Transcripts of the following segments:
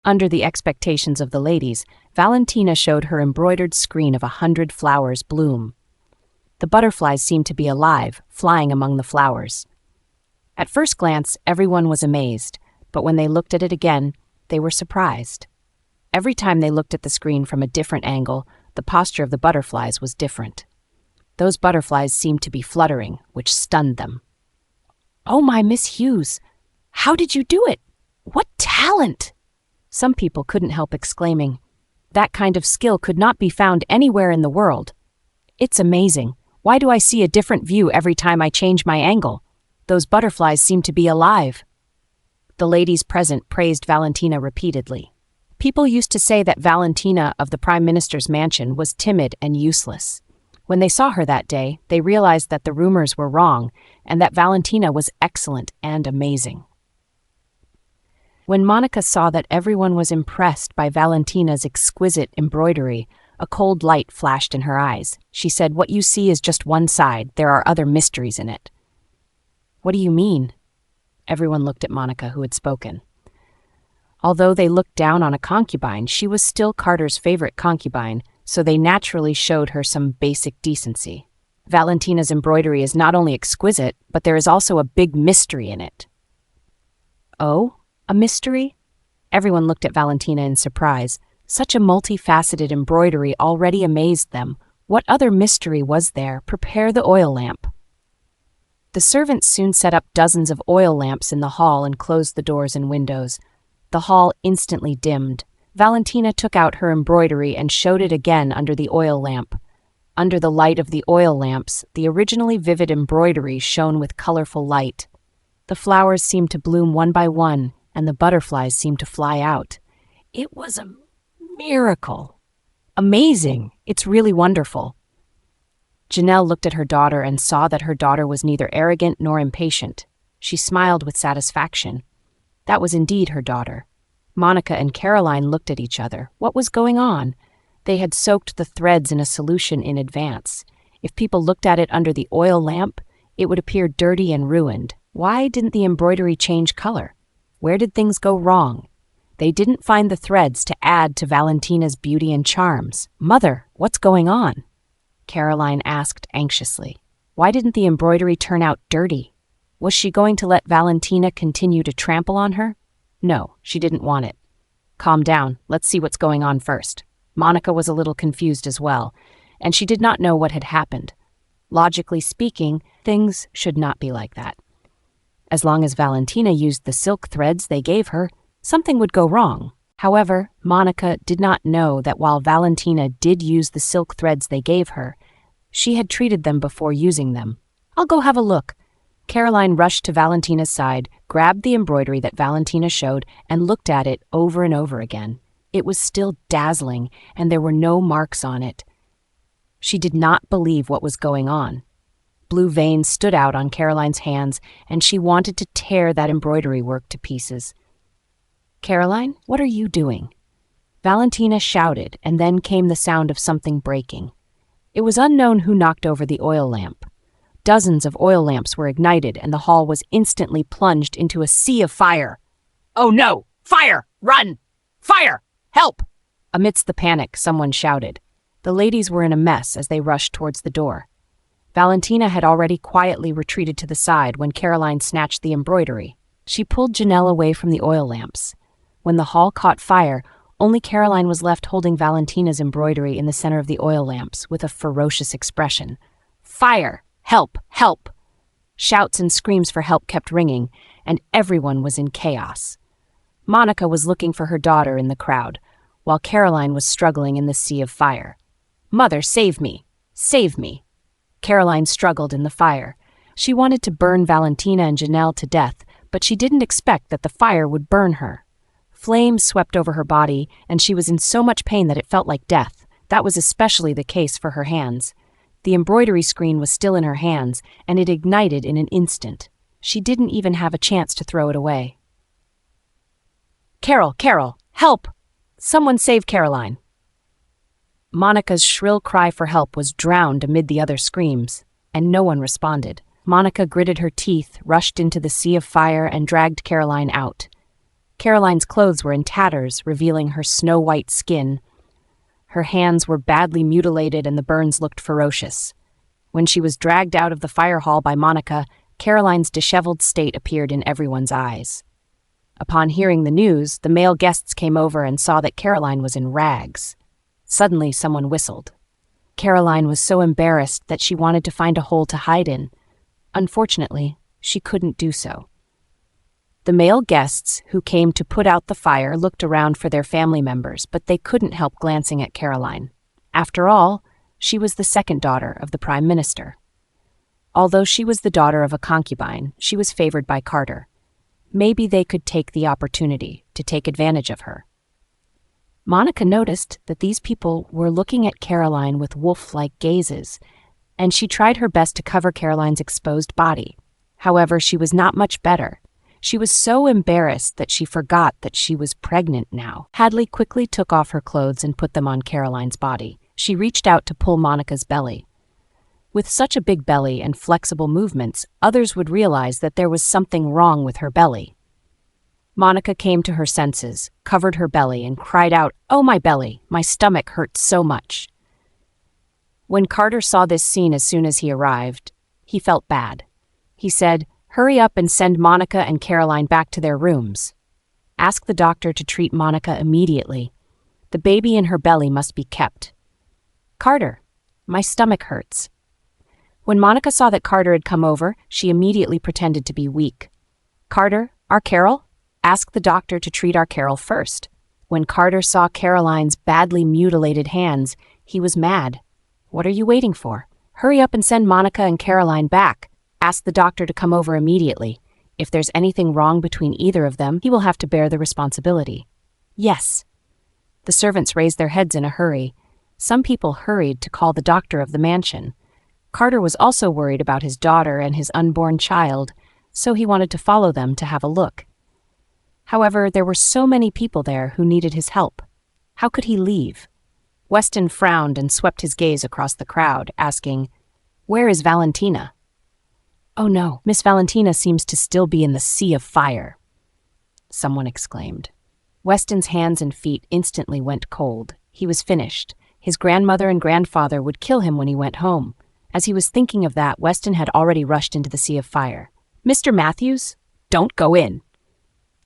Under the expectations of the ladies, Valentina showed her embroidered screen of 100 flowers bloom. The butterflies seemed to be alive, flying among the flowers. At first glance, everyone was amazed, but when they looked at it again, they were surprised. Every time they looked at the screen from a different angle, the posture of the butterflies was different. Those butterflies seemed to be fluttering, which stunned them. "Oh my, Miss Hughes! How did you do it? What talent!" Some people couldn't help exclaiming. That kind of skill could not be found anywhere in the world. "It's amazing. Why do I see a different view every time I change my angle? Those butterflies seem to be alive." The ladies present praised Valentina repeatedly. People used to say that Valentina of the Prime Minister's mansion was timid and useless. When they saw her that day, they realized that the rumors were wrong and that Valentina was excellent and amazing. When Monica saw that everyone was impressed by Valentina's exquisite embroidery, a cold light flashed in her eyes. She said, "What you see is just one side. There are other mysteries in it." "What do you mean?" Everyone looked at Monica, who had spoken. Although they looked down on a concubine, she was still Carter's favorite concubine, so they naturally showed her some basic decency. Valentina's embroidery is not only exquisite, but there is also a big mystery in it. "Oh, a mystery?" Everyone looked at Valentina in surprise. Such a multifaceted embroidery already amazed them. What other mystery was there? "Prepare the oil lamp." The servants soon set up dozens of oil lamps in the hall and closed the doors and windows. The hall instantly dimmed. Valentina took out her embroidery and showed it again under the oil lamp. Under the light of the oil lamps, the originally vivid embroidery shone with colorful light. The flowers seemed to bloom one by one, and the butterflies seemed to fly out. It was a miracle. Amazing. It's really wonderful. Janelle looked at her daughter and saw that her daughter was neither arrogant nor impatient. She smiled with satisfaction. That was indeed her daughter. Monica and Caroline looked at each other. What was going on? They had soaked the threads in a solution in advance. If people looked at it under the oil lamp, it would appear dirty and ruined. Why didn't the embroidery change color? Where did things go wrong? They didn't find the threads to add to Valentina's beauty and charms. "Mother, what's going on?" Caroline asked anxiously. Why didn't the embroidery turn out dirty? Was she going to let Valentina continue to trample on her? No, she didn't want it. "Calm down. Let's see what's going on first." Monica was a little confused as well, and she did not know what had happened. Logically speaking, things should not be like that. As long as Valentina used the silk threads they gave her, something would go wrong. However, Monica did not know that while Valentina did use the silk threads they gave her, she had treated them before using them. "I'll go have a look." Caroline rushed to Valentina's side, grabbed the embroidery that Valentina showed, and looked at it over and over again. It was still dazzling, and there were no marks on it. She did not believe what was going on. Blue veins stood out on Caroline's hands, and she wanted to tear that embroidery work to pieces. "Caroline, what are you doing?" Valentina shouted, and then came the sound of something breaking. It was unknown who knocked over the oil lamp. Dozens of oil lamps were ignited, and the hall was instantly plunged into a sea of fire. "Oh no! Fire! Run! Fire! Help!" Amidst the panic, someone shouted. The ladies were in a mess as they rushed towards the door. Valentina had already quietly retreated to the side when Caroline snatched the embroidery. She pulled Janelle away from the oil lamps. When the hall caught fire, only Caroline was left holding Valentina's embroidery in the center of the oil lamps with a ferocious expression. "Fire! Help! Help!" Shouts and screams for help kept ringing, and everyone was in chaos. Monica was looking for her daughter in the crowd, while Caroline was struggling in the sea of fire. "Mother, save me! Save me!" Caroline struggled in the fire. She wanted to burn Valentina and Janelle to death, but she didn't expect that the fire would burn her. Flames swept over her body, and she was in so much pain that it felt like death. That was especially the case for her hands. The embroidery screen was still in her hands, and it ignited in an instant. She didn't even have a chance to throw it away. "Carol, Carol, help! Someone save Caroline!" Monica's shrill cry for help was drowned amid the other screams, and no one responded. Monica gritted her teeth, rushed into the sea of fire, and dragged Caroline out. Caroline's clothes were in tatters, revealing her snow-white skin. Her hands were badly mutilated and the burns looked ferocious. When she was dragged out of the fire hall by Monica, Caroline's disheveled state appeared in everyone's eyes. Upon hearing the news, the male guests came over and saw that Caroline was in rags. Suddenly, someone whistled. Caroline was so embarrassed that she wanted to find a hole to hide in. Unfortunately, she couldn't do so. The male guests who came to put out the fire looked around for their family members, but they couldn't help glancing at Caroline. After all, she was the second daughter of the Prime Minister. Although she was the daughter of a concubine, she was favored by Carter. Maybe they could take the opportunity to take advantage of her. Monica noticed that these people were looking at Caroline with wolf-like gazes, and she tried her best to cover Caroline's exposed body. However, she was not much better. She was so embarrassed that she forgot that she was pregnant now. Hadley quickly took off her clothes and put them on Caroline's body. She reached out to pull Monica's belly. With such a big belly and flexible movements, others would realize that there was something wrong with her belly. Monica came to her senses, covered her belly, and cried out, "Oh, my belly! My stomach hurts so much." When Carter saw this scene as soon as he arrived, he felt bad. He said, "Hurry up and send Monica and Caroline back to their rooms. Ask the doctor to treat Monica immediately. The baby in her belly must be kept." "Carter, my stomach hurts." When Monica saw that Carter had come over, she immediately pretended to be weak. "Carter, our Carol? Ask the doctor to treat our Carol first." When Carter saw Caroline's badly mutilated hands, he was mad. "What are you waiting for? Hurry up and send Monica and Caroline back. Ask the doctor to come over immediately. If there's anything wrong between either of them, he will have to bear the responsibility." "Yes." The servants raised their heads in a hurry. Some people hurried to call the doctor of the mansion. Carter was also worried about his daughter and his unborn child, so he wanted to follow them to have a look. However, there were so many people there who needed his help. How could he leave? Weston frowned and swept his gaze across the crowd, asking, "Where is Valentina?" "Oh no, Miss Valentina seems to still be in the sea of fire," someone exclaimed. Weston's hands and feet instantly went cold. He was finished. His grandmother and grandfather would kill him when he went home. As he was thinking of that, Weston had already rushed into the sea of fire. "Mr. Matthews, don't go in."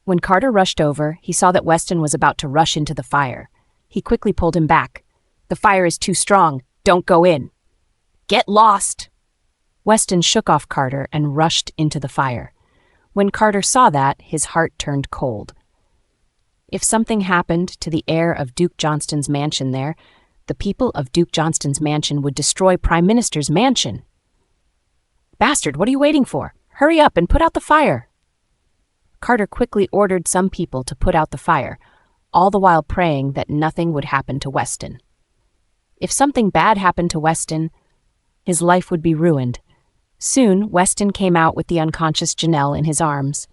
When Carter rushed over, he saw that Weston was about to rush into the fire. He quickly pulled him back. "The fire is too strong. Don't go in." "Get lost!" Weston shook off Carter and rushed into the fire. When Carter saw that, his heart turned cold. If something happened to the heir of Duke Johnston's mansion there, the people of Duke Johnston's mansion would destroy Prime Minister's mansion. "Bastard, what are you waiting for? Hurry up and put out the fire!" Carter quickly ordered some people to put out the fire, all the while praying that nothing would happen to Weston. If something bad happened to Weston, his life would be ruined. Soon, Weston came out with the unconscious Janelle in his arms.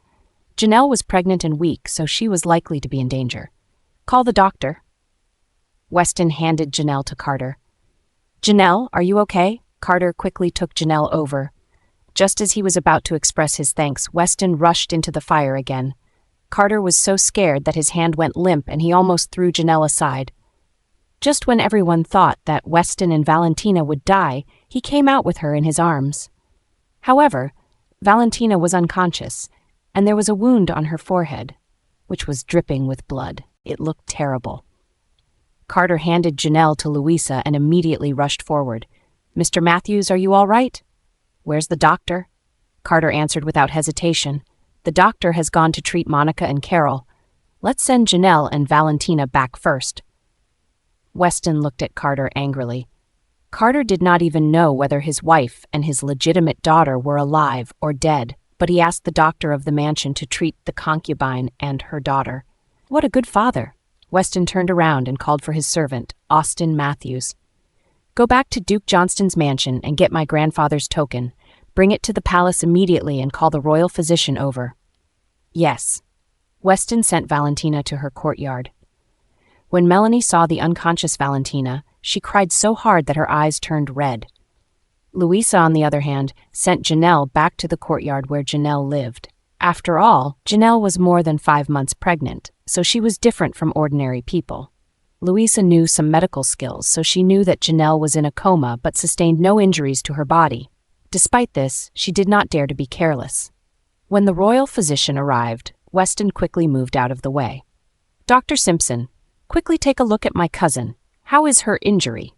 Janelle was pregnant and weak, so she was likely to be in danger. "Call the doctor." Weston handed Janelle to Carter. "Janelle, are you okay?" Carter quickly took Janelle over. Just as he was about to express his thanks, Weston rushed into the fire again. Carter was so scared that his hand went limp and he almost threw Janelle aside. Just when everyone thought that Weston and Valentina would die, he came out with her in his arms. However, Valentina was unconscious, and there was a wound on her forehead, which was dripping with blood. It looked terrible. Carter handed Janelle to Louisa and immediately rushed forward. "Mr. Matthews, are you all right?" "Where's the doctor?" Carter answered without hesitation. "The doctor has gone to treat Monica and Carol. Let's send Janelle and Valentina back first." Weston looked at Carter angrily. Carter did not even know whether his wife and his legitimate daughter were alive or dead, but he asked the doctor of the mansion to treat the concubine and her daughter. What a good father! Weston turned around and called for his servant, Austin Matthews. "Go back to Duke Johnston's mansion and get my grandfather's token. Bring it to the palace immediately and call the royal physician over." "Yes." Weston sent Valentina to her courtyard. When Melanie saw the unconscious Valentina, she cried so hard that her eyes turned red. Louisa, on the other hand, sent Janelle back to the courtyard where Janelle lived. After all, Janelle was more than 5 months pregnant, so she was different from ordinary people. Louisa knew some medical skills, so she knew that Janelle was in a coma but sustained no injuries to her body. Despite this, she did not dare to be careless. When the royal physician arrived, Weston quickly moved out of the way. "Dr. Simpson, quickly take a look at my cousin. How is her injury?"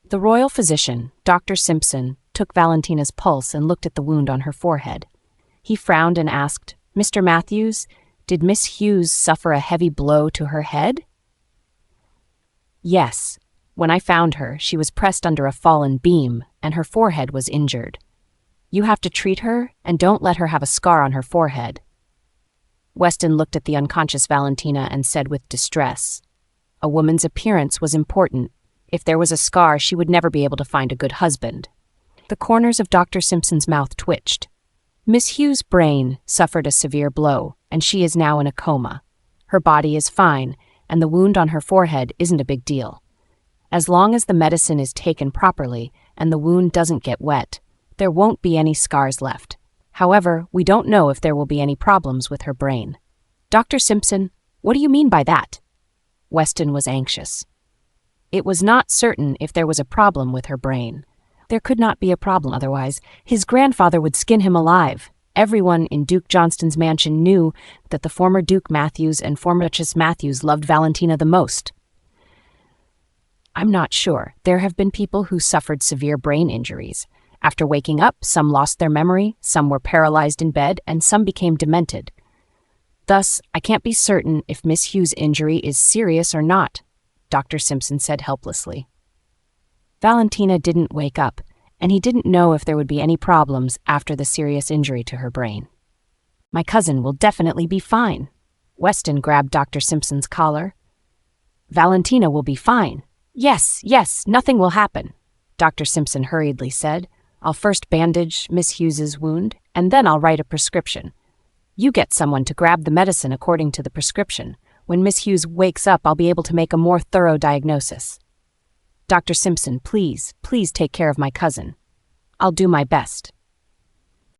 The royal physician, Dr. Simpson, took Valentina's pulse and looked at the wound on her forehead. He frowned and asked, "Mr. Matthews, did Miss Hughes suffer a heavy blow to her head?" "Yes. When I found her, she was pressed under a fallen beam, and her forehead was injured. You have to treat her, and don't let her have a scar on her forehead." Weston looked at the unconscious Valentina and said with distress, "A woman's appearance was important. If there was a scar, she would never be able to find a good husband." The corners of Dr. Simpson's mouth twitched. "Miss Hughes' brain suffered a severe blow, and she is now in a coma. Her body is fine, and the wound on her forehead isn't a big deal. As long as the medicine is taken properly and the wound doesn't get wet, there won't be any scars left. However, we don't know if there will be any problems with her brain." "Dr. Simpson, what do you mean by that?" Weston was anxious. It was not certain if there was a problem with her brain. There could not be a problem otherwise. His grandfather would skin him alive. Everyone in Duke Johnston's mansion knew that the former Duke Matthews and former Duchess Matthews loved Valentina the most. "I'm not sure. There have been people who suffered severe brain injuries. After waking up, some lost their memory, some were paralyzed in bed, and some became demented. Thus, I can't be certain if Miss Hughes' injury is serious or not," Dr. Simpson said helplessly. Valentina didn't wake up, and he didn't know if there would be any problems after the serious injury to her brain. "My cousin will definitely be fine." Weston grabbed Dr. Simpson's collar. "Valentina will be fine. Yes, nothing will happen," Dr. Simpson hurriedly said. "I'll first bandage Miss Hughes's wound, and then I'll write a prescription. You get someone to grab the medicine according to the prescription. When Miss Hughes wakes up, I'll be able to make a more thorough diagnosis. Dr. Simpson, please take care of my cousin. I'll do my best."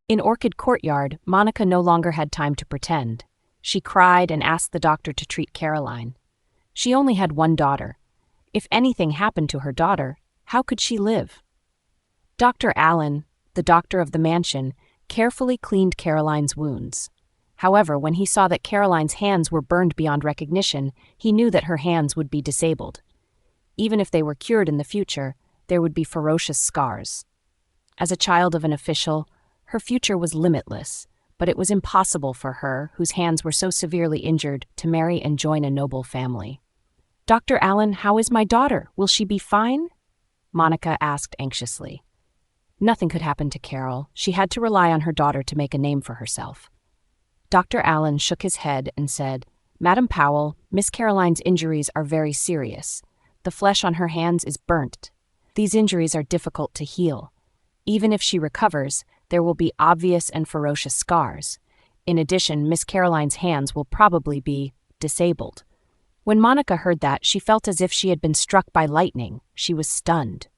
In Orchid Courtyard, Monica no longer had time to pretend. She cried and asked the doctor to treat Caroline. She only had one daughter. If anything happened to her daughter, how could she live? Dr. Allen, the doctor of the mansion, carefully cleaned Caroline's wounds. However, when he saw that Caroline's hands were burned beyond recognition, he knew that her hands would be disabled. Even if they were cured in the future, there would be ferocious scars. As a child of an official, her future was limitless, but it was impossible for her, whose hands were so severely injured, to marry and join a noble family. "Dr. Allen, how is my daughter? Will she be fine?" Monica asked anxiously. Nothing could happen to Carol. She had to rely on her daughter to make a name for herself. Dr. Allen shook his head and said, "Madam Powell, Miss Caroline's injuries are very serious. The flesh on her hands is burnt. These injuries are difficult to heal. Even if she recovers, there will be obvious and ferocious scars. In addition, Miss Caroline's hands will probably be disabled." When Monica heard that, she felt as if she had been struck by lightning. She was stunned.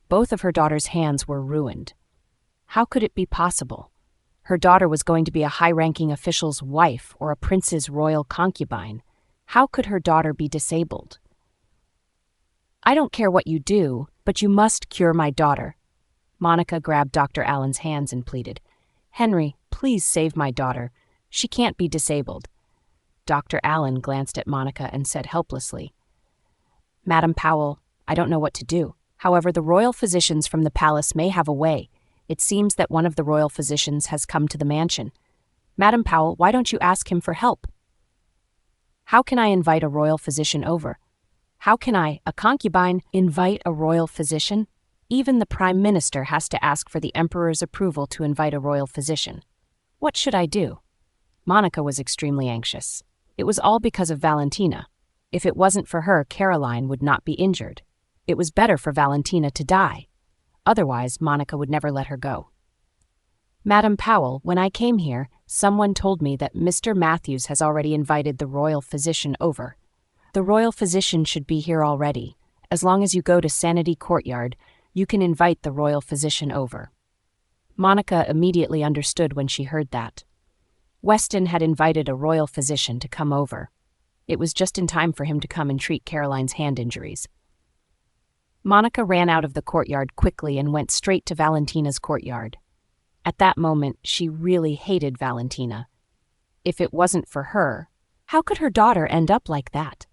Both of her daughter's hands were ruined. How could it be possible? Her daughter was going to be a high-ranking official's wife or a prince's royal concubine. How could her daughter be disabled? "I don't care what you do, but you must cure my daughter." Monica grabbed Dr. Allen's hands and pleaded, "Henry, please save my daughter. She can't be disabled." Dr. Allen glanced at Monica and said helplessly, "Madam Powell, I don't know what to do. However, the royal physicians from the palace may have a way. It seems that one of the royal physicians has come to the mansion. Madam Powell, why don't you ask him for help?" "How can I invite a royal physician over? How can I, a concubine, invite a royal physician? Even the Prime Minister has to ask for the Emperor's approval to invite a royal physician. What should I do?" Monica was extremely anxious. It was all because of Valentina. If it wasn't for her, Caroline would not be injured. It was better for Valentina to die. Otherwise, Monica would never let her go. "Madam Powell, when I came here, someone told me that Mr. Matthews has already invited the royal physician over. The royal physician should be here already. As long as you go to Sanity Courtyard, you can invite the royal physician over." Monica immediately understood when she heard that. Weston had invited a royal physician to come over. It was just in time for him to come and treat Caroline's hand injuries. Monica ran out of the courtyard quickly and went straight to Valentina's courtyard. At that moment, she really hated Valentina. If it wasn't for her, how could her daughter end up like that?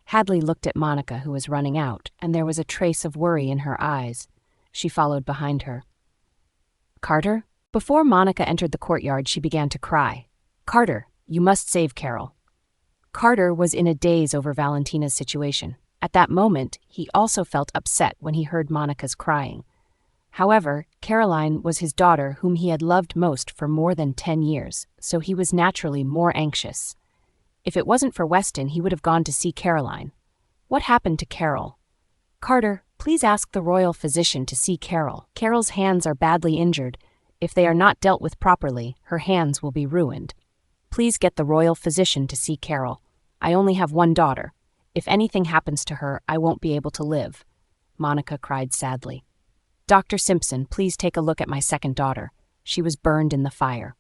Hadley looked at Monica, who was running out, and there was a trace of worry in her eyes. She followed behind her. Carter? Before Monica entered the courtyard, she began to cry. Carter, you must save Carol. Carter was in a daze over Valentina's situation. At that moment, he also felt upset when he heard Monica's crying. However, Caroline was his daughter whom he had loved most for more than 10 years, so he was naturally more anxious. If it wasn't for Weston, he would have gone to see Caroline. What happened to Carol? Carter, please ask the royal physician to see Carol. Carol's hands are badly injured. If they are not dealt with properly, her hands will be ruined. Please get the royal physician to see Carol. I only have one daughter. If anything happens to her, I won't be able to live. Monica cried sadly. Dr. Simpson, please take a look at my second daughter. She was burned in the fire.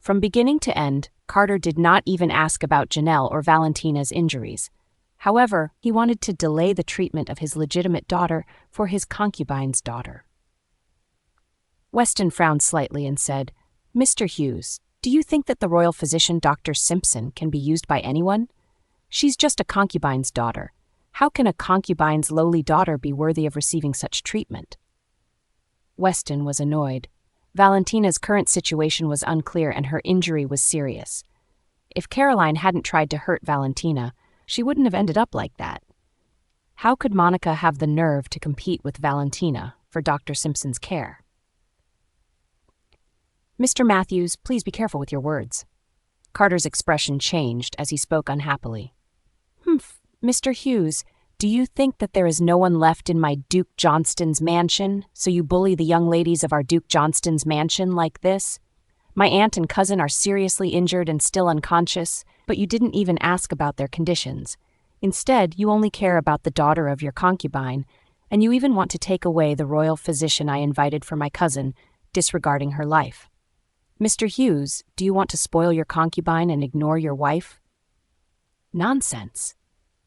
From beginning to end, Carter did not even ask about Janelle or Valentina's injuries. However, he wanted to delay the treatment of his legitimate daughter for his concubine's daughter. Weston frowned slightly and said, Mr. Hughes, do you think that the royal physician Dr. Simpson can be used by anyone? She's just a concubine's daughter. How can a concubine's lowly daughter be worthy of receiving such treatment? Weston was annoyed. Valentina's current situation was unclear and her injury was serious. If Caroline hadn't tried to hurt Valentina, she wouldn't have ended up like that. How could Monica have the nerve to compete with Valentina for Dr. Simpson's care? Mr. Matthews, please be careful with your words. Carter's expression changed as he spoke unhappily. Mr. Hughes, do you think that there is no one left in my Duke Johnston's mansion, so you bully the young ladies of our Duke Johnston's mansion like this? My aunt and cousin are seriously injured and still unconscious, but you didn't even ask about their conditions. Instead, you only care about the daughter of your concubine, and you even want to take away the royal physician I invited for my cousin, disregarding her life. Mr. Hughes, do you want to spoil your concubine and ignore your wife? Nonsense.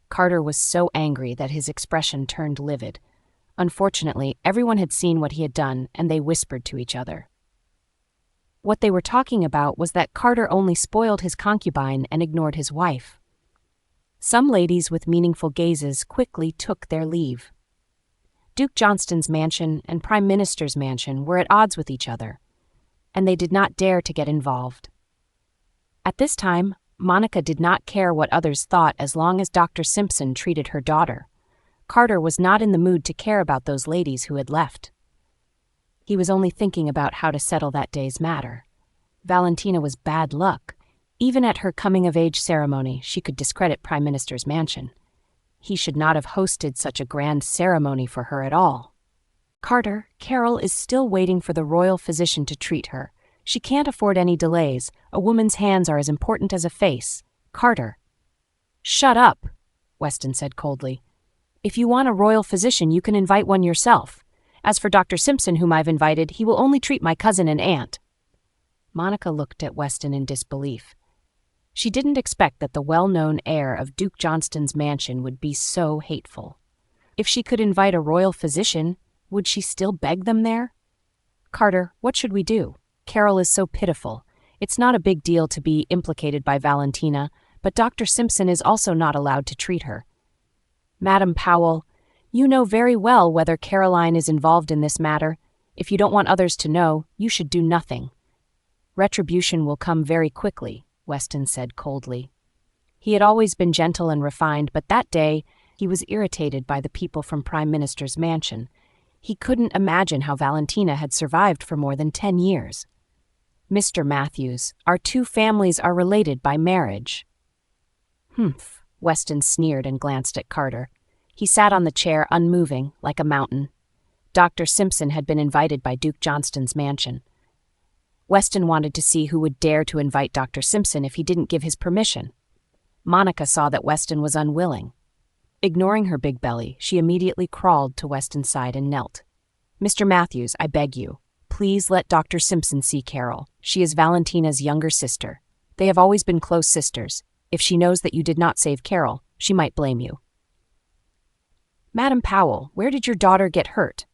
Carter was so angry that his expression turned livid. Unfortunately, everyone had seen what he had done, and they whispered to each other. What they were talking about was that Carter only spoiled his concubine and ignored his wife. Some ladies with meaningful gazes quickly took their leave. Duke Johnston's mansion and Prime Minister's mansion were at odds with each other, and they did not dare to get involved. At this time, Monica did not care what others thought as long as Dr. Simpson treated her daughter. Carter was not in the mood to care about those ladies who had left. He was only thinking about how to settle that day's matter. Valentina was bad luck. Even at her coming-of-age ceremony, she could discredit Prime Minister's mansion. He should not have hosted such a grand ceremony for her at all. Carter, Carol is still waiting for the royal physician to treat her. She can't afford any delays. A woman's hands are as important as a face. Carter. Shut up, Weston said coldly. If you want a royal physician, you can invite one yourself. As for Dr. Simpson, whom I've invited, he will only treat my cousin and aunt. Monica looked at Weston in disbelief. She didn't expect that the well-known heir of Duke Johnston's mansion would be so hateful. If she could invite a royal physician, would she still beg them there? Carter, what should we do? Carol is so pitiful. It's not a big deal to be implicated by Valentina, but Dr. Simpson is also not allowed to treat her. Madam Powell, you know very well whether Caroline is involved in this matter. If you don't want others to know, you should do nothing. Retribution will come very quickly, Weston said coldly. He had always been gentle and refined, but that day he was irritated by the people from Prime Minister's mansion. He couldn't imagine how Valentina had survived for more than 10 years. Mr. Matthews, our two families are related by marriage. Weston sneered and glanced at Carter. He sat on the chair unmoving, like a mountain. Dr. Simpson had been invited by Duke Johnston's mansion. Weston wanted to see who would dare to invite Dr. Simpson if he didn't give his permission. Monica saw that Weston was unwilling. Ignoring her big belly, she immediately crawled to Weston's side and knelt. Mr. Matthews, I beg you, please let Dr. Simpson see Carol. She is Valentina's younger sister. They have always been close sisters. If she knows that you did not save Carol, she might blame you." "Madam Powell, where did your daughter get hurt?"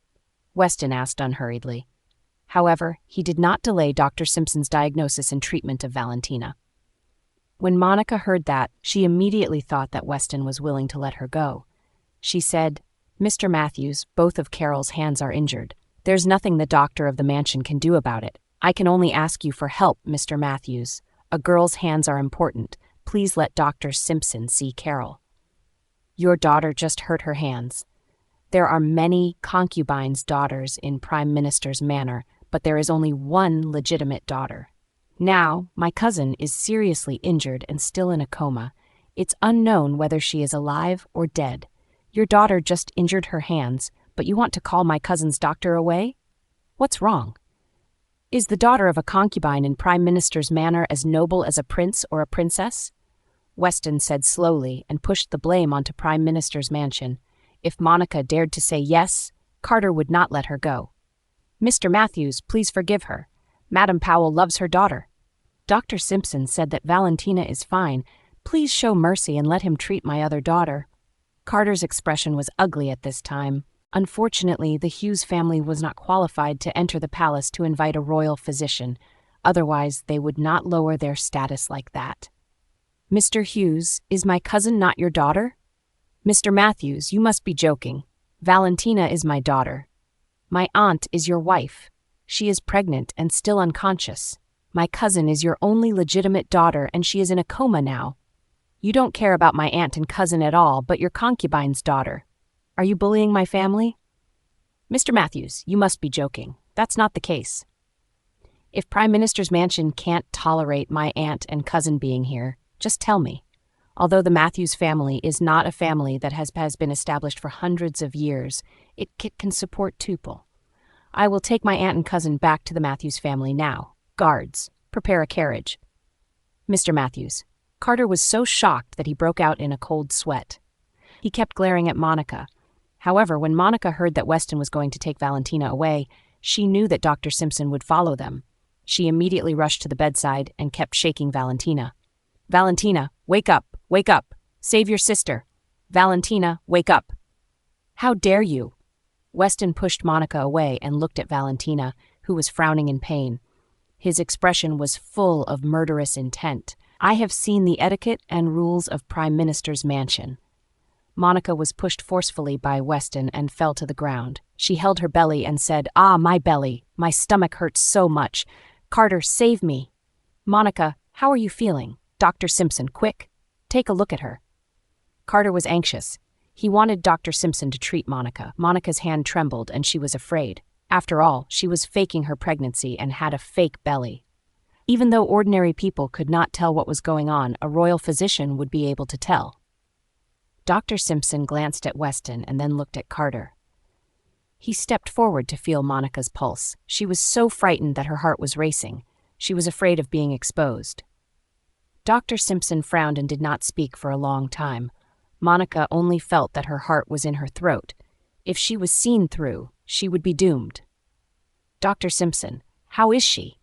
Weston asked unhurriedly. However, he did not delay Dr. Simpson's diagnosis and treatment of Valentina. When Monica heard that, she immediately thought that Weston was willing to let her go. She said, "Mr. Matthews, both of Carol's hands are injured. There's nothing the doctor of the mansion can do about it. I can only ask you for help, Mr. Matthews. A girl's hands are important. Please let Dr. Simpson see Carol." "Your daughter just hurt her hands. There are many concubines' daughters in Prime Minister's manor, but there is only one legitimate daughter. Now, my cousin is seriously injured and still in a coma. It's unknown whether she is alive or dead. Your daughter just injured her hands, but you want to call my cousin's doctor away? What's wrong? Is the daughter of a concubine in Prime Minister's manor as noble as a prince or a princess?" Weston said slowly and pushed the blame onto Prime Minister's mansion. If Monica dared to say yes, Carter would not let her go. "Mr. Matthews, please forgive her. Madam Powell loves her daughter. Dr. Simpson said that Valentina is fine. Please show mercy and let him treat my other daughter." Carter's expression was ugly at this time. Unfortunately, the Hughes family was not qualified to enter the palace to invite a royal physician. Otherwise, they would not lower their status like that. "Mr. Hughes, is my cousin not your daughter?" "Mr. Matthews, you must be joking. Valentina is my daughter. My aunt is your wife. She is pregnant and still unconscious. My cousin is your only legitimate daughter, and she is in a coma now. You don't care about my aunt and cousin at all, but your concubine's daughter. Are you bullying my family?" "Mr. Matthews, you must be joking. That's not the case. If Prime Minister's mansion can't tolerate my aunt and cousin being here, just tell me. Although the Matthews family is not a family that has been established for hundreds of years, it can support Tupel. I will take my aunt and cousin back to the Matthews family now. Guards, prepare a carriage." "Mr. Matthews." Carter was so shocked that he broke out in a cold sweat. He kept glaring at Monica. However, when Monica heard that Weston was going to take Valentina away, she knew that Dr. Simpson would follow them. She immediately rushed to the bedside and kept shaking Valentina. "Valentina, wake up, wake up. Save your sister. Valentina, wake up." "How dare you?" Weston pushed Monica away and looked at Valentina, who was frowning in pain. His expression was full of murderous intent. "I have seen the etiquette and rules of Prime Minister's mansion." Monica was pushed forcefully by Weston and fell to the ground. She held her belly and said, "Ah, my belly. My stomach hurts so much. Carter, save me." "Monica, how are you feeling? Dr. Simpson, quick. Take a look at her." Carter was anxious. He wanted Dr. Simpson to treat Monica. Monica's hand trembled and she was afraid. After all, she was faking her pregnancy and had a fake belly. Even though ordinary people could not tell what was going on, a royal physician would be able to tell. Dr. Simpson glanced at Weston and then looked at Carter. He stepped forward to feel Monica's pulse. She was so frightened that her heart was racing. She was afraid of being exposed. Dr. Simpson frowned and did not speak for a long time. Monica only felt that her heart was in her throat. If she was seen through, she would be doomed. "Dr. Simpson, how is she?"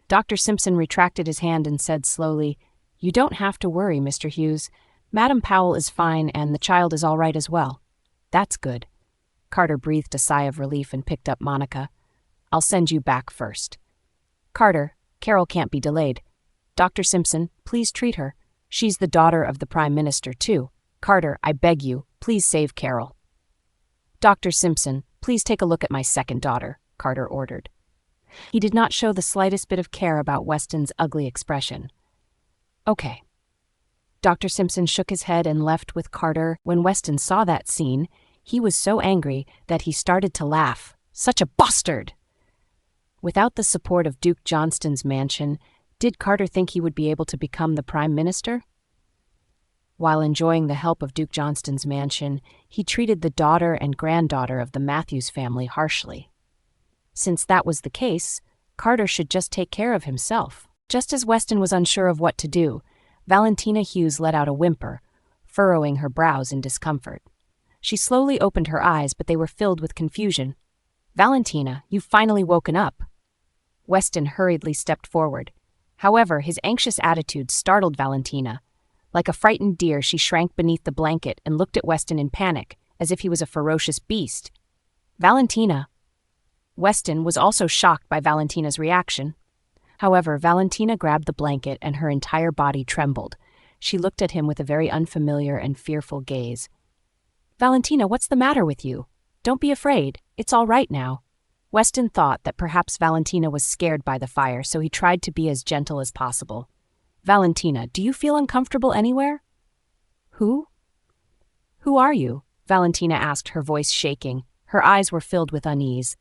Dr. Simpson retracted his hand and said slowly, "You don't have to worry, Mr. Hughes. Madam Powell is fine and the child is all right as well." "That's good." Carter breathed a sigh of relief and picked up Monica. "I'll send you back first." "Carter, Carol can't be delayed. Dr. Simpson, please treat her. She's the daughter of the Prime Minister, too. Carter, I beg you, please save Carol." "Dr. Simpson, please take a look at my second daughter," Carter ordered. He did not show the slightest bit of care about Weston's ugly expression. "Okay." Dr. Simpson shook his head and left with Carter. When Weston saw that scene, he was so angry that he started to laugh. Such a bastard! Without the support of Duke Johnston's mansion, did Carter think he would be able to become the Prime Minister? While enjoying the help of Duke Johnston's mansion, he treated the daughter and granddaughter of the Matthews family harshly. Since that was the case, Carter should just take care of himself. Just as Weston was unsure of what to do, Valentina Hughes let out a whimper, furrowing her brows in discomfort. She slowly opened her eyes, but they were filled with confusion. "Valentina, you've finally woken up. Weston hurriedly stepped forward. However, his anxious attitude startled Valentina. Like a frightened deer, she shrank beneath the blanket and looked at Weston in panic, as if he was a ferocious beast. Valentina. Weston was also shocked by Valentina's reaction. However, Valentina grabbed the blanket and her entire body trembled. She looked at him with a very unfamiliar and fearful gaze. Valentina, what's the matter with you? Don't be afraid. It's all right now. Weston thought that perhaps Valentina was scared by the fire, so he tried to be as gentle as possible. Valentina, do you feel uncomfortable anywhere? Who? Who are you? Valentina asked, her voice shaking. Her eyes were filled with unease.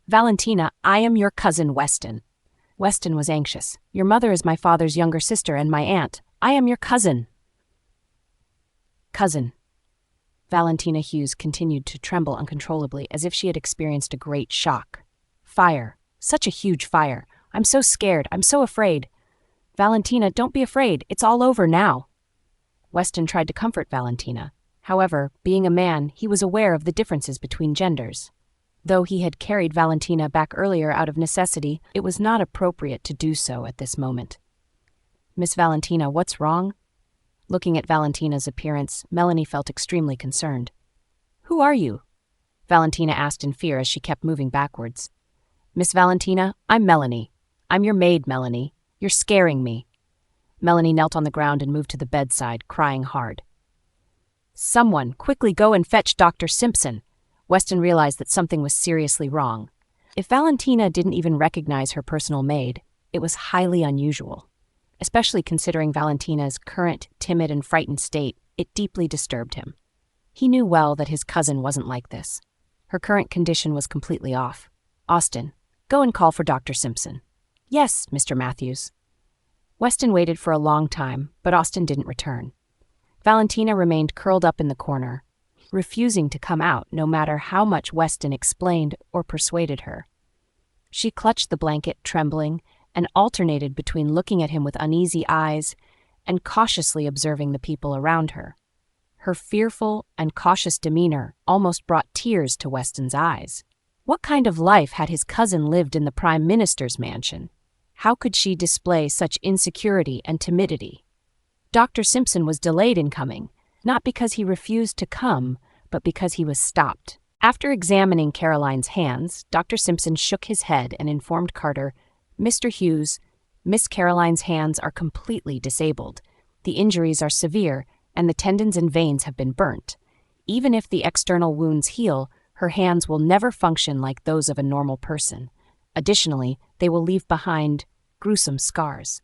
Valentina, I am your cousin Weston. Weston was anxious. Your mother is my father's younger sister and my aunt. I am your cousin. Cousin. Valentina Hughes continued to tremble uncontrollably, as if she had experienced a great shock. Fire. Such a huge fire. I'm so scared. I'm so afraid. Valentina, don't be afraid. It's all over now. Weston tried to comfort Valentina. However, being a man, he was aware of the differences between genders. Though he had carried Valentina back earlier out of necessity, it was not appropriate to do so at this moment. Miss Valentina, what's wrong? Looking at Valentina's appearance, Melanie felt extremely concerned. Who are you? Valentina asked in fear as she kept moving backwards. Miss Valentina, I'm Melanie. I'm your maid, Melanie. You're scaring me. Melanie knelt on the ground and moved to the bedside, crying hard. Someone, quickly go and fetch Dr. Simpson. Weston realized that something was seriously wrong. If Valentina didn't even recognize her personal maid, it was highly unusual. Especially considering Valentina's current, timid and frightened state, it deeply disturbed him. He knew well that his cousin wasn't like this. Her current condition was completely off. Austin, go and call for Dr. Simpson. Yes, Mr. Matthews. Weston waited for a long time, but Austin didn't return. Valentina remained curled up in the corner, refusing to come out no matter how much Weston explained or persuaded her. She clutched the blanket, trembling, and alternated between looking at him with uneasy eyes and cautiously observing the people around her. Her fearful and cautious demeanor almost brought tears to Weston's eyes. What kind of life had his cousin lived in the Prime Minister's mansion? How could she display such insecurity and timidity? Dr. Simpson was delayed in coming, not because he refused to come, but because he was stopped. After examining Caroline's hands, Dr. Simpson shook his head and informed Carter, Mr. Hughes, Miss Caroline's hands are completely disabled. The injuries are severe, and the tendons and veins have been burnt. Even if the external wounds heal, her hands will never function like those of a normal person. Additionally, they will leave behind gruesome scars.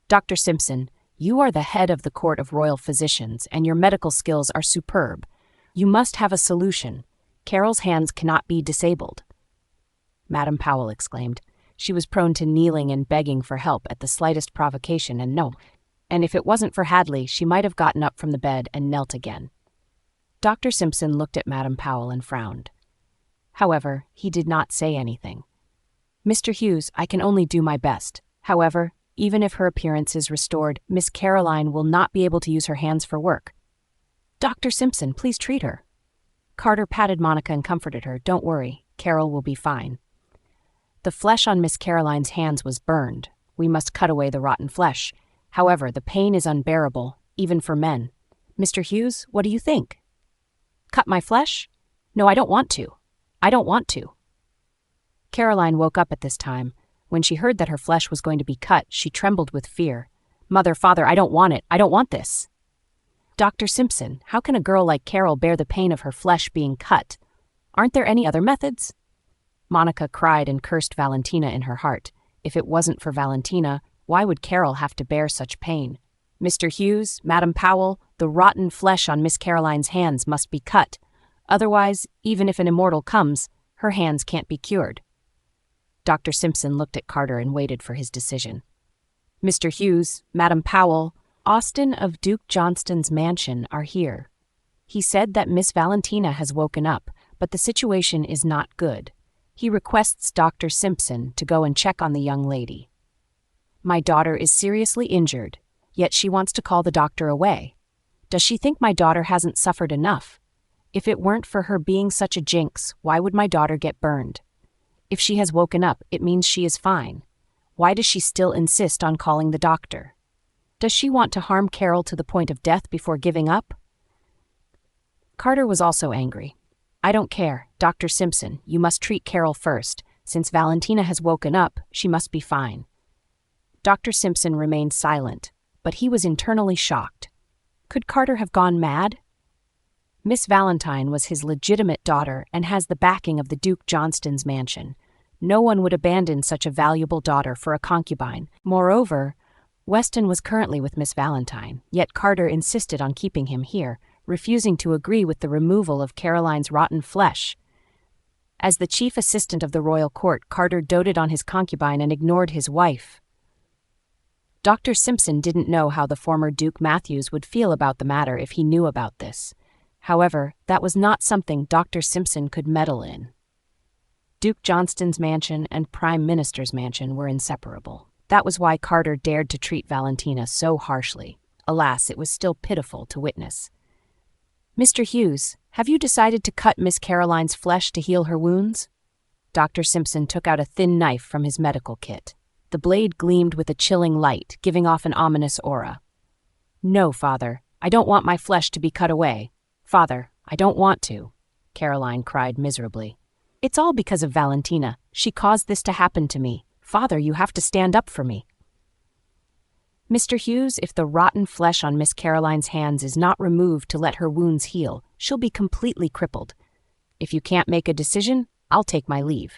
Dr. Simpson, you are the head of the Court of Royal Physicians, and your medical skills are superb. You must have a solution. Carol's hands cannot be disabled. Madame Powell exclaimed. She was prone to kneeling and begging for help at the slightest provocation, and if it wasn't for Hadley, she might have gotten up from the bed and knelt again. Dr. Simpson looked at Madame Powell and frowned. However, he did not say anything. Mr. Hughes, I can only do my best. However, even if her appearance is restored, Miss Caroline will not be able to use her hands for work. Dr. Simpson, please treat her. Carter patted Monica and comforted her. Don't worry, Carol will be fine. The flesh on Miss Caroline's hands was burned. We must cut away the rotten flesh. However, the pain is unbearable, even for men. Mr. Hughes, what do you think? Cut my flesh? No, I don't want to. I don't want to. Caroline woke up at this time. When she heard that her flesh was going to be cut, she trembled with fear. Mother, father, I don't want it. I don't want this. Dr. Simpson, how can a girl like Carol bear the pain of her flesh being cut? Aren't there any other methods? Monica cried and cursed Valentina in her heart. If it wasn't for Valentina, why would Carol have to bear such pain? Mr. Hughes, Madame Powell, the rotten flesh on Miss Caroline's hands must be cut. Otherwise, even if an immortal comes, her hands can't be cured. Dr. Simpson looked at Carter and waited for his decision. Mr. Hughes, Madame Powell, Austin of Duke Johnston's mansion are here. He said that Miss Valentina has woken up, but the situation is not good. He requests Dr. Simpson to go and check on the young lady. My daughter is seriously injured, yet she wants to call the doctor away. Does she think my daughter hasn't suffered enough? If it weren't for her being such a jinx, why would my daughter get burned? If she has woken up, it means she is fine. Why does she still insist on calling the doctor? Does she want to harm Carol to the point of death before giving up? Carter was also angry. I don't care, Dr. Simpson, you must treat Carol first. Since Valentina has woken up, she must be fine. Dr. Simpson remained silent, but he was internally shocked. Could Carter have gone mad? Miss Valentine was his legitimate daughter and has the backing of the Duke Johnston's mansion. No one would abandon such a valuable daughter for a concubine. Moreover, Weston was currently with Miss Valentine, yet Carter insisted on keeping him here, refusing to agree with the removal of Caroline's rotten flesh. As the chief assistant of the royal court, Carter doted on his concubine and ignored his wife. Dr. Simpson didn't know how the former Duke Matthews would feel about the matter if he knew about this. However, that was not something Dr. Simpson could meddle in. Duke Johnston's mansion and Prime Minister's mansion were inseparable. That was why Carter dared to treat Valentina so harshly. Alas, it was still pitiful to witness. Mr. Hughes, have you decided to cut Miss Caroline's flesh to heal her wounds? Dr. Simpson took out a thin knife from his medical kit. The blade gleamed with a chilling light, giving off an ominous aura. No, Father, I don't want my flesh to be cut away. Father, I don't want to, Caroline cried miserably. It's all because of Valentina. She caused this to happen to me. Father, you have to stand up for me. Mr. Hughes, if the rotten flesh on Miss Caroline's hands is not removed to let her wounds heal, she'll be completely crippled. If you can't make a decision, I'll take my leave,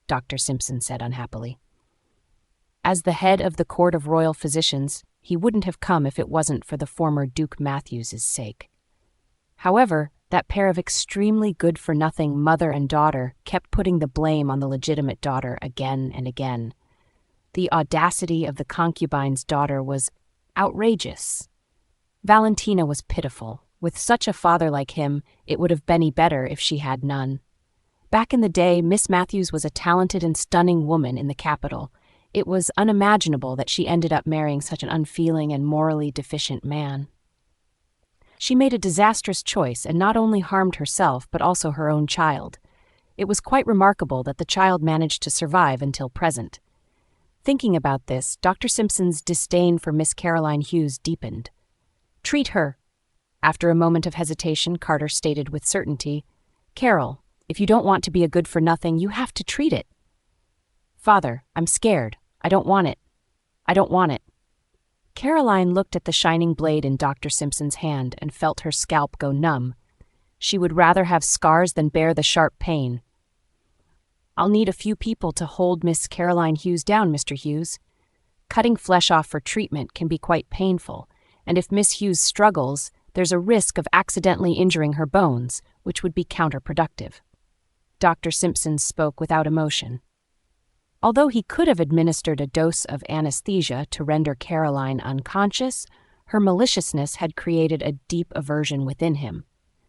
Dr. Simpson said unhappily. As the head of the Court of Royal Physicians, he wouldn't have come if it wasn't for the former Duke Matthews's sake. However, that pair of extremely good-for-nothing mother and daughter kept putting the blame on the legitimate daughter again and again. The audacity of the concubine's daughter was outrageous. Valentina was pitiful. With such a father like him, it would have been better if she had none. Back in the day, Miss Matthews was a talented and stunning woman in the capital. It was unimaginable that she ended up marrying such an unfeeling and morally deficient man. She made a disastrous choice and not only harmed herself but also her own child. It was quite remarkable that the child managed to survive until present. Thinking about this, Dr. Simpson's disdain for Miss Caroline Hughes deepened. Treat her. After a moment of hesitation, Carter stated with certainty, Carol, if you don't want to be a good-for-nothing, you have to treat it. Father, I'm scared. I don't want it. I don't want it. Caroline looked at the shining blade in Dr. Simpson's hand and felt her scalp go numb. She would rather have scars than bear the sharp pain. I'll need a few people to hold Miss Caroline Hughes down, Mr. Hughes. Cutting flesh off for treatment can be quite painful, and if Miss Hughes struggles, there's a risk of accidentally injuring her bones, which would be counterproductive. Dr. Simpson spoke without emotion. Although he could have administered a dose of anesthesia to render Caroline unconscious, her maliciousness had created a deep aversion within him.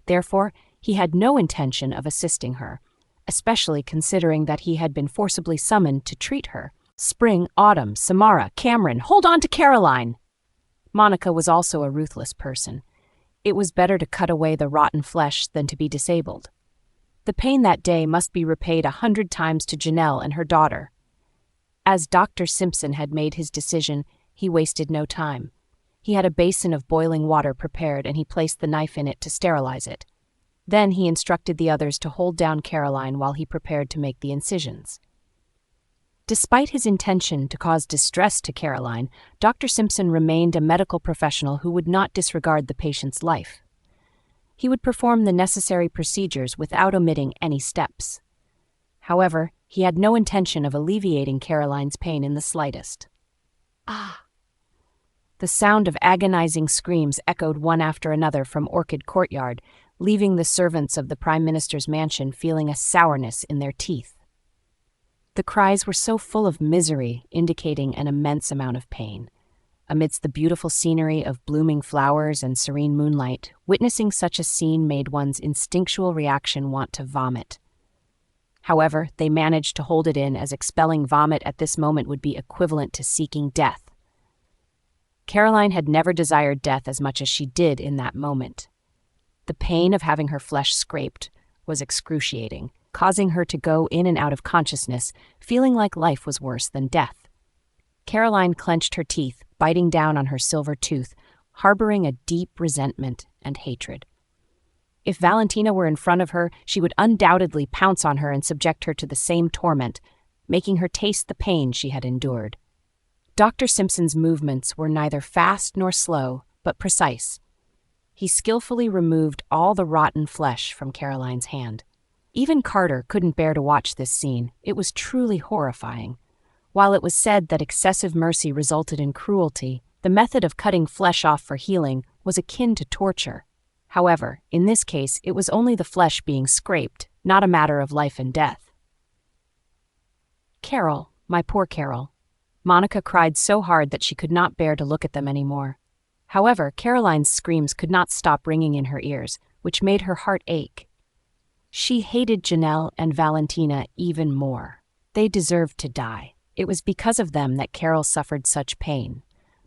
Therefore, he had no intention of assisting her, especially considering that he had been forcibly summoned to treat her. Spring, Autumn, Samara, Cameron, hold on to Caroline! Monica was also a ruthless person. It was better to cut away the rotten flesh than to be disabled. The pain that day must be repaid 100 times to Janelle and her daughter. As Dr. Simpson had made his decision, he wasted no time. He had a basin of boiling water prepared and he placed the knife in it to sterilize it. Then he instructed the others to hold down Caroline while he prepared to make the incisions. Despite his intention to cause distress to Caroline, Dr. Simpson remained a medical professional who would not disregard the patient's life. He would perform the necessary procedures without omitting any steps. However, he had no intention of alleviating Caroline's pain in the slightest. Ah! The sound of agonizing screams echoed one after another from Orchid Courtyard, leaving the servants of the Prime Minister's mansion feeling a sourness in their teeth. The cries were so full of misery, indicating an immense amount of pain. Amidst the beautiful scenery of blooming flowers and serene moonlight, witnessing such a scene made one's instinctual reaction want to vomit. However, they managed to hold it in, as expelling vomit at this moment would be equivalent to seeking death. Caroline had never desired death as much as she did in that moment. The pain of having her flesh scraped was excruciating, causing her to go in and out of consciousness, feeling like life was worse than death. Caroline clenched her teeth, biting down on her silver tooth, harboring a deep resentment and hatred. If Valentina were in front of her, she would undoubtedly pounce on her and subject her to the same torment, making her taste the pain she had endured. Dr. Simpson's movements were neither fast nor slow, but precise. He skillfully removed all the rotten flesh from Caroline's hand. Even Carter couldn't bear to watch this scene. It was truly horrifying. While it was said that excessive mercy resulted in cruelty, the method of cutting flesh off for healing was akin to torture. However, in this case, it was only the flesh being scraped, not a matter of life and death. Carol, my poor Carol. Monica cried so hard that she could not bear to look at them anymore. However, Caroline's screams could not stop ringing in her ears, which made her heart ache. She hated Janelle and Valentina even more. They deserved to die. It was because of them that Carol suffered such pain.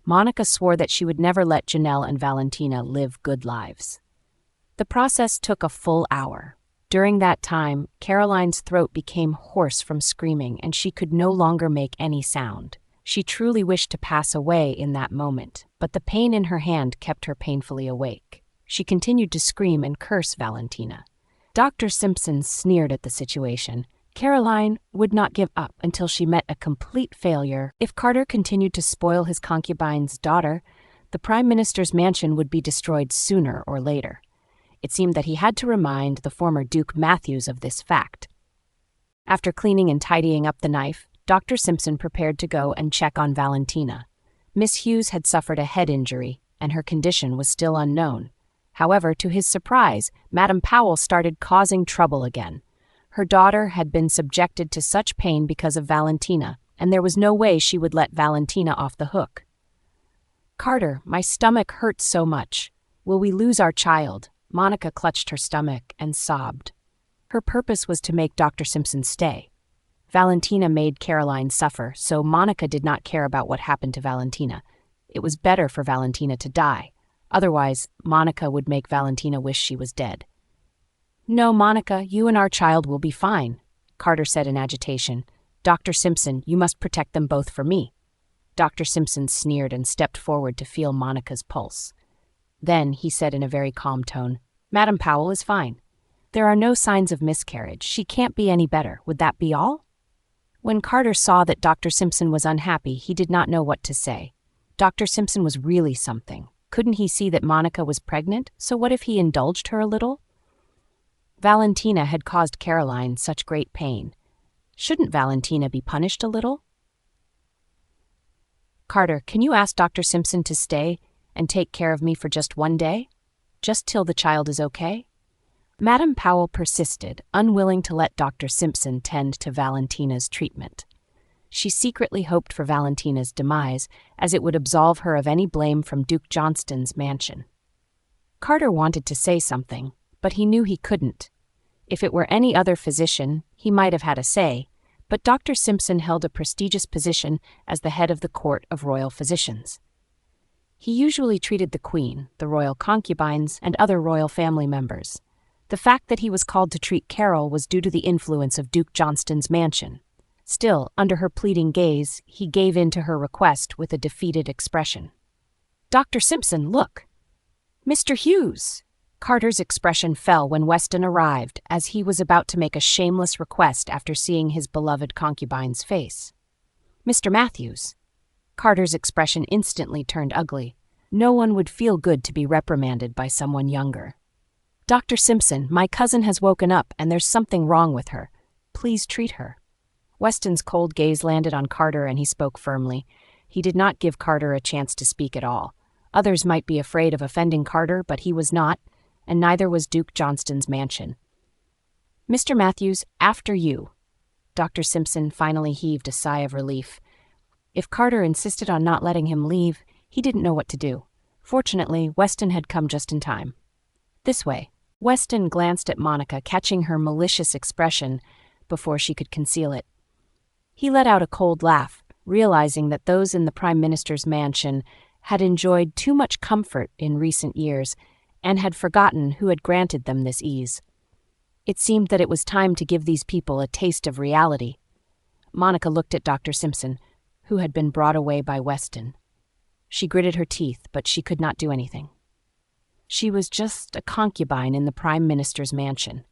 Monica swore that she would never let Janelle and Valentina live good lives. The process took a full hour. During that time, Caroline's throat became hoarse from screaming and she could no longer make any sound. She truly wished to pass away in that moment, but the pain in her hand kept her painfully awake. She continued to scream and curse Valentina. Dr. Simpson sneered at the situation. Caroline would not give up until she met a complete failure. If Carter continued to spoil his concubine's daughter, the Prime Minister's mansion would be destroyed sooner or later. It seemed that he had to remind the former Duke Matthews of this fact. After cleaning and tidying up the knife, Dr. Simpson prepared to go and check on Valentina. Miss Hughes had suffered a head injury, and her condition was still unknown. However, to his surprise, Madame Powell started causing trouble again. Her daughter had been subjected to such pain because of Valentina, and there was no way she would let Valentina off the hook. "Carter, my stomach hurts so much. Will we lose our child?" Monica clutched her stomach and sobbed. Her purpose was to make Dr. Simpson stay. Valentina made Caroline suffer, so Monica did not care about what happened to Valentina. It was better for Valentina to die. Otherwise, Monica would make Valentina wish she was dead. "No, Monica, you and our child will be fine," Carter said in agitation. "Dr. Simpson, you must protect them both for me." Dr. Simpson sneered and stepped forward to feel Monica's pulse. Then he said in a very calm tone, "Madame Powell is fine. There are no signs of miscarriage. She can't be any better. Would that be all?" When Carter saw that Dr. Simpson was unhappy, he did not know what to say. Dr. Simpson was really something. Couldn't he see that Monica was pregnant? So what if he indulged her a little? Valentina had caused Caroline such great pain. Shouldn't Valentina be punished a little? "Carter, can you ask Dr. Simpson to stay and take care of me for just one day? Just till the child is okay?" Madame Powell persisted, unwilling to let Dr. Simpson tend to Valentina's treatment. She secretly hoped for Valentina's demise, as it would absolve her of any blame from Duke Johnston's mansion. Carter wanted to say something, but he knew he couldn't. If it were any other physician, he might have had a say, but Dr. Simpson held a prestigious position as the head of the Court of Royal Physicians. He usually treated the Queen, the royal concubines, and other royal family members. The fact that he was called to treat Carol was due to the influence of Duke Johnston's mansion. Still, under her pleading gaze, he gave in to her request with a defeated expression. "Dr. Simpson, look! Mr. Hughes!" Carter's expression fell when Weston arrived, as he was about to make a shameless request after seeing his beloved concubine's face. "Mr. Matthews." Carter's expression instantly turned ugly. No one would feel good to be reprimanded by someone younger. "Dr. Simpson, my cousin has woken up and there's something wrong with her. Please treat her." Weston's cold gaze landed on Carter and he spoke firmly. He did not give Carter a chance to speak at all. Others might be afraid of offending Carter, but he was not, and neither was Duke Johnston's mansion. "Mr. Matthews, after you." Dr. Simpson finally heaved a sigh of relief. If Carter insisted on not letting him leave, he didn't know what to do. Fortunately, Weston had come just in time. "This way." Weston glanced at Monica, catching her malicious expression before she could conceal it. He let out a cold laugh, realizing that those in the Prime Minister's mansion had enjoyed too much comfort in recent years and had forgotten who had granted them this ease. It seemed that it was time to give these people a taste of reality. Monica looked at Dr. Simpson, who had been brought away by Weston. She gritted her teeth, but she could not do anything. She was just a concubine in the Prime Minister's mansion.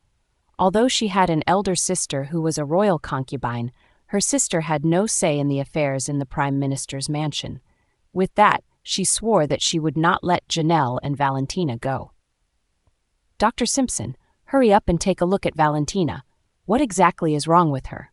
Although she had an elder sister who was a royal concubine, her sister had no say in the affairs in the Prime Minister's mansion. With that, she swore that she would not let Janelle and Valentina go. "Dr. Simpson, hurry up and take a look at Valentina. What exactly is wrong with her?"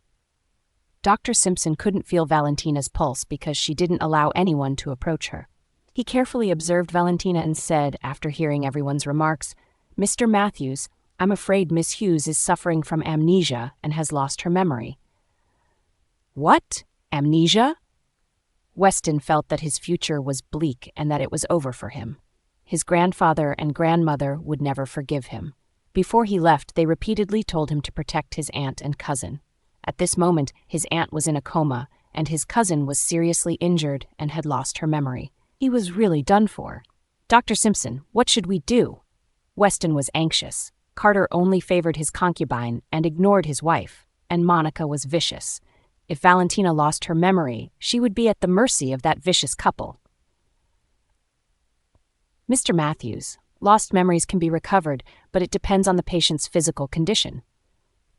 Dr. Simpson couldn't feel Valentina's pulse because she didn't allow anyone to approach her. He carefully observed Valentina and said, after hearing everyone's remarks, "Mr. Matthews, I'm afraid Miss Hughes is suffering from amnesia and has lost her memory." "What? Amnesia?" Weston felt that his future was bleak and that it was over for him. His grandfather and grandmother would never forgive him. Before he left, they repeatedly told him to protect his aunt and cousin. At this moment, his aunt was in a coma, and his cousin was seriously injured and had lost her memory. He was really done for. "Dr. Simpson, what should we do?" Weston was anxious. Carter only favored his concubine and ignored his wife, and Monica was vicious. If Valentina lost her memory, she would be at the mercy of that vicious couple. "Mr. Matthews, lost memories can be recovered, but it depends on the patient's physical condition."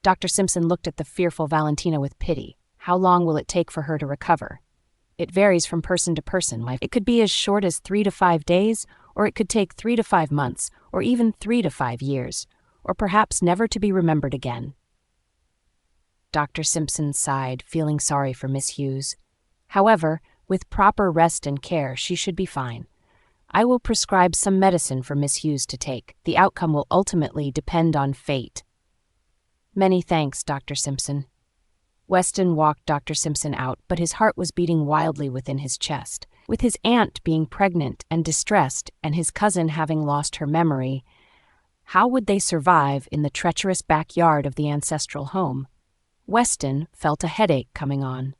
Dr. Simpson looked at the fearful Valentina with pity. How long will it take for her to recover? "It varies from person to person. It could be as short as 3 to 5 days, or it could take 3 to 5 months, or even 3 to 5 years, or perhaps never to be remembered again." Dr. Simpson sighed, feeling sorry for Miss Hughes. "However, with proper rest and care, she should be fine. I will prescribe some medicine for Miss Hughes to take. The outcome will ultimately depend on fate." "Many thanks, Dr. Simpson." Weston walked Dr. Simpson out, but his heart was beating wildly within his chest. With his aunt being pregnant and distressed, and his cousin having lost her memory, how would they survive in the treacherous backyard of the ancestral home? Weston felt a headache coming on.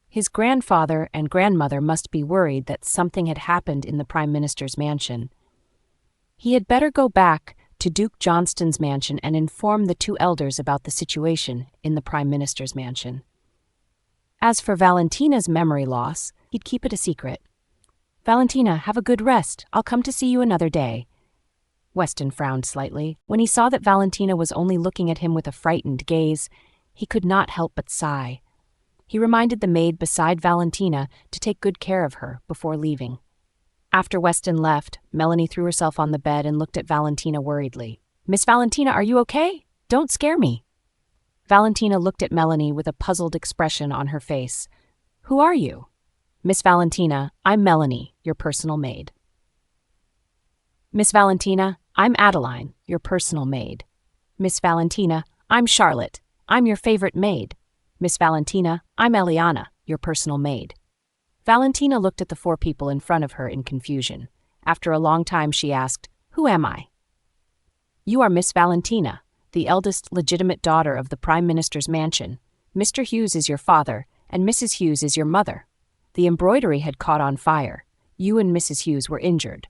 His grandfather and grandmother must be worried that something had happened in the Prime Minister's mansion. He had better go back to Duke Johnston's mansion and inform the 2 elders about the situation in the Prime Minister's mansion. As for Valentina's memory loss, he'd keep it a secret. "Valentina, have a good rest. I'll come to see you another day." Weston frowned slightly. When he saw that Valentina was only looking at him with a frightened gaze, he could not help but sigh. He reminded the maid beside Valentina to take good care of her before leaving. After Weston left, Melanie threw herself on the bed and looked at Valentina worriedly. "Miss Valentina, are you okay? Don't scare me." Valentina looked at Melanie with a puzzled expression on her face. "Who are you?" "Miss Valentina, I'm Melanie, your personal maid." "Miss Valentina, I'm Adeline, your personal maid." "Miss Valentina, I'm Charlotte. I'm your favorite maid." "Miss Valentina, I'm Eliana, your personal maid." Valentina looked at the 4 people in front of her in confusion. After a long time, she asked, "Who am I?" "You are Miss Valentina, the eldest legitimate daughter of the Prime Minister's mansion. Mr. Hughes is your father, and Mrs. Hughes is your mother. The embroidery had caught on fire. You and Mrs. Hughes were injured.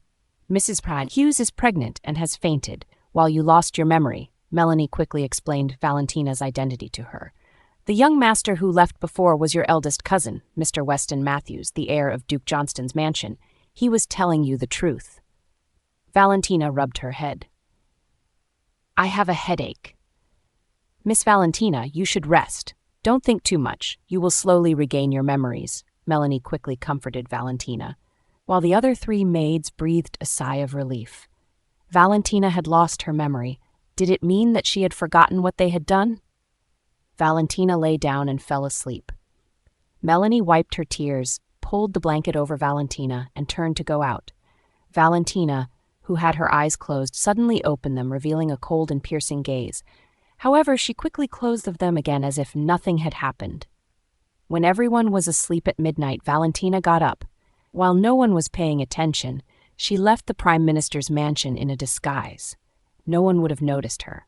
Mrs. Hughes is pregnant and has fainted, while you lost your memory." Melanie quickly explained Valentina's identity to her. "The young master who left before was your eldest cousin, Mr. Weston Matthews, the heir of Duke Johnston's mansion. He was telling you the truth." Valentina rubbed her head. "I have a headache." "Miss Valentina, you should rest. Don't think too much. You will slowly regain your memories," Melanie quickly comforted Valentina, while the other 3 maids breathed a sigh of relief. Valentina had lost her memory. Did it mean that she had forgotten what they had done? Valentina lay down and fell asleep. Melanie wiped her tears, pulled the blanket over Valentina, and turned to go out. Valentina, who had her eyes closed, suddenly opened them, revealing a cold and piercing gaze. However, she quickly closed them again as if nothing had happened. When everyone was asleep at midnight, Valentina got up. While no one was paying attention, she left the Prime Minister's mansion in a disguise. No one would have noticed her.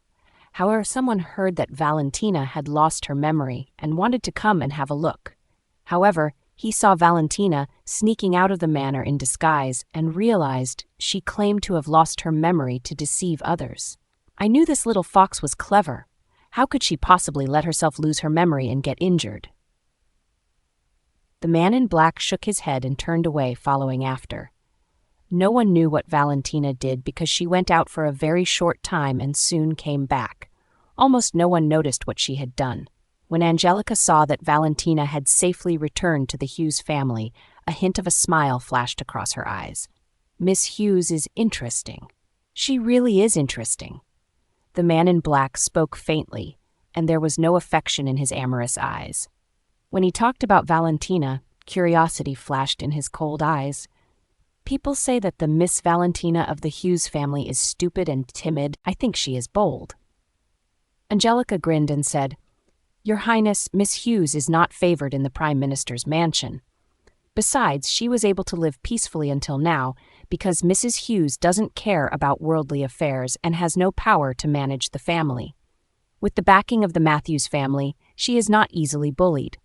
However, someone heard that Valentina had lost her memory and wanted to come and have a look. However, he saw Valentina sneaking out of the manor in disguise and realized she claimed to have lost her memory to deceive others. I knew this little fox was clever. How could she possibly let herself lose her memory and get injured? The man in black shook his head and turned away, following after. No one knew what Valentina did because she went out for a very short time and soon came back. Almost no one noticed what she had done. When Angelica saw that Valentina had safely returned to the Hughes family, a hint of a smile flashed across her eyes. Miss Hughes is interesting. She really is interesting. The man in black spoke faintly, and there was no affection in his amorous eyes. When he talked about Valentina, curiosity flashed in his cold eyes. People say that the Miss Valentina of the Hughes family is stupid and timid. I think she is bold. Angelica grinned and said, "Your Highness, Miss Hughes is not favored in the Prime Minister's mansion. Besides, she was able to live peacefully until now because Mrs. Hughes doesn't care about worldly affairs and has no power to manage the family. With the backing of the Matthews family, she is not easily bullied.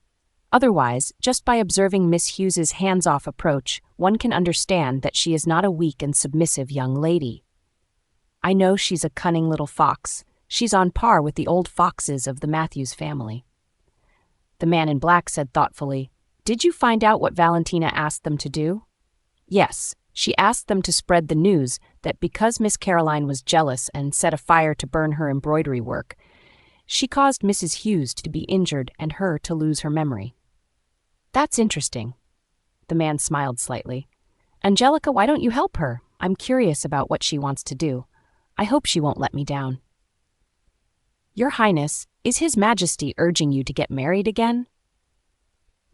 Otherwise, just by observing Miss Hughes's hands-off approach, one can understand that she is not a weak and submissive young lady. I know she's a cunning little fox. She's on par with the old foxes of the Matthews family." The man in black said thoughtfully, "Did you find out what Valentina asked them to do?" "Yes, she asked them to spread the news that because Miss Caroline was jealous and set a fire to burn her embroidery work, she caused Mrs. Hughes to be injured and her to lose her memory." "That's interesting." The man smiled slightly. "Angelica, why don't you help her? I'm curious about what she wants to do. I hope she won't let me down." "Your Highness, is His Majesty urging you to get married again?"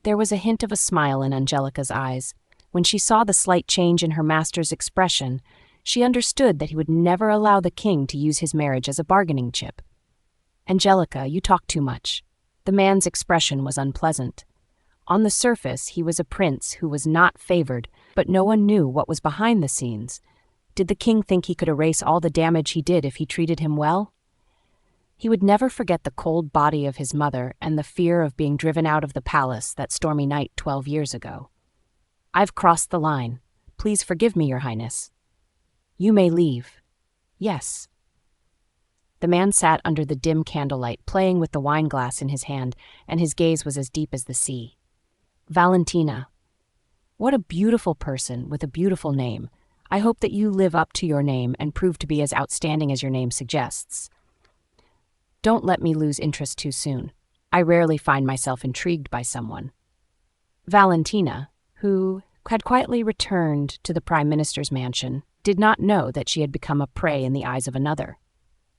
There was a hint of a smile in Angelica's eyes. When she saw the slight change in her master's expression, she understood that he would never allow the king to use his marriage as a bargaining chip. "Angelica, you talk too much." The man's expression was unpleasant. On the surface, he was a prince who was not favored, but no one knew what was behind the scenes. Did the king think he could erase all the damage he did if he treated him well? He would never forget the cold body of his mother and the fear of being driven out of the palace that stormy night 12 years ago. "I've crossed the line. Please forgive me, Your Highness." "You may leave." "Yes." The man sat under the dim candlelight, playing with the wineglass in his hand, and his gaze was as deep as the sea. "Valentina. What a beautiful person with a beautiful name. I hope that you live up to your name and prove to be as outstanding as your name suggests. Don't let me lose interest too soon. I rarely find myself intrigued by someone." Valentina, who had quietly returned to the Prime Minister's mansion, did not know that she had become a prey in the eyes of another.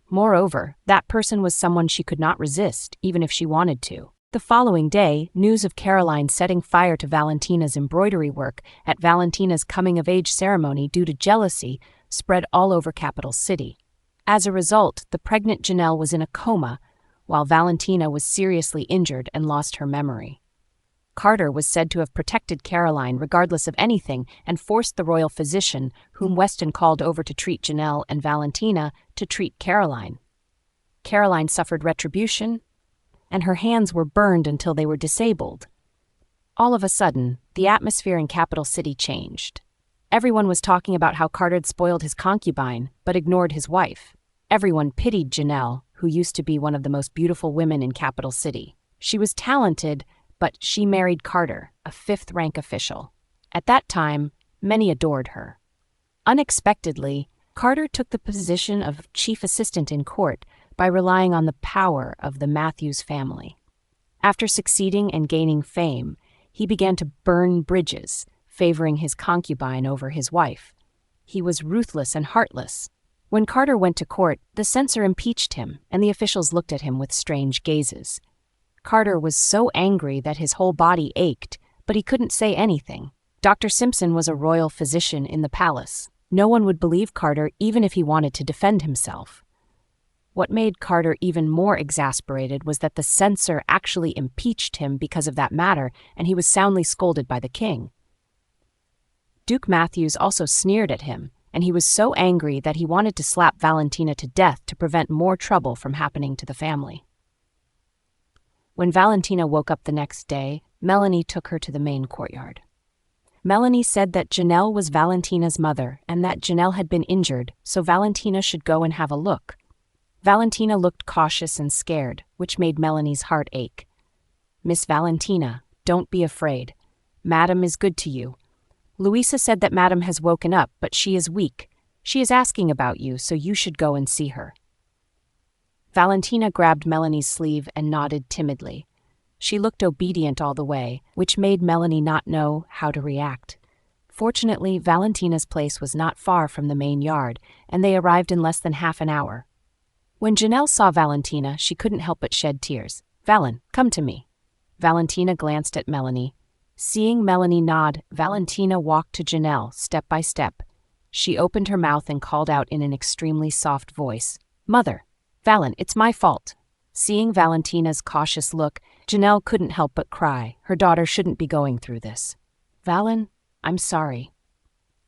Moreover, that person was someone she could not resist, even if she wanted to. The following day, news of Caroline setting fire to Valentina's embroidery work at Valentina's coming-of-age ceremony due to jealousy spread all over Capital City. As a result, the pregnant Janelle was in a coma, while Valentina was seriously injured and lost her memory. Carter was said to have protected Caroline regardless of anything and forced the royal physician, whom Weston called over to treat Janelle and Valentina, to treat Caroline. Caroline suffered retribution, and her hands were burned until they were disabled. All of a sudden, the atmosphere in Capital City changed. Everyone was talking about how Carter had spoiled his concubine, but ignored his wife. Everyone pitied Janelle, who used to be one of the most beautiful women in Capital City. She was talented, but she married Carter, a fifth-rank official. At that time, many adored her. Unexpectedly, Carter took the position of chief assistant in court by relying on the power of the Matthews family. After succeeding and gaining fame, he began to burn bridges, favoring his concubine over his wife. He was ruthless and heartless. When Carter went to court, the censor impeached him, and the officials looked at him with strange gazes. Carter was so angry that his whole body ached, but he couldn't say anything. Dr. Simpson was a royal physician in the palace. No one would believe Carter even if he wanted to defend himself. What made Carter even more exasperated was that the censor actually impeached him because of that matter, and he was soundly scolded by the king. Duke Matthews also sneered at him, and he was so angry that he wanted to slap Valentina to death to prevent more trouble from happening to the family. When Valentina woke up the next day, Melanie took her to the main courtyard. Melanie said that Janelle was Valentina's mother and that Janelle had been injured, so Valentina should go and have a look. Valentina looked cautious and scared, which made Melanie's heart ache. "Miss Valentina, don't be afraid. Madam is good to you. Louisa said that Madam has woken up, but she is weak. She is asking about you, so you should go and see her." Valentina grabbed Melanie's sleeve and nodded timidly. She looked obedient all the way, which made Melanie not know how to react. Fortunately, Valentina's place was not far from the main yard, and they arrived in less than half an hour. When Janelle saw Valentina, she couldn't help but shed tears. "Valen, come to me." Valentina glanced at Melanie. Seeing Melanie nod, Valentina walked to Janelle, step by step. She opened her mouth and called out in an extremely soft voice, "Mother! Valen, it's my fault." Seeing Valentina's cautious look, Janelle couldn't help but cry. Her daughter shouldn't be going through this. "Valen, I'm sorry."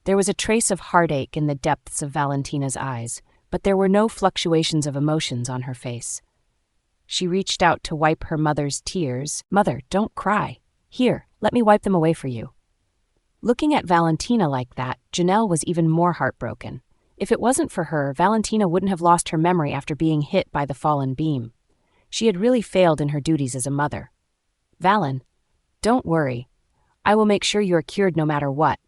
There was a trace of heartache in the depths of Valentina's eyes, but there were no fluctuations of emotions on her face. She reached out to wipe her mother's tears. "Mother, don't cry. Here, let me wipe them away for you." Looking at Valentina like that, Janelle was even more heartbroken. If it wasn't for her, Valentina wouldn't have lost her memory after being hit by the fallen beam. She had really failed in her duties as a mother. "Valen, don't worry. I will make sure you are cured no matter what,"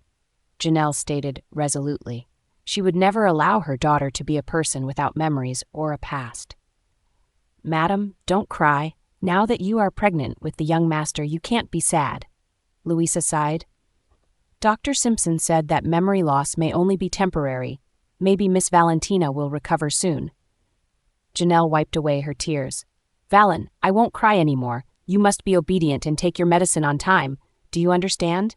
Janelle stated resolutely. She would never allow her daughter to be a person without memories or a past. "Madam, don't cry. Now that you are pregnant with the young master, you can't be sad," Louisa sighed. "Dr. Simpson said that memory loss may only be temporary. Maybe Miss Valentina will recover soon." Janelle wiped away her tears. "Valen, I won't cry anymore. You must be obedient and take your medicine on time. Do you understand?"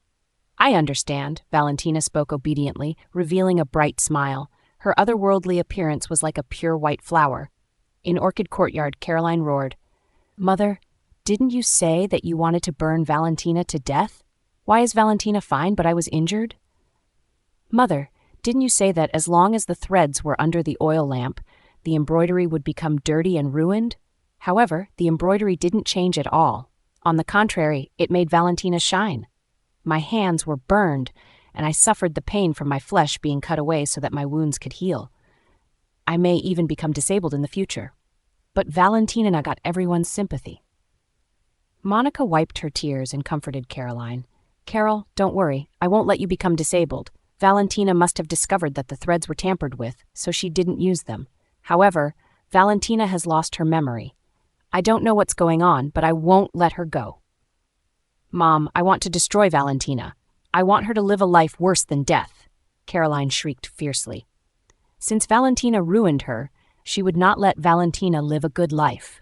"I understand," Valentina spoke obediently, revealing a bright smile. Her otherworldly appearance was like a pure white flower. In Orchid Courtyard, Caroline roared, "Mother, didn't you say that you wanted to burn Valentina to death? Why is Valentina fine but I was injured?" "Mother, didn't you say that as long as the threads were under the oil lamp, the embroidery would become dirty and ruined? However, the embroidery didn't change at all. On the contrary, it made Valentina shine. My hands were burned, and I suffered the pain from my flesh being cut away so that my wounds could heal. I may even become disabled in the future. But Valentina got everyone's sympathy." Monica wiped her tears and comforted Caroline. "Carol, don't worry. I won't let you become disabled. Valentina must have discovered that the threads were tampered with, so she didn't use them. However, Valentina has lost her memory. I don't know what's going on, but I won't let her go." "Mom, I want to destroy Valentina. I want her to live a life worse than death," Caroline shrieked fiercely. Since Valentina ruined her, she would not let Valentina live a good life.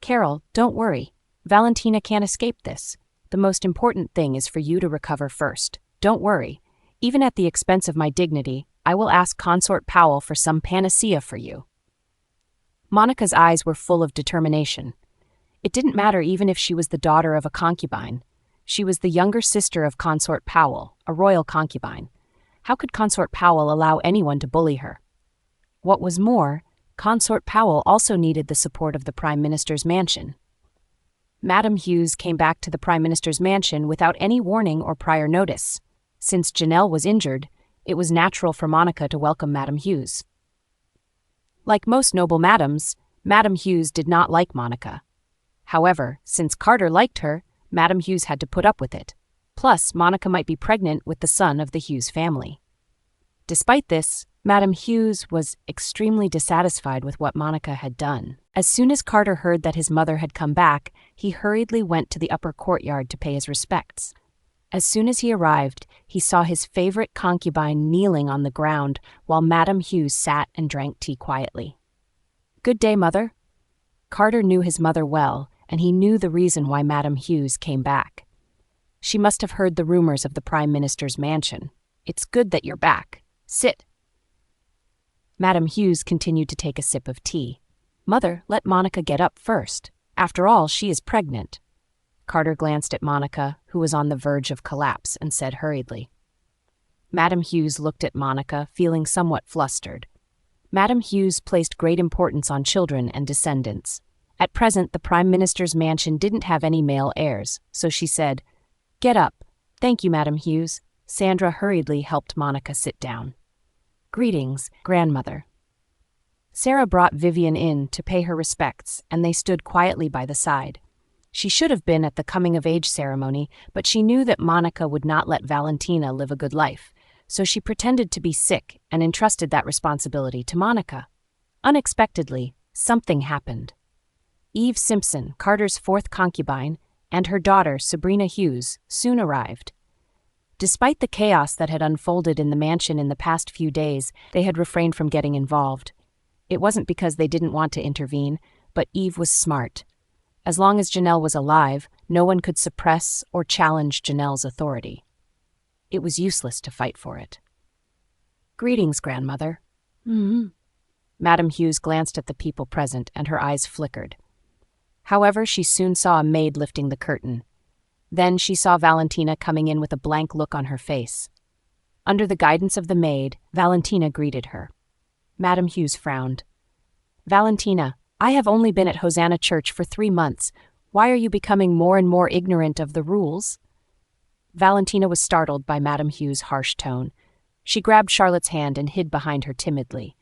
"Carol, don't worry. Valentina can't escape this. The most important thing is for you to recover first. Don't worry. Even at the expense of my dignity, I will ask Consort Powell for some panacea for you." Monica's eyes were full of determination. It didn't matter even if she was the daughter of a concubine. She was the younger sister of Consort Powell, a royal concubine. How could Consort Powell allow anyone to bully her? What was more, Consort Powell also needed the support of the Prime Minister's mansion. Madam Hughes came back to the Prime Minister's mansion without any warning or prior notice. Since Janelle was injured, it was natural for Monica to welcome Madam Hughes. Like most noble madams, Madam Hughes did not like Monica. However, since Carter liked her, Madam Hughes had to put up with it. Plus, Monica might be pregnant with the son of the Hughes family. Despite this, Madam Hughes was extremely dissatisfied with what Monica had done. As soon as Carter heard that his mother had come back, he hurriedly went to the upper courtyard to pay his respects. As soon as he arrived, he saw his favorite concubine kneeling on the ground while Madam Hughes sat and drank tea quietly. "Good day, Mother." Carter knew his mother well, and he knew the reason why Madam Hughes came back. She must have heard the rumors of the Prime Minister's mansion. "It's good that you're back. Sit." Madam Hughes continued to take a sip of tea. "Mother, let Monica get up first. After all, she is pregnant." Carter glanced at Monica, who was on the verge of collapse, and said hurriedly. Madam Hughes looked at Monica, feeling somewhat flustered. Madam Hughes placed great importance on children and descendants. At present, the Prime Minister's mansion didn't have any male heirs, so she said, "Get up." "Thank you, Madam Hughes." Sandra hurriedly helped Monica sit down. "Greetings, grandmother." Sarah brought Vivian in to pay her respects, and they stood quietly by the side. She should have been at the coming-of-age ceremony, but she knew that Monica would not let Valentina live a good life, so she pretended to be sick and entrusted that responsibility to Monica. Unexpectedly, something happened. Eve Simpson, Carter's fourth concubine, and her daughter, Sabrina Hughes, soon arrived. Despite the chaos that had unfolded in the mansion in the past few days, they had refrained from getting involved. It wasn't because they didn't want to intervene, but Eve was smart. As long as Janelle was alive, no one could suppress or challenge Janelle's authority. It was useless to fight for it. "Greetings, grandmother." Madame Hughes glanced at the people present, and her eyes flickered. However, she soon saw a maid lifting the curtain. Then she saw Valentina coming in with a blank look on her face. Under the guidance of the maid, Valentina greeted her. Madame Hughes frowned. "Valentina, I have only been at Hosanna Church for 3 months. Why are you becoming more and more ignorant of the rules?" Valentina was startled by Madame Hughes' harsh tone. She grabbed Charlotte's hand and hid behind her timidly.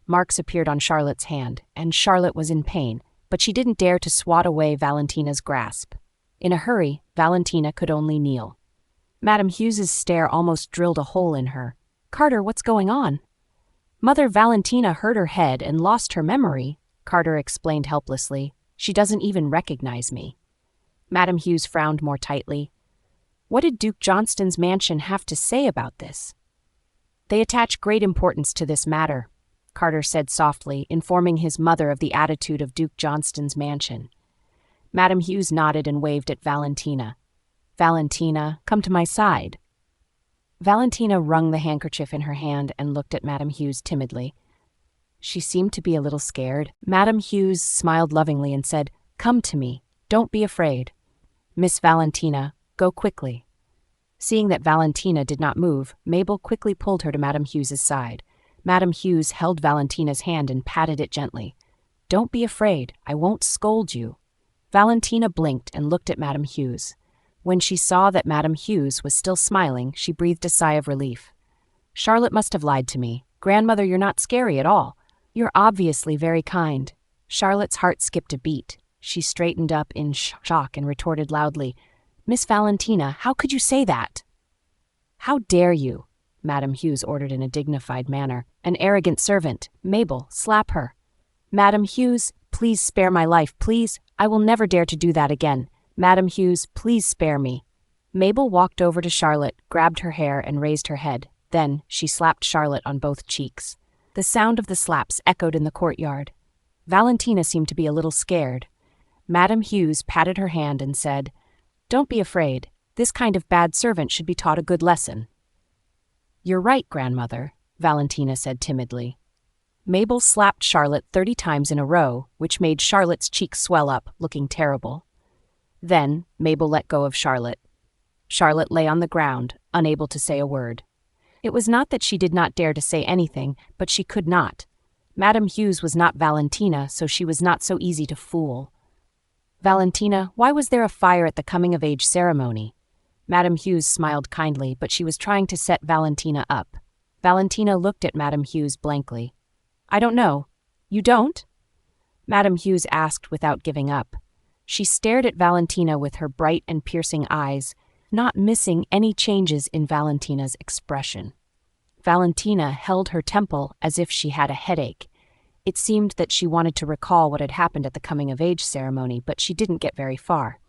Marks appeared on Charlotte's hand, and Charlotte was in pain, but she didn't dare to swat away Valentina's grasp. In a hurry, Valentina could only kneel. Madame Hughes's stare almost drilled a hole in her. "Carter, what's going on?" "Mother Valentina hurt her head and lost her memory," Carter explained helplessly. "She doesn't even recognize me." Madame Hughes frowned more tightly. What did Duke Johnston's mansion have to say about this? "They attach great importance to this matter," Carter said softly, informing his mother of the attitude of Duke Johnston's mansion. Madame Hughes nodded and waved at Valentina. "Valentina, come to my side." Valentina wrung the handkerchief in her hand and looked at Madame Hughes timidly. She seemed to be a little scared. Madame Hughes smiled lovingly and said, "Come to me. Don't be afraid. Miss Valentina, go quickly." Seeing that Valentina did not move, Mabel quickly pulled her to Madame Hughes's side. Madame Hughes held Valentina's hand and patted it gently. "Don't be afraid. I won't scold you." Valentina blinked and looked at Madame Hughes. When she saw that Madame Hughes was still smiling, she breathed a sigh of relief. "Charlotte must have lied to me. Grandmother, you're not scary at all. You're obviously very kind." Charlotte's heart skipped a beat. She straightened up in shock and retorted loudly, "Miss Valentina, how could you say that?" "How dare you?" Madame Hughes ordered in a dignified manner. "An arrogant servant. Mabel, slap her." "Madame Hughes, please spare my life, please. I will never dare to do that again. Madame Hughes, please spare me." Mabel walked over to Charlotte, grabbed her hair, and raised her head. Then she slapped Charlotte on both cheeks. The sound of the slaps echoed in the courtyard. Valentina seemed to be a little scared. Madame Hughes patted her hand and said, "Don't be afraid. This kind of bad servant should be taught a good lesson." "You're right, grandmother," Valentina said timidly. Mabel slapped Charlotte 30 times in a row, which made Charlotte's cheeks swell up, looking terrible. Then Mabel let go of Charlotte. Charlotte lay on the ground, unable to say a word. It was not that she did not dare to say anything, but she could not. Madame Hughes was not Valentina, so she was not so easy to fool. "Valentina, why was there a fire at the coming-of-age ceremony?" Madame Hughes smiled kindly, but she was trying to set Valentina up. Valentina looked at Madame Hughes blankly. "I don't know." "You don't?" Madame Hughes asked without giving up. She stared at Valentina with her bright and piercing eyes, not missing any changes in Valentina's expression. Valentina held her temple as if she had a headache. It seemed that she wanted to recall what had happened at the coming-of-age ceremony, but she didn't get very far.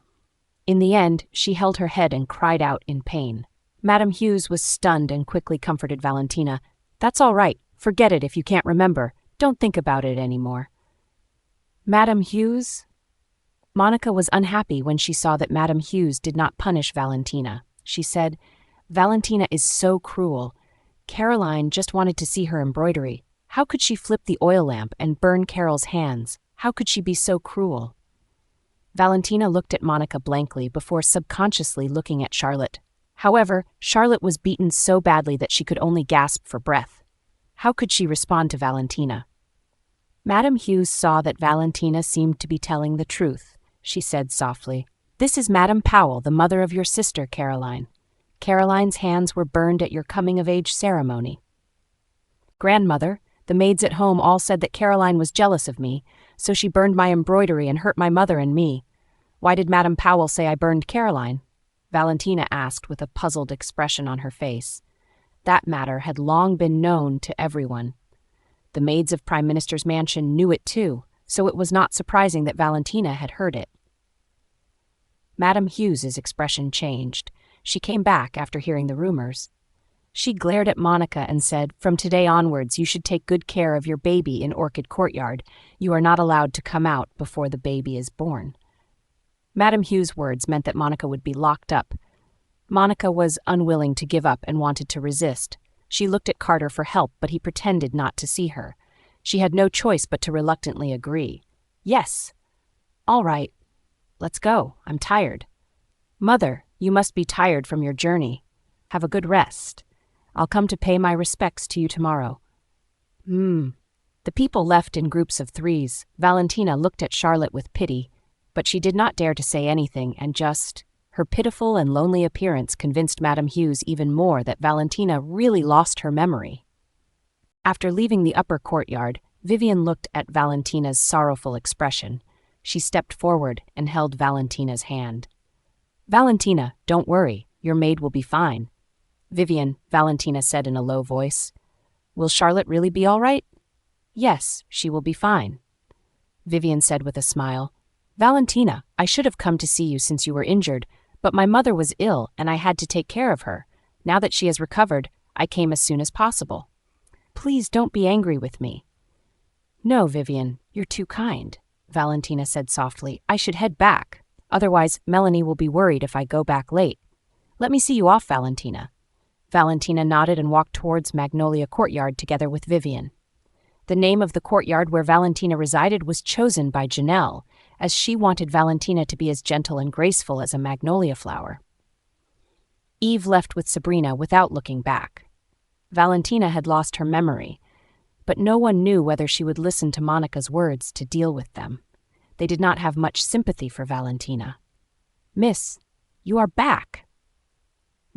In the end, she held her head and cried out in pain. Madame Hughes was stunned and quickly comforted Valentina. "That's all right. Forget it if you can't remember. Don't think about it anymore." "Madame Hughes?" Monica was unhappy when she saw that Madame Hughes did not punish Valentina. She said, "Valentina is so cruel. Caroline just wanted to see her embroidery. How could she flip the oil lamp and burn Carol's hands? How could she be so cruel?" Valentina looked at Monica blankly before subconsciously looking at Charlotte. However, Charlotte was beaten so badly that she could only gasp for breath. How could she respond to Valentina? Madame Hughes saw that Valentina seemed to be telling the truth. She said softly, "This is Madame Powell, the mother of your sister, Caroline. Caroline's hands were burned at your coming-of-age ceremony." "Grandmother, The maids at home all said that Caroline was jealous of me, so she burned my embroidery and hurt my mother and me. Why did Madame Powell say I burned Caroline? Valentina asked with a puzzled expression on her face. That matter had long been known to everyone. The maids of Prime Minister's mansion knew it too, so it was not surprising that Valentina had heard it. Madame Hughes's expression changed. She came back after hearing the rumors. She glared at Monica and said, "From today onwards, you should take good care of your baby in Orchid Courtyard. You are not allowed to come out before the baby is born." Madame Hughes' words meant that Monica would be locked up. Monica was unwilling to give up and wanted to resist. She looked at Carter for help, but he pretended not to see her. She had no choice but to reluctantly agree. "Yes. All right. Let's go. I'm tired." "Mother, you must be tired from your journey. Have a good rest. I'll come to pay my respects to you tomorrow." The people left in groups of threes. Valentina looked at Charlotte with pity, but she did not dare to say anything, and her pitiful and lonely appearance convinced Madame Hughes even more that Valentina really lost her memory. After leaving the upper courtyard, Vivian looked at Valentina's sorrowful expression. She stepped forward and held Valentina's hand. "Valentina, don't worry. Your maid will be fine." "Vivian," Valentina said in a low voice, "will Charlotte really be all right?" "Yes, she will be fine." Vivian said with a smile, "Valentina, I should have come to see you since you were injured, but my mother was ill and I had to take care of her. Now that she has recovered, I came as soon as possible. Please don't be angry with me." "No, Vivian, you're too kind," Valentina said softly. "I should head back. Otherwise, Melanie will be worried if I go back late. Let me see you off, Valentina." Valentina nodded and walked towards Magnolia Courtyard together with Vivian. The name of the courtyard where Valentina resided was chosen by Janelle, as she wanted Valentina to be as gentle and graceful as a magnolia flower. Eve left with Sabrina without looking back. Valentina had lost her memory, but no one knew whether she would listen to Monica's words to deal with them. They did not have much sympathy for Valentina. "Miss, you are back."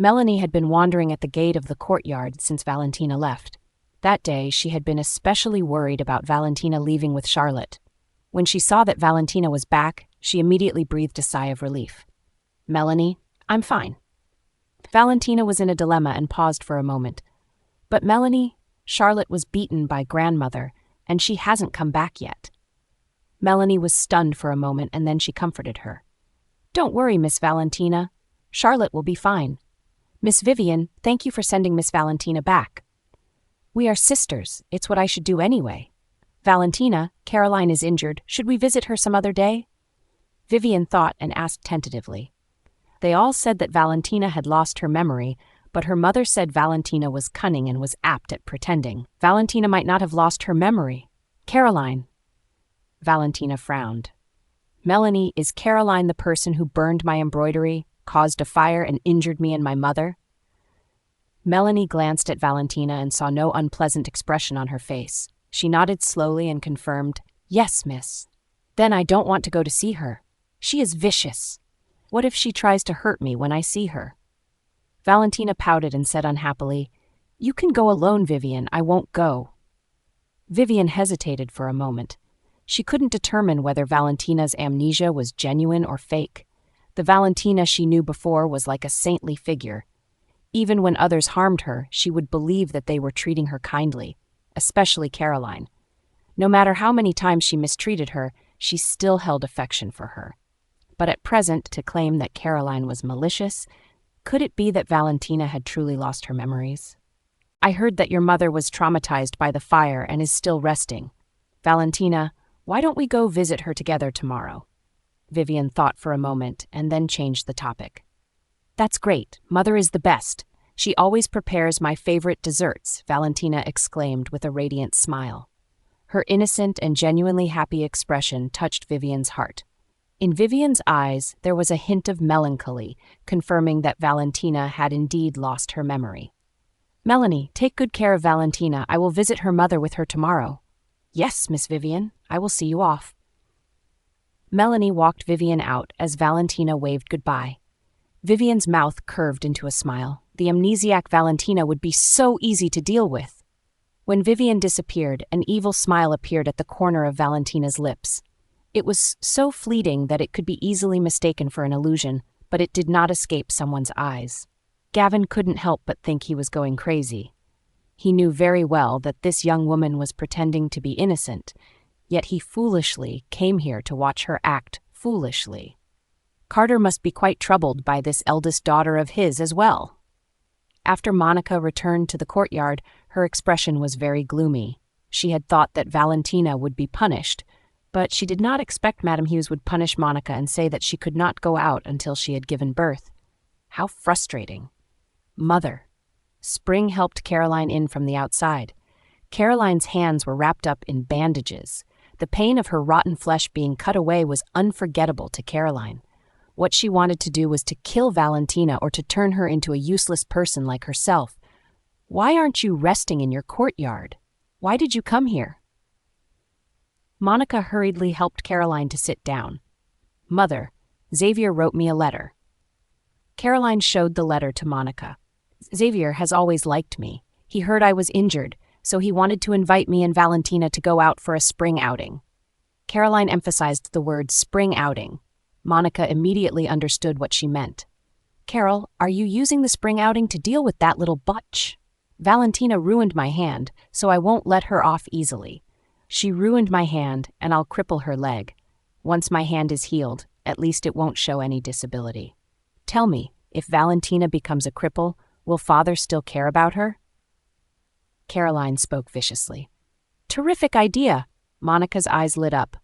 Melanie had been wandering at the gate of the courtyard since Valentina left. That day, she had been especially worried about Valentina leaving with Charlotte. When she saw that Valentina was back, she immediately breathed a sigh of relief. "Melanie, I'm fine." Valentina was in a dilemma and paused for a moment. "But Melanie, Charlotte was beaten by grandmother, and she hasn't come back yet." Melanie was stunned for a moment, and then she comforted her. "Don't worry, Miss Valentina. Charlotte will be fine. Miss Vivian, thank you for sending Miss Valentina back. We are sisters. It's what I should do anyway. Valentina, Caroline is injured. Should we visit her some other day?" Vivian thought and asked tentatively. They all said that Valentina had lost her memory, but her mother said Valentina was cunning and was apt at pretending. Valentina might not have lost her memory. "Caroline." Valentina frowned. "Melanie, is Caroline the person who burned my embroidery, caused a fire, and injured me and my mother?" Melanie glanced at Valentina and saw no unpleasant expression on her face. She nodded slowly and confirmed, "Yes, miss." "Then I don't want to go to see her. She is vicious. What if she tries to hurt me when I see her?" Valentina pouted and said unhappily, "You can go alone, Vivian. I won't go." Vivian hesitated for a moment. She couldn't determine whether Valentina's amnesia was genuine or fake. The Valentina she knew before was like a saintly figure. Even when others harmed her, she would believe that they were treating her kindly, especially Caroline. No matter how many times she mistreated her, she still held affection for her. But at present, to claim that Caroline was malicious, could it be that Valentina had truly lost her memories? "I heard that your mother was traumatized by the fire and is still resting. Valentina, why don't we go visit her together tomorrow?" Vivian thought for a moment and then changed the topic. "That's great. Mother is the best. She always prepares my favorite desserts," Valentina exclaimed with a radiant smile. Her innocent and genuinely happy expression touched Vivian's heart. In Vivian's eyes, there was a hint of melancholy, confirming that Valentina had indeed lost her memory. "Melanie, take good care of Valentina. I will visit her mother with her tomorrow." "Yes, Miss Vivian. I will see you off." Melanie walked Vivian out as Valentina waved goodbye. Vivian's mouth curved into a smile. The amnesiac Valentina would be so easy to deal with. When Vivian disappeared, an evil smile appeared at the corner of Valentina's lips. It was so fleeting that it could be easily mistaken for an illusion, but it did not escape someone's eyes. Gavin couldn't help but think he was going crazy. He knew very well that this young woman was pretending to be innocent, yet he foolishly came here to watch her act foolishly. Carter must be quite troubled by this eldest daughter of his as well. After Monica returned to the courtyard, her expression was very gloomy. She had thought that Valentina would be punished, but she did not expect Madame Hughes would punish Monica and say that she could not go out until she had given birth. How frustrating. Mother. Spring helped Caroline in from the outside. Caroline's hands were wrapped up in bandages. The pain of her rotten flesh being cut away was unforgettable to Caroline. What she wanted to do was to kill Valentina or to turn her into a useless person like herself. Why aren't you resting in your courtyard? Why did you come here? Monica hurriedly helped Caroline to sit down. Mother, Xavier wrote me a letter. Caroline showed the letter to Monica. Xavier has always liked me. He heard I was injured, so he wanted to invite me and Valentina to go out for a spring outing. Caroline emphasized the word spring outing. Monica immediately understood what she meant. Carol, are you using the spring outing to deal with that little butch? Valentina ruined my hand, so I won't let her off easily. She ruined my hand, and I'll cripple her leg. Once my hand is healed, at least it won't show any disability. Tell me, if Valentina becomes a cripple, will Father still care about her? Caroline spoke viciously. Terrific idea! Monica's eyes lit up.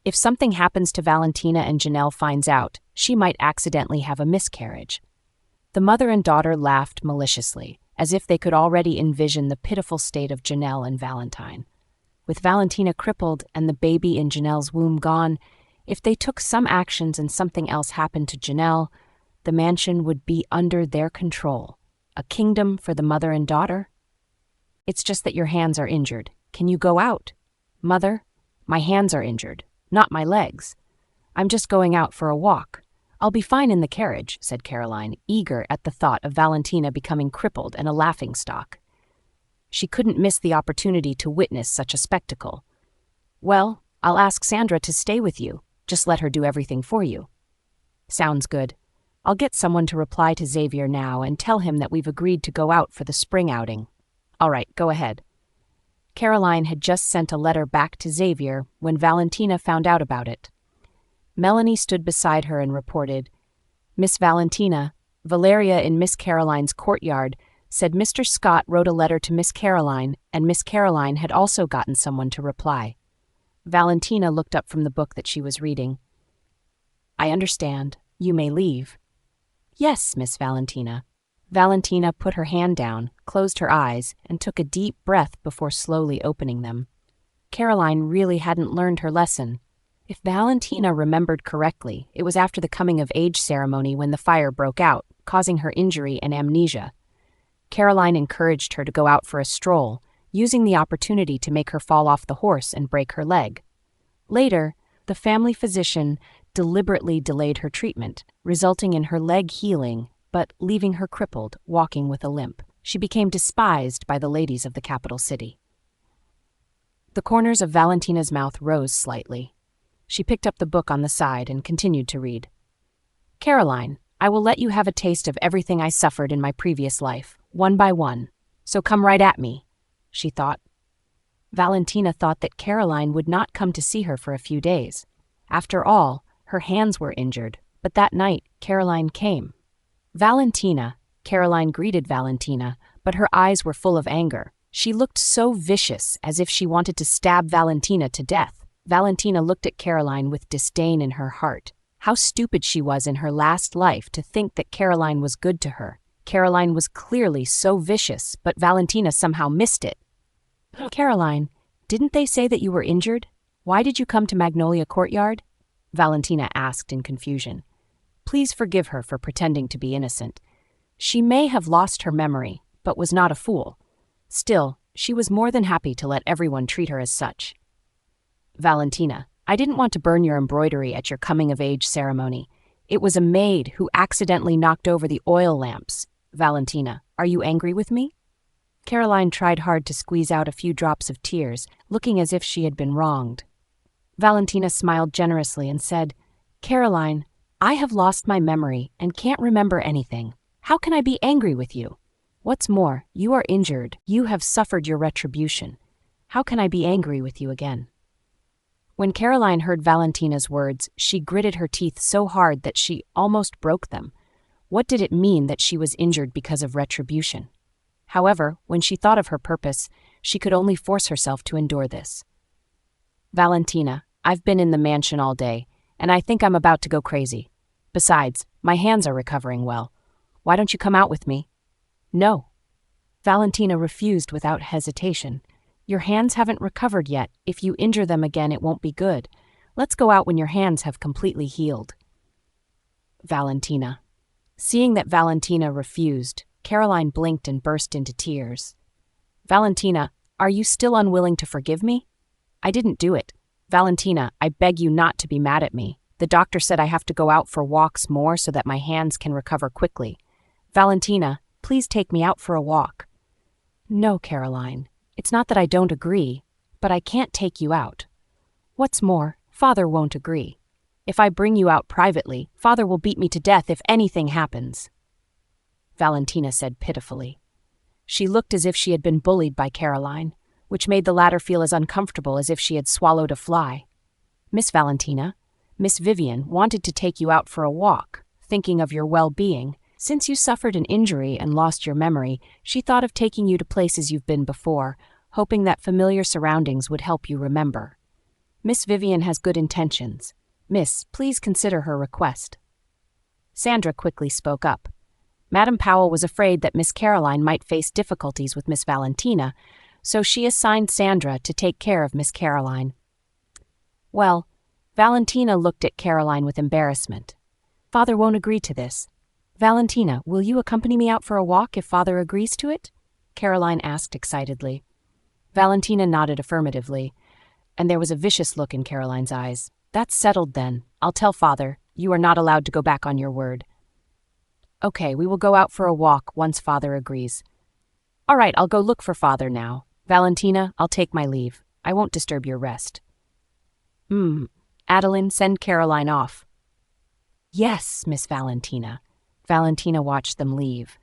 If something happens to Valentina and Janelle finds out, she might accidentally have a miscarriage. The mother and daughter laughed maliciously, as if they could already envision the pitiful state of Janelle and Valentine. With Valentina crippled and the baby in Janelle's womb gone, if they took some actions and something else happened to Janelle, the mansion would be under their control. A kingdom for the mother and daughter? It's just that your hands are injured. Can you go out? Mother, my hands are injured, not my legs. I'm just going out for a walk. I'll be fine in the carriage, said Caroline, eager at the thought of Valentina becoming crippled and a laughingstock. She couldn't miss the opportunity to witness such a spectacle. Well, I'll ask Sandra to stay with you. Just let her do everything for you. Sounds good. I'll get someone to reply to Xavier now and tell him that we've agreed to go out for the spring outing. All right, go ahead. Caroline had just sent a letter back to Xavier when Valentina found out about it. Melanie stood beside her and reported, Miss Valentina, Valeria in Miss Caroline's courtyard, said Mr. Scott wrote a letter to Miss Caroline, and Miss Caroline had also gotten someone to reply. Valentina looked up from the book that she was reading. I understand. You may leave. Yes, Miss Valentina. Valentina put her hand down, closed her eyes, and took a deep breath before slowly opening them. Caroline really hadn't learned her lesson. If Valentina remembered correctly, it was after the coming-of-age ceremony when the fire broke out, causing her injury and amnesia. Caroline encouraged her to go out for a stroll, using the opportunity to make her fall off the horse and break her leg. Later, the family physician deliberately delayed her treatment, resulting in her leg healing, but leaving her crippled, walking with a limp. She became despised by the ladies of the capital city. The corners of Valentina's mouth rose slightly. She picked up the book on the side and continued to read. Caroline, I will let you have a taste of everything I suffered in my previous life, one by one. So come right at me, she thought. Valentina thought that Caroline would not come to see her for a few days. After all, her hands were injured, but that night Caroline came. Valentina, Caroline greeted Valentina, but her eyes were full of anger. She looked so vicious, as if she wanted to stab Valentina to death. Valentina looked at Caroline with disdain in her heart. How stupid she was in her last life to think that Caroline was good to her. Caroline was clearly so vicious, but Valentina somehow missed it. Caroline, didn't they say that you were injured? Why did you come to Magnolia Courtyard? Valentina asked in confusion. Please forgive her for pretending to be innocent. She may have lost her memory, but was not a fool. Still, she was more than happy to let everyone treat her as such. Valentina, I didn't want to burn your embroidery at your coming-of-age ceremony. It was a maid who accidentally knocked over the oil lamps. Valentina, are you angry with me? Caroline tried hard to squeeze out a few drops of tears, looking as if she had been wronged. Valentina smiled generously and said, "Caroline, I have lost my memory and can't remember anything. How can I be angry with you? What's more, you are injured. You have suffered your retribution. How can I be angry with you again?" When Caroline heard Valentina's words, she gritted her teeth so hard that she almost broke them. What did it mean that she was injured because of retribution? However, when she thought of her purpose, she could only force herself to endure this. "Valentina, I've been in the mansion all day, and I think I'm about to go crazy. Besides, my hands are recovering well. Why don't you come out with me?" "No." Valentina refused without hesitation. "Your hands haven't recovered yet. If you injure them again, it won't be good. Let's go out when your hands have completely healed." Valentina. Seeing that Valentina refused, Caroline blinked and burst into tears. "Valentina, are you still unwilling to forgive me? I didn't do it. Valentina, I beg you not to be mad at me. The doctor said I have to go out for walks more so that my hands can recover quickly. Valentina, please take me out for a walk." "No, Caroline. It's not that I don't agree, but I can't take you out. What's more, Father won't agree. If I bring you out privately, Father will beat me to death if anything happens," Valentina said pitifully. She looked as if she had been bullied by Caroline, which made the latter feel as uncomfortable as if she had swallowed a fly. "Miss Valentina, Miss Vivian wanted to take you out for a walk, thinking of your well-being. Since you suffered an injury and lost your memory, she thought of taking you to places you've been before, hoping that familiar surroundings would help you remember. Miss Vivian has good intentions. Miss, please consider her request." Sandra quickly spoke up. Madame Powell was afraid that Miss Caroline might face difficulties with Miss Valentina, so she assigned Sandra to take care of Miss Caroline. Well, Valentina looked at Caroline with embarrassment. "Father won't agree to this. Valentina, will you accompany me out for a walk if Father agrees to it?" Caroline asked excitedly. Valentina nodded affirmatively, and there was a vicious look in Caroline's eyes. "That's settled then. I'll tell Father. You are not allowed to go back on your word." "Okay, we will go out for a walk once Father agrees." "All right, I'll go look for Father now. Valentina, I'll take my leave. I won't disturb your rest." Adeline, send Caroline off." "Yes, Miss Valentina." Valentina watched them leave.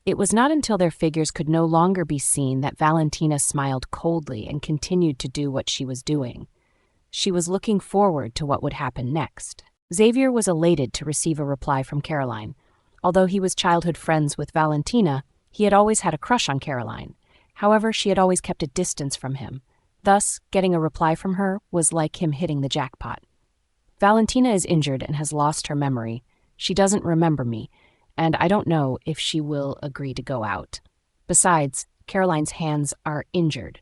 It was not until their figures could no longer be seen that Valentina smiled coldly and continued to do what she was doing. She was looking forward to what would happen next. Xavier was elated to receive a reply from Caroline. Although he was childhood friends with Valentina, he had always had a crush on Caroline. However, she had always kept a distance from him. Thus, getting a reply from her was like him hitting the jackpot. "Valentina is injured and has lost her memory. She doesn't remember me, and I don't know if she will agree to go out. Besides, Caroline's hands are injured.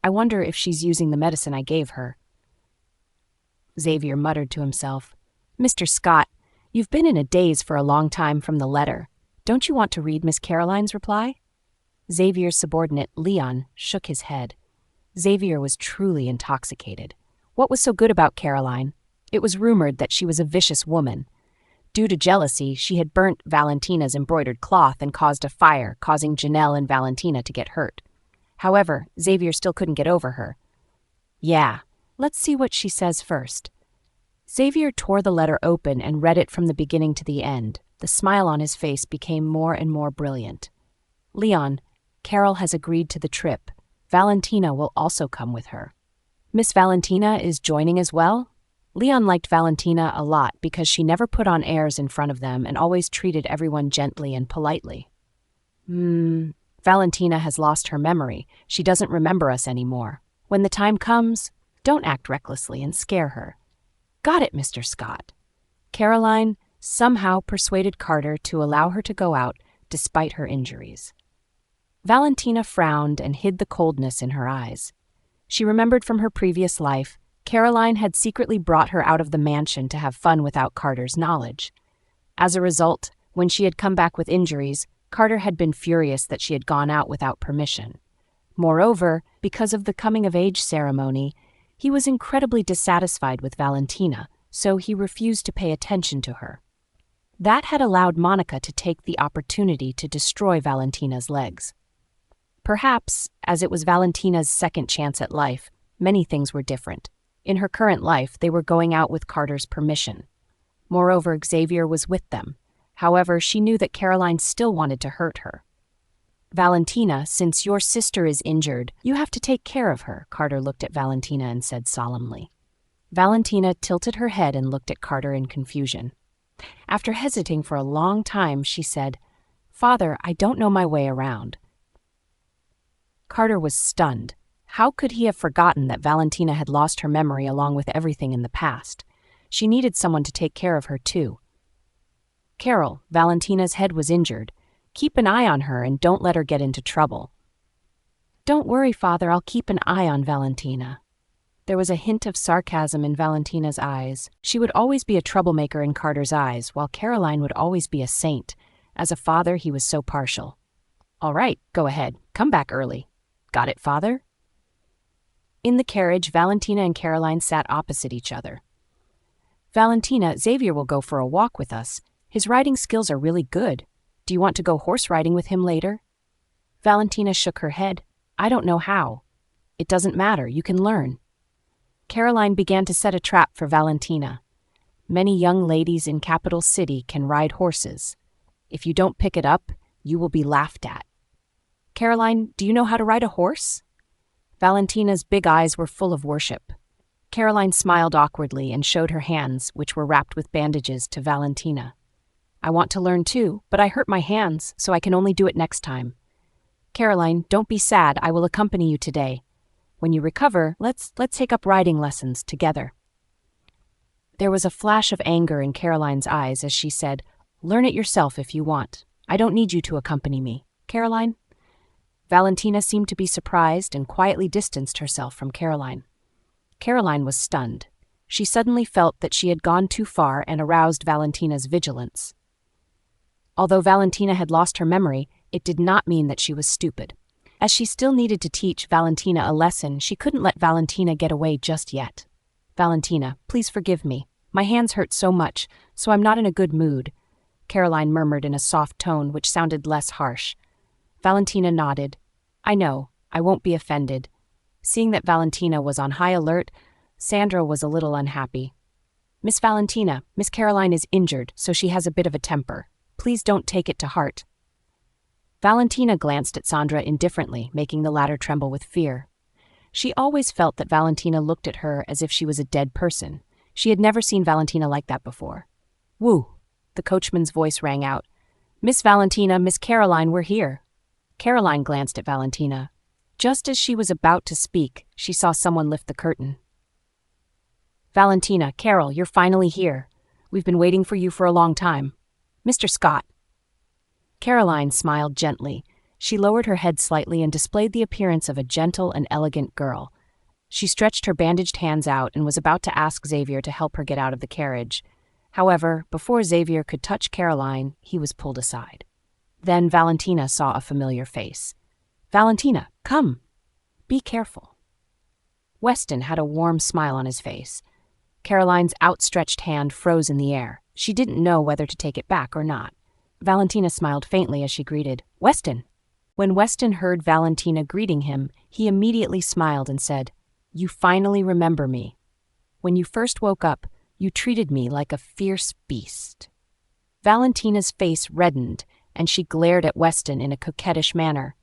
I wonder if she's using the medicine I gave her." Xavier muttered to himself, "Mr. Scott, you've been in a daze for a long time from the letter. Don't you want to read Miss Caroline's reply?" Xavier's subordinate, Leon, shook his head. Xavier was truly intoxicated. What was so good about Caroline? It was rumored that she was a vicious woman. Due to jealousy, she had burnt Valentina's embroidered cloth and caused a fire, causing Janelle and Valentina to get hurt. However, Xavier still couldn't get over her. "Yeah, let's see what she says first." Xavier tore the letter open and read it from the beginning to the end. The smile on his face became more and more brilliant. "Leon, Carol has agreed to the trip. Valentina will also come with her. Miss Valentina is joining as well?" Leon liked Valentina a lot because she never put on airs in front of them and always treated everyone gently and politely. Valentina has lost her memory. She doesn't remember us anymore. When the time comes, don't act recklessly and scare her." "Got it, Mr. Scott." Caroline somehow persuaded Carter to allow her to go out despite her injuries. Valentina frowned and hid the coldness in her eyes. She remembered from her previous life, Caroline had secretly brought her out of the mansion to have fun without Carter's knowledge. As a result, when she had come back with injuries, Carter had been furious that she had gone out without permission. Moreover, because of the coming-of-age ceremony, he was incredibly dissatisfied with Valentina, so he refused to pay attention to her. That had allowed Monica to take the opportunity to destroy Valentina's legs. Perhaps, as it was Valentina's second chance at life, many things were different. In her current life, they were going out with Carter's permission. Moreover, Xavier was with them. However, she knew that Caroline still wanted to hurt her. Valentina, since your sister is injured, you have to take care of her, Carter looked at Valentina and said solemnly. Valentina tilted her head and looked at Carter in confusion. After hesitating for a long time, she said, "Father, I don't know my way around." Carter was stunned. How could he have forgotten that Valentina had lost her memory along with everything in the past? She needed someone to take care of her too. "Carol, Valentina's head was injured. Keep an eye on her and don't let her get into trouble." "Don't worry, Father, I'll keep an eye on Valentina." There was a hint of sarcasm in Valentina's eyes. She would always be a troublemaker in Carter's eyes, while Caroline would always be a saint. As a father, he was so partial. "All right, go ahead. Come back early." "Got it, Father?" In the carriage, Valentina and Caroline sat opposite each other. "Valentina, Xavier will go for a walk with us. His riding skills are really good. Do you want to go horse riding with him later?" Valentina shook her head. "I don't know how." "It doesn't matter, you can learn." Caroline began to set a trap for Valentina. Many young ladies in capital city can ride horses. If you don't pick it up, you will be laughed at. "Caroline, do you know how to ride a horse?" Valentina's big eyes were full of worship. Caroline smiled awkwardly and showed her hands, which were wrapped with bandages, to Valentina. "I want to learn too, but I hurt my hands, so I can only do it next time." "Caroline, don't be sad, I will accompany you today. When you recover, let's take up riding lessons together." There was a flash of anger in Caroline's eyes as she said, "Learn it yourself if you want. I don't need you to accompany me. Caroline?" Valentina seemed to be surprised and quietly distanced herself from Caroline. Caroline was stunned. She suddenly felt that she had gone too far and aroused Valentina's vigilance. Although Valentina had lost her memory, it did not mean that she was stupid. As she still needed to teach Valentina a lesson, she couldn't let Valentina get away just yet. "Valentina, please forgive me. My hands hurt so much, so I'm not in a good mood," Caroline murmured in a soft tone which sounded less harsh. Valentina nodded. "I know, I won't be offended." Seeing that Valentina was on high alert, Sandra was a little unhappy. "Miss Valentina, Miss Caroline is injured, so she has a bit of a temper. Please don't take it to heart." Valentina glanced at Sandra indifferently, making the latter tremble with fear. She always felt that Valentina looked at her as if she was a dead person. She had never seen Valentina like that before. "Woo!" the coachman's voice rang out. "Miss Valentina, Miss Caroline, we're here." Caroline glanced at Valentina. Just as she was about to speak, she saw someone lift the curtain. "Valentina, Carol, you're finally here. We've been waiting for you for a long time. Mr. Scott." Caroline smiled gently. She lowered her head slightly and displayed the appearance of a gentle and elegant girl. She stretched her bandaged hands out and was about to ask Xavier to help her get out of the carriage. However, before Xavier could touch Caroline, he was pulled aside. Then Valentina saw a familiar face. "Valentina, come. Be careful." Weston had a warm smile on his face. Caroline's outstretched hand froze in the air. She didn't know whether to take it back or not. Valentina smiled faintly as she greeted, "Weston." When Weston heard Valentina greeting him, he immediately smiled and said, "You finally remember me. When you first woke up, you treated me like a fierce beast." Valentina's face reddened, and she glared at Weston in a coquettish manner.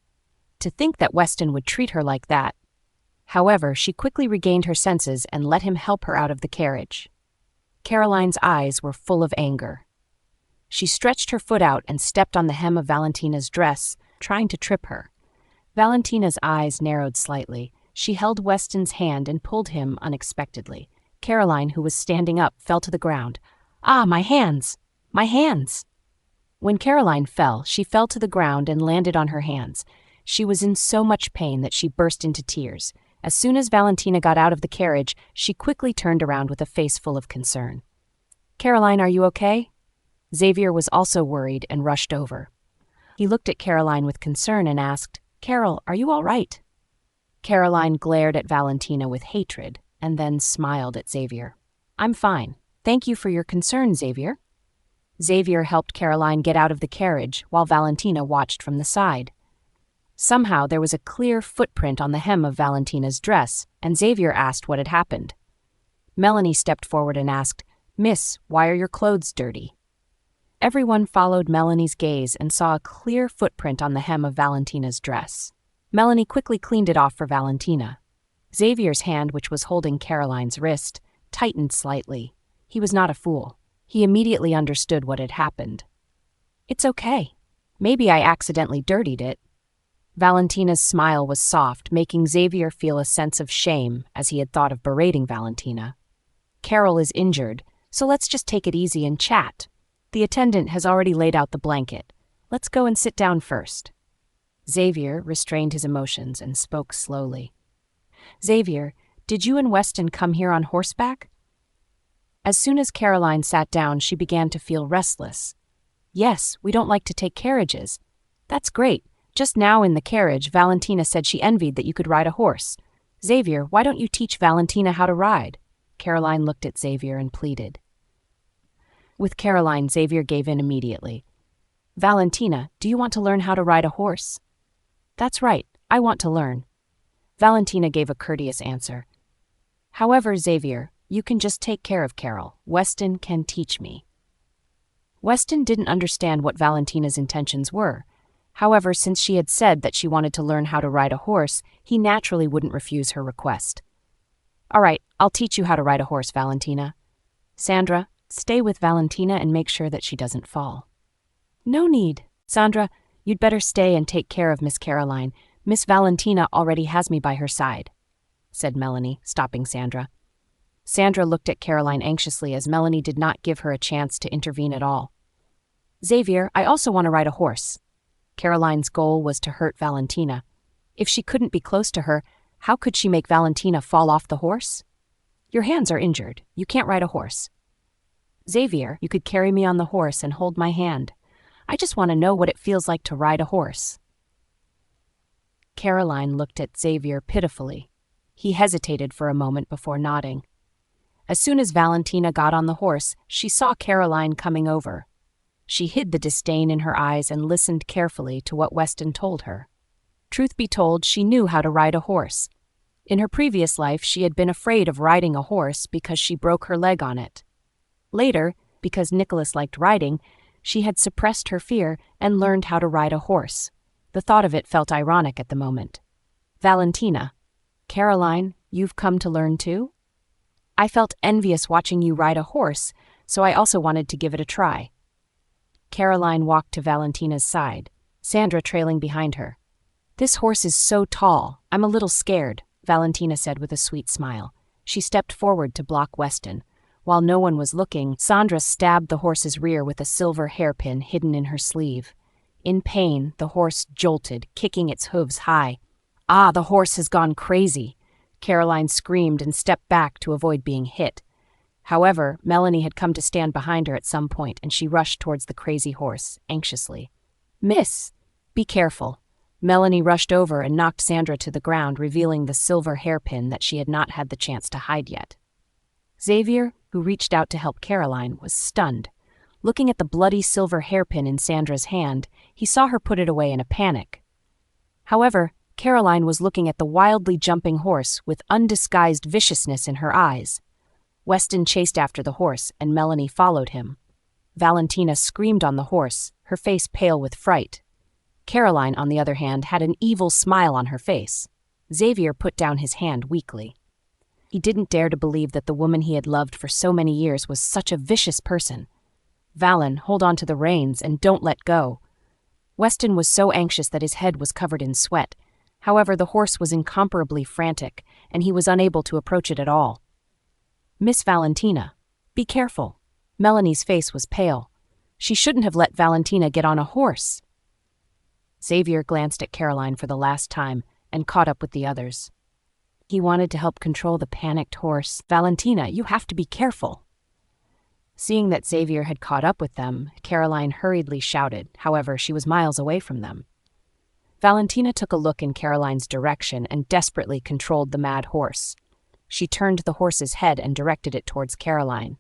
To think that Weston would treat her like that. However, she quickly regained her senses and let him help her out of the carriage. Caroline's eyes were full of anger. She stretched her foot out and stepped on the hem of Valentina's dress, trying to trip her. Valentina's eyes narrowed slightly. She held Weston's hand and pulled him unexpectedly. Caroline, who was standing up, fell to the ground. "Ah, my hands! My hands!" When Caroline fell, she fell to the ground and landed on her hands. She was in so much pain that she burst into tears. As soon as Valentina got out of the carriage, she quickly turned around with a face full of concern. "Caroline, are you okay?" Xavier was also worried and rushed over. He looked at Caroline with concern and asked, "Carol, are you all right?" Caroline glared at Valentina with hatred and then smiled at Xavier. "I'm fine. Thank you for your concern, Xavier." Xavier helped Caroline get out of the carriage while Valentina watched from the side. Somehow there was a clear footprint on the hem of Valentina's dress, and Xavier asked what had happened. Melanie stepped forward and asked, "Miss, why are your clothes dirty?" Everyone followed Melanie's gaze and saw a clear footprint on the hem of Valentina's dress. Melanie quickly cleaned it off for Valentina. Xavier's hand, which was holding Caroline's wrist, tightened slightly. He was not a fool. He immediately understood what had happened. "It's okay. Maybe I accidentally dirtied it." Valentina's smile was soft, making Xavier feel a sense of shame as he had thought of berating Valentina. "Carol is injured, so let's just take it easy and chat. The attendant has already laid out the blanket. Let's go and sit down first." Xavier restrained his emotions and spoke slowly. "Xavier, did you and Weston come here on horseback?" As soon as Caroline sat down, she began to feel restless. "Yes, we don't like to take carriages." "That's great. Just now in the carriage, Valentina said she envied that you could ride a horse. Xavier, why don't you teach Valentina how to ride?" Caroline looked at Xavier and pleaded. With Caroline, Xavier gave in immediately. "Valentina, do you want to learn how to ride a horse?" "That's right, I want to learn." Valentina gave a courteous answer. "However, Xavier, you can just take care of Carol. Weston can teach me." Weston didn't understand what Valentina's intentions were. However, since she had said that she wanted to learn how to ride a horse, he naturally wouldn't refuse her request. "All right, I'll teach you how to ride a horse, Valentina. Sandra, stay with Valentina and make sure that she doesn't fall." "No need. Sandra, you'd better stay and take care of Miss Caroline. Miss Valentina already has me by her side," said Melanie, stopping Sandra. Sandra looked at Caroline anxiously as Melanie did not give her a chance to intervene at all. "Xavier, I also want to ride a horse." Caroline's goal was to hurt Valentina. If she couldn't be close to her, how could she make Valentina fall off the horse? "Your hands are injured. You can't ride a horse." "Xavier, you could carry me on the horse and hold my hand. I just want to know what it feels like to ride a horse." Caroline looked at Xavier pitifully. He hesitated for a moment before nodding. As soon as Valentina got on the horse, she saw Caroline coming over. She hid the disdain in her eyes and listened carefully to what Weston told her. Truth be told, she knew how to ride a horse. In her previous life, she had been afraid of riding a horse because she broke her leg on it. Later, because Nicholas liked riding, she had suppressed her fear and learned how to ride a horse. The thought of it felt ironic at the moment. "Valentina, Caroline, you've come to learn too? I felt envious watching you ride a horse, so I also wanted to give it a try." Caroline walked to Valentina's side, Sandra trailing behind her. "This horse is so tall, I'm a little scared," Valentina said with a sweet smile. She stepped forward to block Weston. While no one was looking, Sandra stabbed the horse's rear with a silver hairpin hidden in her sleeve. In pain, the horse jolted, kicking its hooves high. "Ah, the horse has gone crazy!" Caroline screamed and stepped back to avoid being hit. However, Melanie had come to stand behind her at some point, and she rushed towards the crazy horse, anxiously. "Miss, be careful." Melanie rushed over and knocked Sandra to the ground, revealing the silver hairpin that she had not had the chance to hide yet. Xavier, who reached out to help Caroline, was stunned. Looking at the bloody silver hairpin in Sandra's hand, he saw her put it away in a panic. However, Caroline was looking at the wildly jumping horse with undisguised viciousness in her eyes. Weston chased after the horse, and Melanie followed him. Valentina screamed on the horse, her face pale with fright. Caroline, on the other hand, had an evil smile on her face. Xavier put down his hand weakly. He didn't dare to believe that the woman he had loved for so many years was such a vicious person. "Valen, hold on to the reins and don't let go." Weston was so anxious that his head was covered in sweat. However, the horse was incomparably frantic, and he was unable to approach it at all. "Miss Valentina, be careful." Melanie's face was pale. She shouldn't have let Valentina get on a horse. Xavier glanced at Caroline for the last time and caught up with the others. He wanted to help control the panicked horse. "Valentina, you have to be careful." Seeing that Xavier had caught up with them, Caroline hurriedly shouted. However, she was miles away from them. Valentina took a look in Caroline's direction and desperately controlled the mad horse. She turned the horse's head and directed it towards Caroline.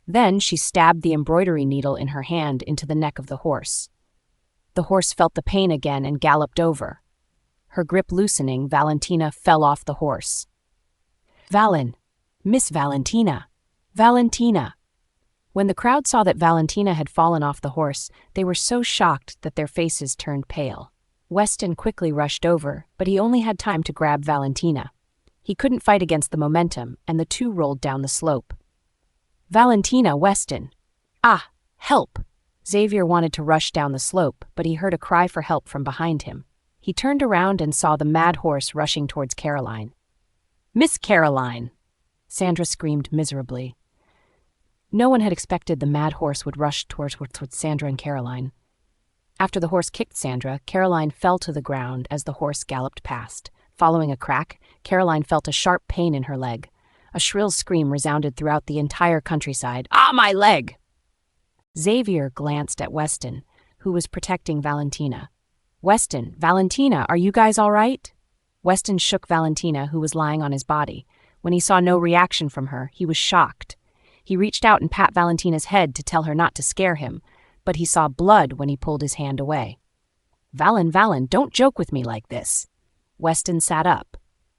Then she stabbed the embroidery needle in her hand into the neck of the horse. The horse felt the pain again and galloped over. Her grip loosening, Valentina fell off the horse. Miss Valentina! Valentina! When the crowd saw that Valentina had fallen off the horse, they were so shocked that their faces turned pale. Weston quickly rushed over, but he only had time to grab Valentina. He couldn't fight against the momentum, and the two rolled down the slope. Valentina, Weston! Ah, help! Xavier wanted to rush down the slope, but he heard a cry for help from behind him. He turned around and saw the mad horse rushing towards Caroline. Miss Caroline! Sandra screamed miserably. No one had expected the mad horse would rush towards Sandra and Caroline. After the horse kicked Sandra, Caroline fell to the ground as the horse galloped past. Following a crack, Caroline felt a sharp pain in her leg. A shrill scream resounded throughout the entire countryside. Ah, my leg! Xavier glanced at Weston, who was protecting Valentina. Weston, Valentina, are you guys all right? Weston shook Valentina, who was lying on his body. When he saw no reaction from her, he was shocked. He reached out and pat Valentina's head to tell her not to scare him, but he saw blood when he pulled his hand away. Valen, don't joke with me like this. Weston sat up.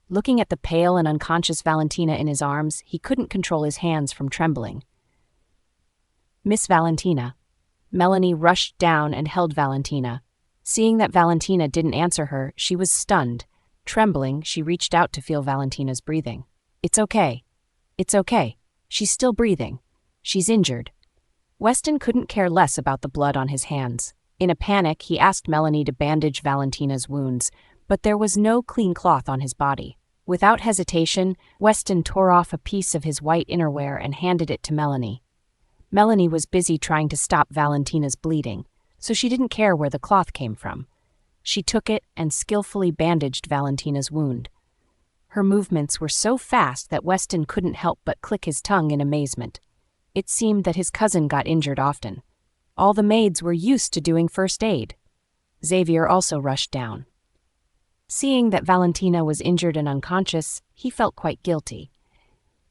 Looking at the pale and unconscious Valentina in his arms, he couldn't control his hands from trembling. Miss Valentina. Melanie rushed down and held Valentina. Seeing that Valentina didn't answer her, she was stunned. Trembling, she reached out to feel Valentina's breathing. It's okay. It's okay. She's still breathing. She's injured. Weston couldn't care less about the blood on his hands. In a panic, he asked Melanie to bandage Valentina's wounds, but there was no clean cloth on his body. Without hesitation, Weston tore off a piece of his white innerwear and handed it to Melanie. Melanie was busy trying to stop Valentina's bleeding, so she didn't care where the cloth came from. She took it and skillfully bandaged Valentina's wound. Her movements were so fast that Weston couldn't help but click his tongue in amazement. It seemed that his cousin got injured often. All the maids were used to doing first aid. Xavier also rushed down. Seeing that Valentina was injured and unconscious, he felt quite guilty.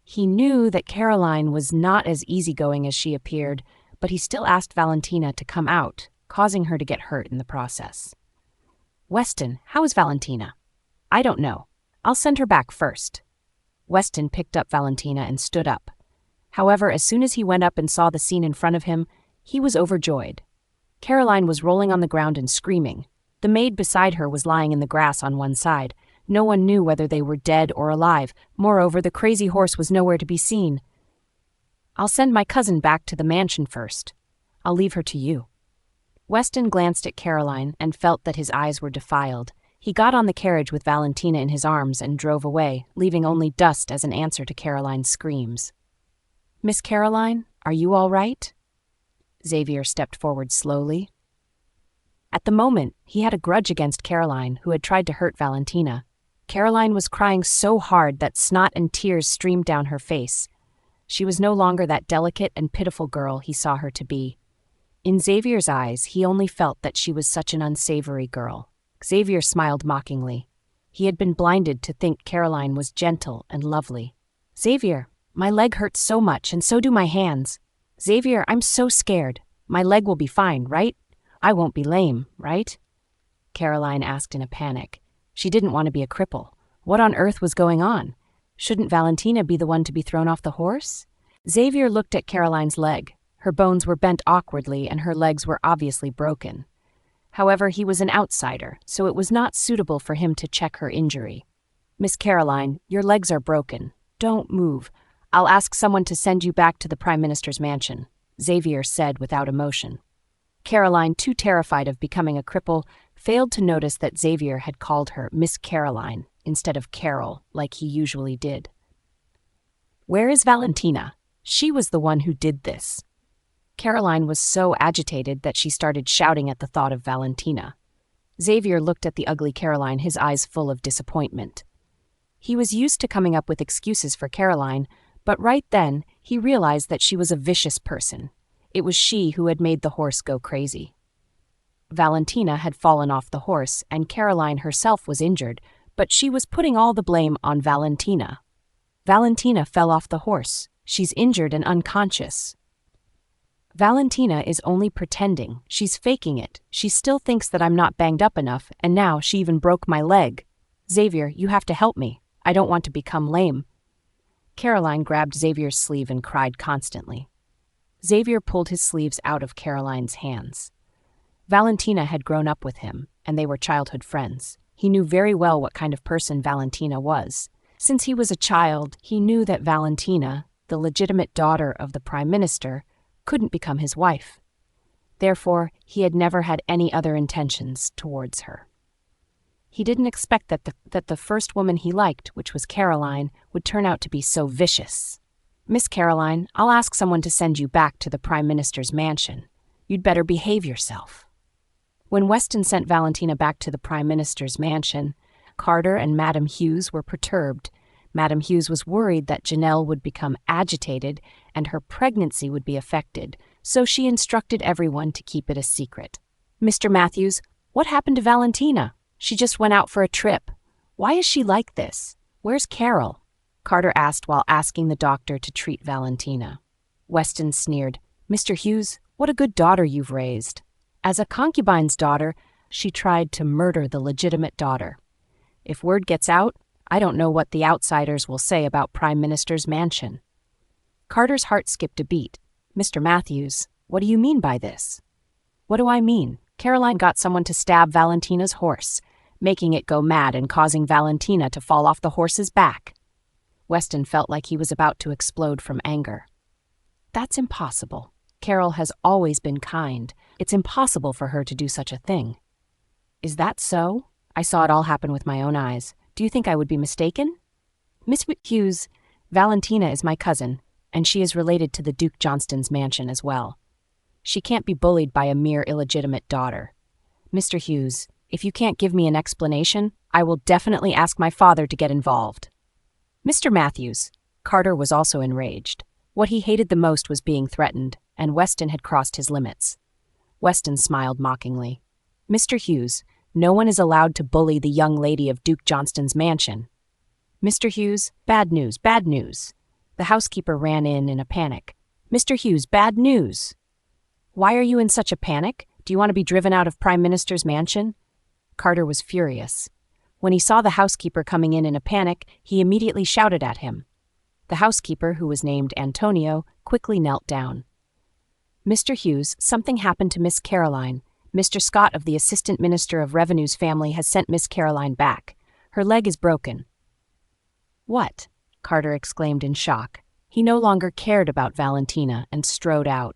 He knew that Caroline was not as easygoing as she appeared, but he still asked Valentina to come out, causing her to get hurt in the process. Weston, how is Valentina? I don't know. I'll send her back first. Weston picked up Valentina and stood up. However, as soon as he went up and saw the scene in front of him, he was overjoyed. Caroline was rolling on the ground and screaming. The maid beside her was lying in the grass on one side. No one knew whether they were dead or alive. Moreover, the crazy horse was nowhere to be seen. I'll send my cousin back to the mansion first. I'll leave her to you. Weston glanced at Caroline and felt that his eyes were defiled. He got on the carriage with Valentina in his arms and drove away, leaving only dust as an answer to Caroline's screams. Miss Caroline, are you all right? Xavier stepped forward slowly. At the moment, he had a grudge against Caroline, who had tried to hurt Valentina. Caroline was crying so hard that snot and tears streamed down her face. She was no longer that delicate and pitiful girl he saw her to be. In Xavier's eyes, he only felt that she was such an unsavory girl. Xavier smiled mockingly. He had been blinded to think Caroline was gentle and lovely. Xavier, my leg hurts so much, and so do my hands. Xavier, I'm so scared. My leg will be fine, right? I won't be lame, right? Caroline asked in a panic. She didn't want to be a cripple. What on earth was going on? Shouldn't Valentina be the one to be thrown off the horse? Xavier looked at Caroline's leg. Her bones were bent awkwardly, and her legs were obviously broken. However, he was an outsider, so it was not suitable for him to check her injury. Miss Caroline, your legs are broken. Don't move. I'll ask someone to send you back to the Prime Minister's mansion, Xavier said without emotion. Caroline, too terrified of becoming a cripple, failed to notice that Xavier had called her Miss Caroline instead of Carol, like he usually did. Where is Valentina? She was the one who did this. Caroline was so agitated that she started shouting at the thought of Valentina. Xavier looked at the ugly Caroline, his eyes full of disappointment. He was used to coming up with excuses for Caroline, but right then he realized that she was a vicious person. It was she who had made the horse go crazy. Valentina had fallen off the horse, and Caroline herself was injured, but she was putting all the blame on Valentina. Valentina fell off the horse. She's injured and unconscious. Valentina is only pretending. She's faking it. She still thinks that I'm not banged up enough, and now she even broke my leg. Xavier, you have to help me. I don't want to become lame. Caroline grabbed Xavier's sleeve and cried constantly. Xavier pulled his sleeves out of Caroline's hands. Valentina had grown up with him, and they were childhood friends. He knew very well what kind of person Valentina was. Since he was a child, he knew that Valentina, the legitimate daughter of the Prime Minister, couldn't become his wife. Therefore, he had never had any other intentions towards her. He didn't expect that the first woman he liked, which was Caroline, would turn out to be so vicious. Miss Caroline, I'll ask someone to send you back to the Prime Minister's mansion. You'd better behave yourself. When Weston sent Valentina back to the Prime Minister's mansion, Carter and Madame Hughes were perturbed. Madame Hughes was worried that Janelle would become agitated and her pregnancy would be affected, so she instructed everyone to keep it a secret. Mr. Matthews, what happened to Valentina? She just went out for a trip. Why is she like this? Where's Carol? Carter asked while asking the doctor to treat Valentina. Weston sneered. Mr. Hughes, what a good daughter you've raised. As a concubine's daughter, she tried to murder the legitimate daughter. If word gets out, I don't know what the outsiders will say about Prime Minister's mansion. Carter's heart skipped a beat. Mr. Matthews, what do you mean by this? What do I mean? Caroline got someone to stab Valentina's horse, making it go mad and causing Valentina to fall off the horse's back. Weston felt like he was about to explode from anger. That's impossible. Carol has always been kind. It's impossible for her to do such a thing. Is that so? I saw it all happen with my own eyes. Do you think I would be mistaken? Miss Hughes, Valentina is my cousin, and she is related to the Duke Johnston's mansion as well. She can't be bullied by a mere illegitimate daughter. Mr. Hughes, if you can't give me an explanation, I will definitely ask my father to get involved. Mr. Matthews, Carter was also enraged. What he hated the most was being threatened, and Weston had crossed his limits. Weston smiled mockingly. Mr. Hughes, no one is allowed to bully the young lady of Duke Johnston's mansion. Mr. Hughes, bad news, bad news. The housekeeper ran in a panic. Mr. Hughes, bad news. Why are you in such a panic? Do you want to be driven out of Prime Minister's mansion? Carter was furious. When he saw the housekeeper coming in a panic, he immediately shouted at him. The housekeeper, who was named Antonio, quickly knelt down. Mr. Hughes, something happened to Miss Caroline. Mr. Scott of the Assistant Minister of Revenue's family has sent Miss Caroline back. Her leg is broken. What? Carter exclaimed in shock. He no longer cared about Valentina and strode out.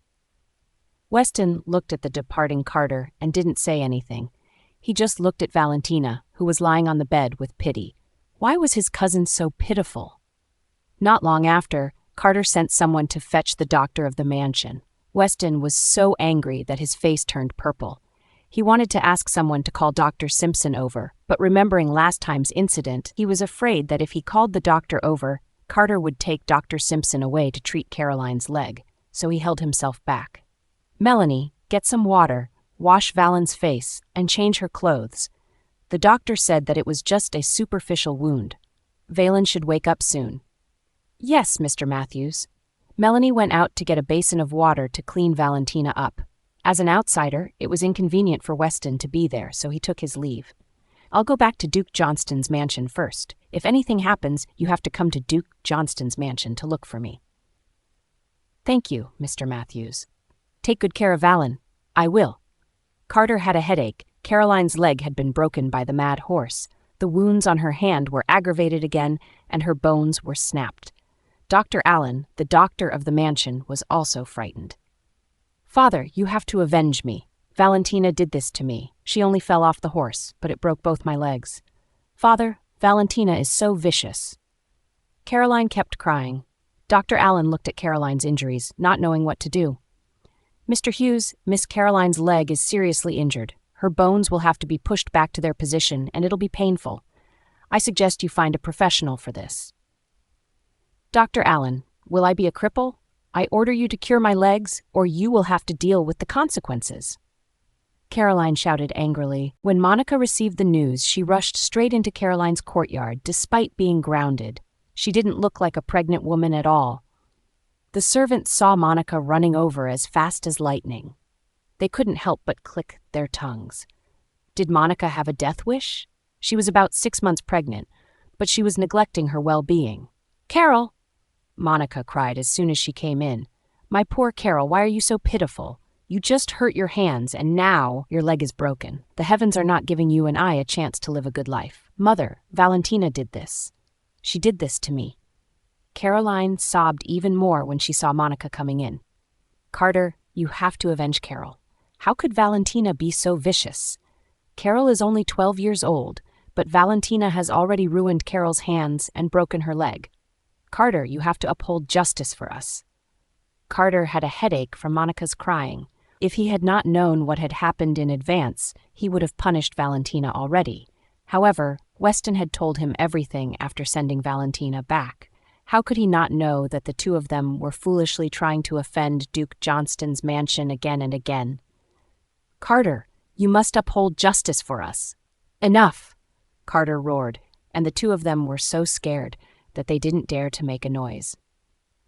Weston looked at the departing Carter and didn't say anything. He just looked at Valentina, who was lying on the bed, with pity. Why was his cousin so pitiful? Not long after, Carter sent someone to fetch the doctor of the mansion. Weston was so angry that his face turned purple. He wanted to ask someone to call Dr. Simpson over, but remembering last time's incident, he was afraid that if he called the doctor over, Carter would take Dr. Simpson away to treat Caroline's leg, so he held himself back. Melanie, get some water, wash Valen's face, and change her clothes. The doctor said that it was just a superficial wound. Valen should wake up soon. Yes, Mr. Matthews. Melanie went out to get a basin of water to clean Valentina up. As an outsider, it was inconvenient for Weston to be there, so he took his leave. I'll go back to Duke Johnston's mansion first. If anything happens, you have to come to Duke Johnston's mansion to look for me. Thank you, Mr. Matthews. Take good care of Valen. I will. Carter had a headache. Caroline's leg had been broken by the mad horse. The wounds on her hand were aggravated again, and her bones were snapped. Dr. Allen, the doctor of the mansion, was also frightened. Father, you have to avenge me. Valentina did this to me. She only fell off the horse, but it broke both my legs. Father, Valentina is so vicious. Caroline kept crying. Dr. Allen looked at Caroline's injuries, not knowing what to do. Mr. Hughes, Miss Caroline's leg is seriously injured. Her bones will have to be pushed back to their position, and it'll be painful. I suggest you find a professional for this. Dr. Allen, will I be a cripple? I order you to cure my legs, or you will have to deal with the consequences. Caroline shouted angrily. When Monica received the news, she rushed straight into Caroline's courtyard, despite being grounded. She didn't look like a pregnant woman at all. The servants saw Monica running over as fast as lightning. They couldn't help but click their tongues. Did Monica have a death wish? She was about 6 months pregnant, but she was neglecting her well-being. "Carol!" Monica cried as soon as she came in. "My poor Carol, why are you so pitiful? You just hurt your hands, and now your leg is broken. The heavens are not giving you and I a chance to live a good life. Mother, Valentina did this. She did this to me." Caroline sobbed even more when she saw Monica coming in. "Carter, you have to avenge Carol. How could Valentina be so vicious? Carol is only 12 years old, but Valentina has already ruined Carol's hands and broken her leg. Carter, you have to uphold justice for us." Carter had a headache from Monica's crying. If he had not known what had happened in advance, he would have punished Valentina already. However, Weston had told him everything after sending Valentina back. How could he not know that the two of them were foolishly trying to offend Duke Johnston's mansion again and again? "Carter, you must uphold justice for us." "Enough!" Carter roared, and the two of them were so scared that they didn't dare to make a noise.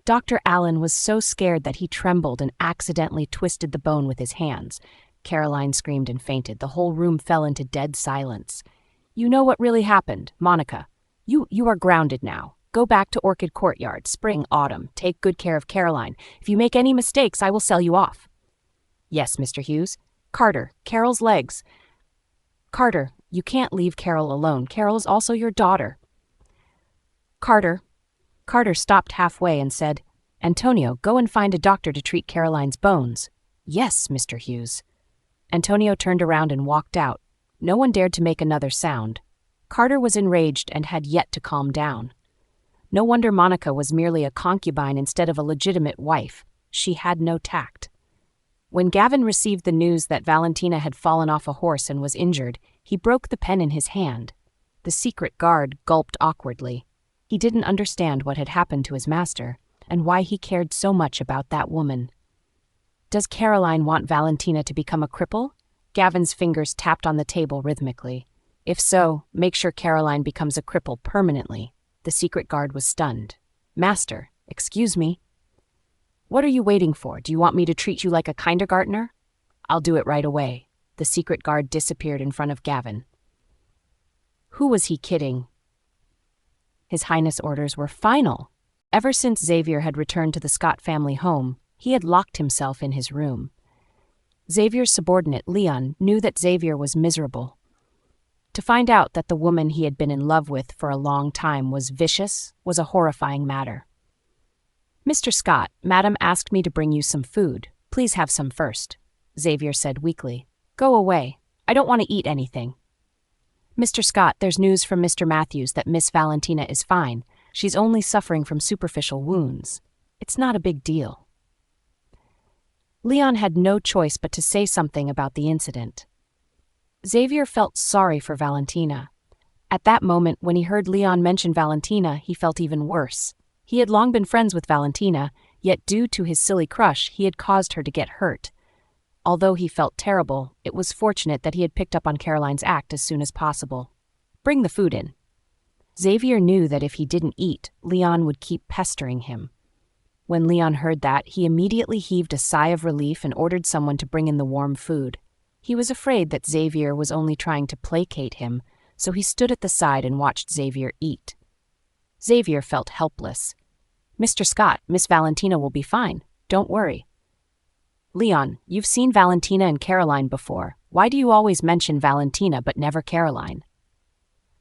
Dr. Allen was so scared that he trembled and accidentally twisted the bone with his hands. Caroline screamed and fainted. The whole room fell into dead silence. "You know what really happened, Monica. You are grounded now. Go back to Orchid Courtyard, spring, autumn. Take good care of Caroline. If you make any mistakes, I will sell you off." "Yes, Mr. Hughes." "Carter, Carol's legs." "Carter, you can't leave Carol alone. Carol is also your daughter." "Carter." Carter stopped halfway and said, "Antonio, go and find a doctor to treat Caroline's bones." "Yes, Mr. Hughes." Antonio turned around and walked out. No one dared to make another sound. Carter was enraged and had yet to calm down. No wonder Monica was merely a concubine instead of a legitimate wife. She had no tact. When Gavin received the news that Valentina had fallen off a horse and was injured, he broke the pen in his hand. The secret guard gulped awkwardly. He didn't understand what had happened to his master, and why he cared so much about that woman. "Does Caroline want Valentina to become a cripple?" Gavin's fingers tapped on the table rhythmically. "If so, make sure Caroline becomes a cripple permanently." The secret guard was stunned. "Master, excuse me?" "What are you waiting for? Do you want me to treat you like a kindergartner?" "I'll do it right away." The secret guard disappeared in front of Gavin. Who was he kidding? His Highness' orders were final. Ever since Xavier had returned to the Scott family home, he had locked himself in his room. Xavier's subordinate, Leon, knew that Xavier was miserable. To find out that the woman he had been in love with for a long time was vicious was a horrifying matter. "Mr. Scott, Madam asked me to bring you some food. Please have some first," Xavier said weakly. "Go away. I don't want to eat anything." "Mr. Scott, there's news from Mr. Matthews that Miss Valentina is fine. She's only suffering from superficial wounds. It's not a big deal." Leon had no choice but to say something about the incident. Xavier felt sorry for Valentina. At that moment, when he heard Leon mention Valentina, he felt even worse. He had long been friends with Valentina, yet due to his silly crush, he had caused her to get hurt. Although he felt terrible, it was fortunate that he had picked up on Caroline's act as soon as possible. "Bring the food in." Xavier knew that if he didn't eat, Leon would keep pestering him. When Leon heard that, he immediately heaved a sigh of relief and ordered someone to bring in the warm food. He was afraid that Xavier was only trying to placate him, so he stood at the side and watched Xavier eat. Xavier felt helpless. "Mr. Scott, Miss Valentina will be fine. Don't worry." "Leon, you've seen Valentina and Caroline before. Why do you always mention Valentina but never Caroline?"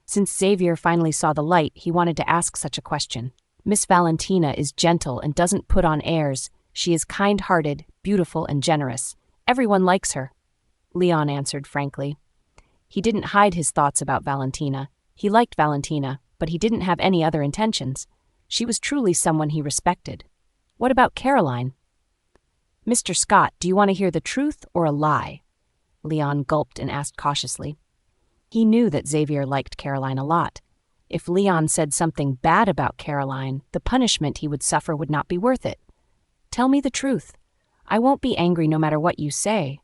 Since Xavier finally saw the light, he wanted to ask such a question. "Miss Valentina is gentle and doesn't put on airs. She is kind-hearted, beautiful, and generous. Everyone likes her," Leon answered frankly. He didn't hide his thoughts about Valentina. He liked Valentina, but he didn't have any other intentions. She was truly someone he respected. "What about Caroline?" "Mr. Scott, do you want to hear the truth or a lie?" Leon gulped and asked cautiously. He knew that Xavier liked Caroline a lot. If Leon said something bad about Caroline, the punishment he would suffer would not be worth it. "Tell me the truth. I won't be angry no matter what you say,"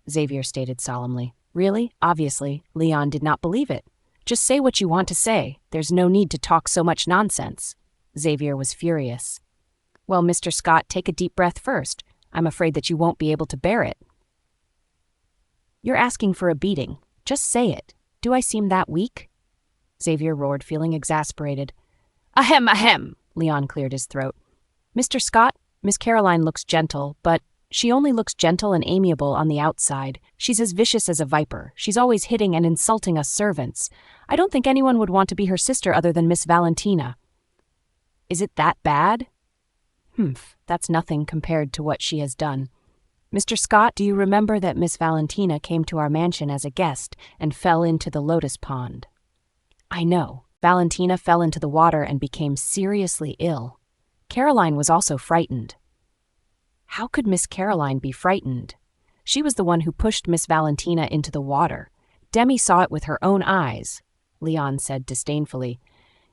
Xavier stated solemnly. Really? Obviously, Leon did not believe it. "Just say what you want to say. There's no need to talk so much nonsense." Xavier was furious. Well, Mr. Scott, take a deep breath first. I'm afraid that you won't be able to bear it. You're asking for a beating. Just say it. Do I seem that weak? Xavier roared, feeling exasperated. Ahem, ahem, Leon cleared his throat. Mr. Scott, Miss Caroline looks gentle, but she only looks gentle and amiable on the outside. She's as vicious as a viper. She's always hitting and insulting us servants. I don't think anyone would want to be her sister other than Miss Valentina. Is it that bad? Humph, that's nothing compared to what she has done. Mr. Scott, do you remember that Miss Valentina came to our mansion as a guest and fell into the lotus pond? I know. Valentina fell into the water and became seriously ill. Caroline was also frightened. How could Miss Caroline be frightened? She was the one who pushed Miss Valentina into the water. Demi saw it with her own eyes, Leon said disdainfully.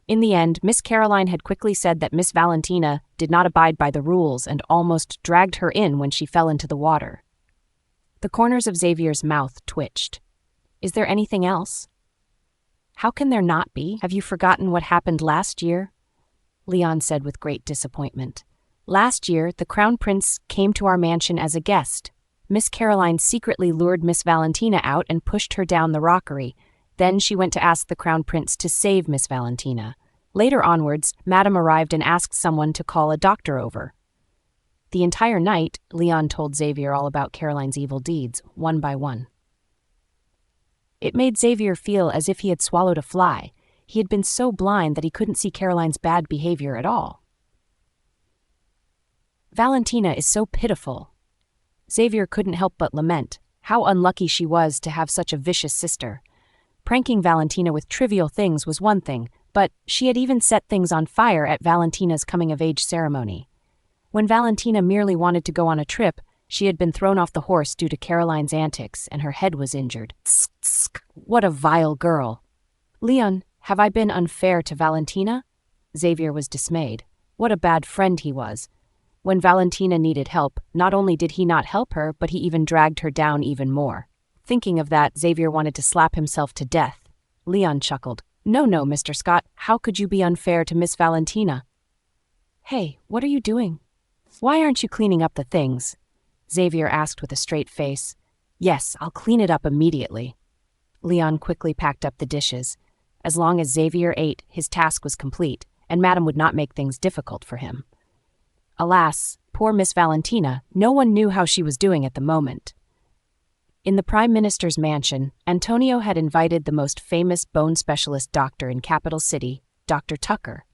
In the end, Miss Caroline had quickly said that Miss Valentina did not abide by the rules and almost dragged her in when she fell into the water. The corners of Xavier's mouth twitched. Is there anything else? How can there not be? Have you forgotten what happened last year? Leon said with great disappointment. Last year, the Crown Prince came to our mansion as a guest. Miss Caroline secretly lured Miss Valentina out and pushed her down the rockery. Then she went to ask the Crown Prince to save Miss Valentina. Later onwards, Madame arrived and asked someone to call a doctor over. The entire night, Leon told Xavier all about Caroline's evil deeds, one by one. It made Xavier feel as if he had swallowed a fly. He had been so blind that he couldn't see Caroline's bad behavior at all. Valentina is so pitiful. Xavier couldn't help but lament how unlucky she was to have such a vicious sister. Pranking Valentina with trivial things was one thing, but she had even set things on fire at Valentina's coming-of-age ceremony. When Valentina merely wanted to go on a trip, she had been thrown off the horse due to Caroline's antics, and her head was injured. Tsk, tsk, what a vile girl. Leon, have I been unfair to Valentina? Xavier was dismayed. What a bad friend he was. When Valentina needed help, not only did he not help her, but he even dragged her down even more. Thinking of that, Xavier wanted to slap himself to death. Leon chuckled. No, Mr. Scott, how could you be unfair to Miss Valentina? Hey, what are you doing? Why aren't you cleaning up the things? Xavier asked with a straight face. Yes, I'll clean it up immediately. Leon quickly packed up the dishes. As long as Xavier ate, his task was complete, and Madame would not make things difficult for him. Alas, poor Miss Valentina, no one knew how she was doing at the moment. In the Prime Minister's mansion, Antonio had invited the most famous bone specialist doctor in Capital City, Dr. Tucker.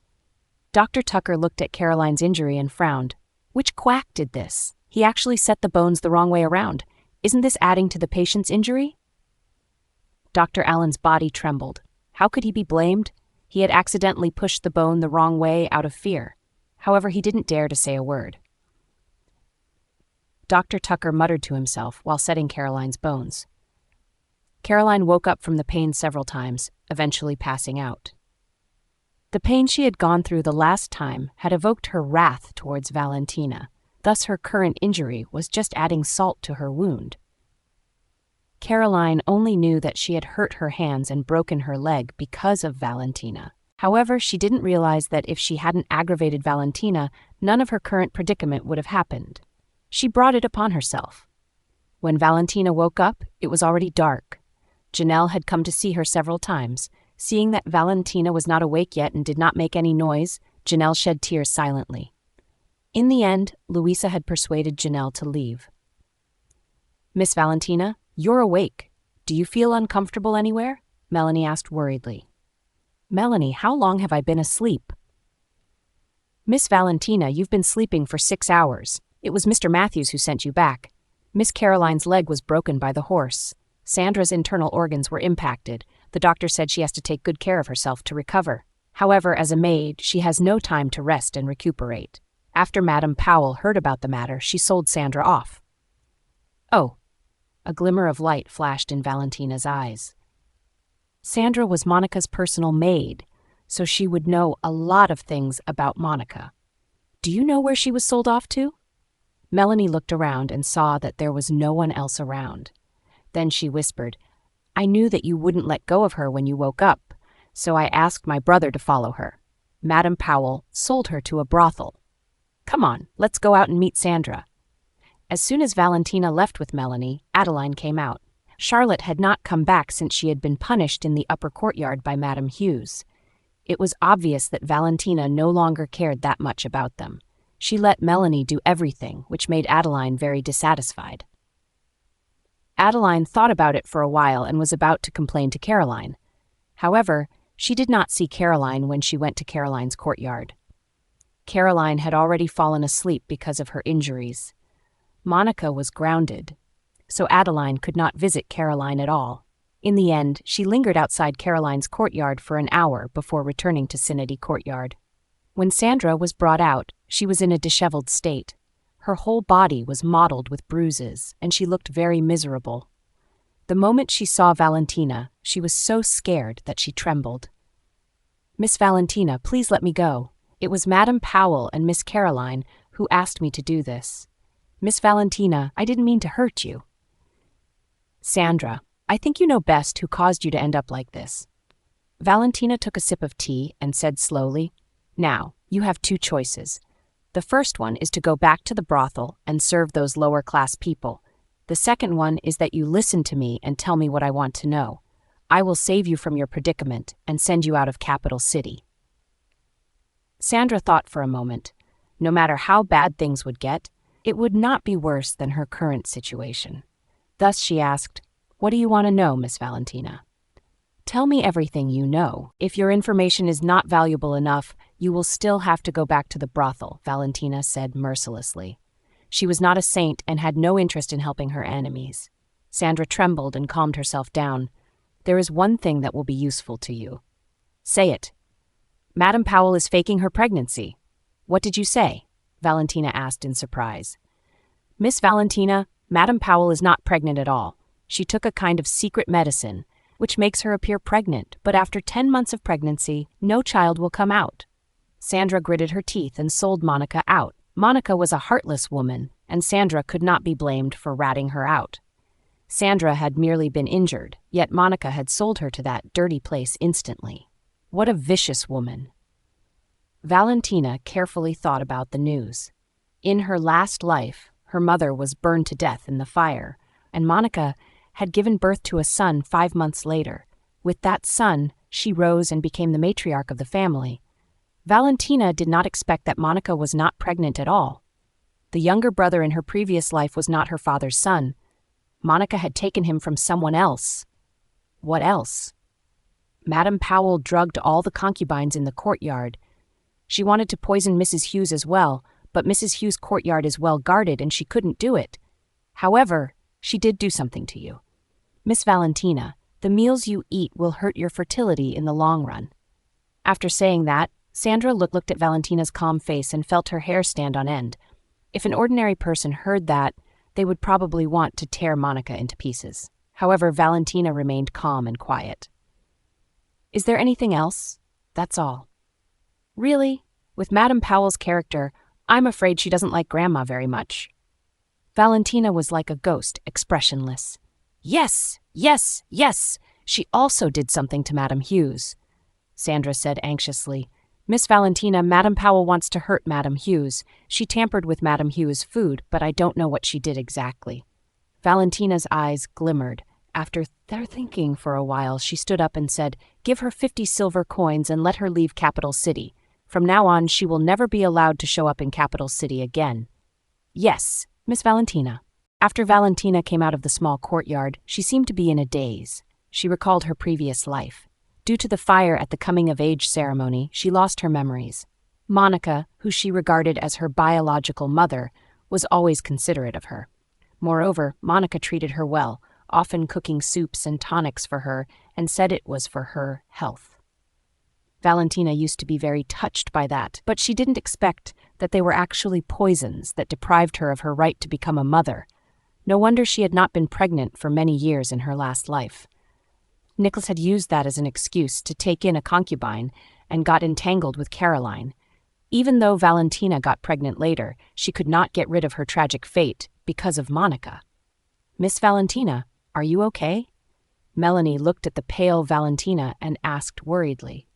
Dr. Tucker looked at Caroline's injury and frowned. Which quack did this? He actually set the bones the wrong way around. Isn't this adding to the patient's injury? Dr. Allen's body trembled. How could he be blamed? He had accidentally pushed the bone the wrong way out of fear. However, he didn't dare to say a word. Dr. Tucker muttered to himself while setting Caroline's bones. Caroline woke up from the pain several times, eventually passing out. The pain she had gone through the last time had evoked her wrath towards Valentina. Thus her current injury was just adding salt to her wound. Caroline only knew that she had hurt her hands and broken her leg because of Valentina. However, she didn't realize that if she hadn't aggravated Valentina, none of her current predicament would have happened. She brought it upon herself. When Valentina woke up, it was already dark. Janelle had come to see her several times. Seeing that Valentina was not awake yet and did not make any noise, Janelle shed tears silently. In the end, Louisa had persuaded Janelle to leave. Miss Valentina, you're awake. Do you feel uncomfortable anywhere? Melanie asked worriedly. Melanie, how long have I been asleep? Miss Valentina, you've been sleeping for 6 hours. It was Mr. Matthews who sent you back. Miss Caroline's leg was broken by the horse. Sandra's internal organs were impacted. The doctor said she has to take good care of herself to recover. However, as a maid, she has no time to rest and recuperate. After Madame Powell heard about the matter, she sold Sandra off. Oh, a glimmer of light flashed in Valentina's eyes. Sandra was Monica's personal maid, so she would know a lot of things about Monica. Do you know where she was sold off to? Melanie looked around and saw that there was no one else around. Then she whispered, I knew that you wouldn't let go of her when you woke up, so I asked my brother to follow her. Madame Powell sold her to a brothel. Come on, let's go out and meet Sandra. As soon as Valentina left with Melanie, Adeline came out. Charlotte had not come back since she had been punished in the upper courtyard by Madame Hughes. It was obvious that Valentina no longer cared that much about them. She let Melanie do everything, which made Adeline very dissatisfied. Adeline thought about it for a while and was about to complain to Caroline. However, she did not see Caroline when she went to Caroline's courtyard. Caroline had already fallen asleep because of her injuries. Monica was grounded, so Adeline could not visit Caroline at all. In the end, she lingered outside Caroline's courtyard for an hour before returning to Synody Courtyard. When Sandra was brought out, she was in a disheveled state. Her whole body was mottled with bruises, and she looked very miserable. The moment she saw Valentina, she was so scared that she trembled. "Miss Valentina, please let me go. It was Madame Powell and Miss Caroline who asked me to do this. Miss Valentina, I didn't mean to hurt you." "Sandra, I think you know best who caused you to end up like this." Valentina took a sip of tea and said slowly, "Now, you have two choices. The first one is to go back to the brothel and serve those lower-class people. The second one is that you listen to me and tell me what I want to know. I will save you from your predicament and send you out of Capital City." Sandra thought for a moment. No matter how bad things would get, it would not be worse than her current situation. Thus she asked, "What do you want to know, Miss Valentina?" "Tell me everything you know. If your information is not valuable enough, you will still have to go back to the brothel," Valentina said mercilessly. She was not a saint and had no interest in helping her enemies. Sandra trembled and calmed herself down. "There is one thing that will be useful to you." "Say it." "Madame Powell is faking her pregnancy." "What did you say?" Valentina asked in surprise. "Miss Valentina, Madame Powell is not pregnant at all. She took a kind of secret medicine, which makes her appear pregnant, but after 10 months of pregnancy, no child will come out." Sandra gritted her teeth and sold Monica out. Monica was a heartless woman, and Sandra could not be blamed for ratting her out. Sandra had merely been injured, yet Monica had sold her to that dirty place instantly. What a vicious woman. Valentina carefully thought about the news. In her last life, her mother was burned to death in the fire, and Monica had given birth to a son 5 months later. With that son, she rose and became the matriarch of the family. Valentina did not expect that Monica was not pregnant at all. The younger brother in her previous life was not her father's son. Monica had taken him from someone else. What else? Madame Powell drugged all the concubines in the courtyard. She wanted to poison Mrs. Hughes as well, but Mrs. Hughes' courtyard is well guarded and she couldn't do it. However, she did do something to you. Miss Valentina, the meals you eat will hurt your fertility in the long run. After saying that, Sandra looked at Valentina's calm face and felt her hair stand on end. If an ordinary person heard that, they would probably want to tear Monica into pieces. However, Valentina remained calm and quiet. "Is there anything else?" "That's all." "Really? With Madame Powell's character, I'm afraid she doesn't like Grandma very much." Valentina was like a ghost, expressionless. "Yes, yes, yes! She also did something to Madame Hughes," Sandra said anxiously. "Miss Valentina, Madame Powell wants to hurt Madame Hughes. She tampered with Madame Hughes' food, but I don't know what she did exactly." Valentina's eyes glimmered. After thinking for a while, she stood up and said, "Give her 50 silver coins and let her leave Capital City. From now on, she will never be allowed to show up in Capital City again." "Yes, Miss Valentina." After Valentina came out of the small courtyard, she seemed to be in a daze. She recalled her previous life. Due to the fire at the coming-of-age ceremony, she lost her memories. Monica, who she regarded as her biological mother, was always considerate of her. Moreover, Monica treated her well, often cooking soups and tonics for her, and said it was for her health. Valentina used to be very touched by that, but she didn't expect that they were actually poisons that deprived her of her right to become a mother. No wonder she had not been pregnant for many years in her last life. Nicholas had used that as an excuse to take in a concubine and got entangled with Caroline. Even though Valentina got pregnant later, she could not get rid of her tragic fate because of Monica. "Miss Valentina, are you okay?" Melanie looked at the pale Valentina and asked worriedly.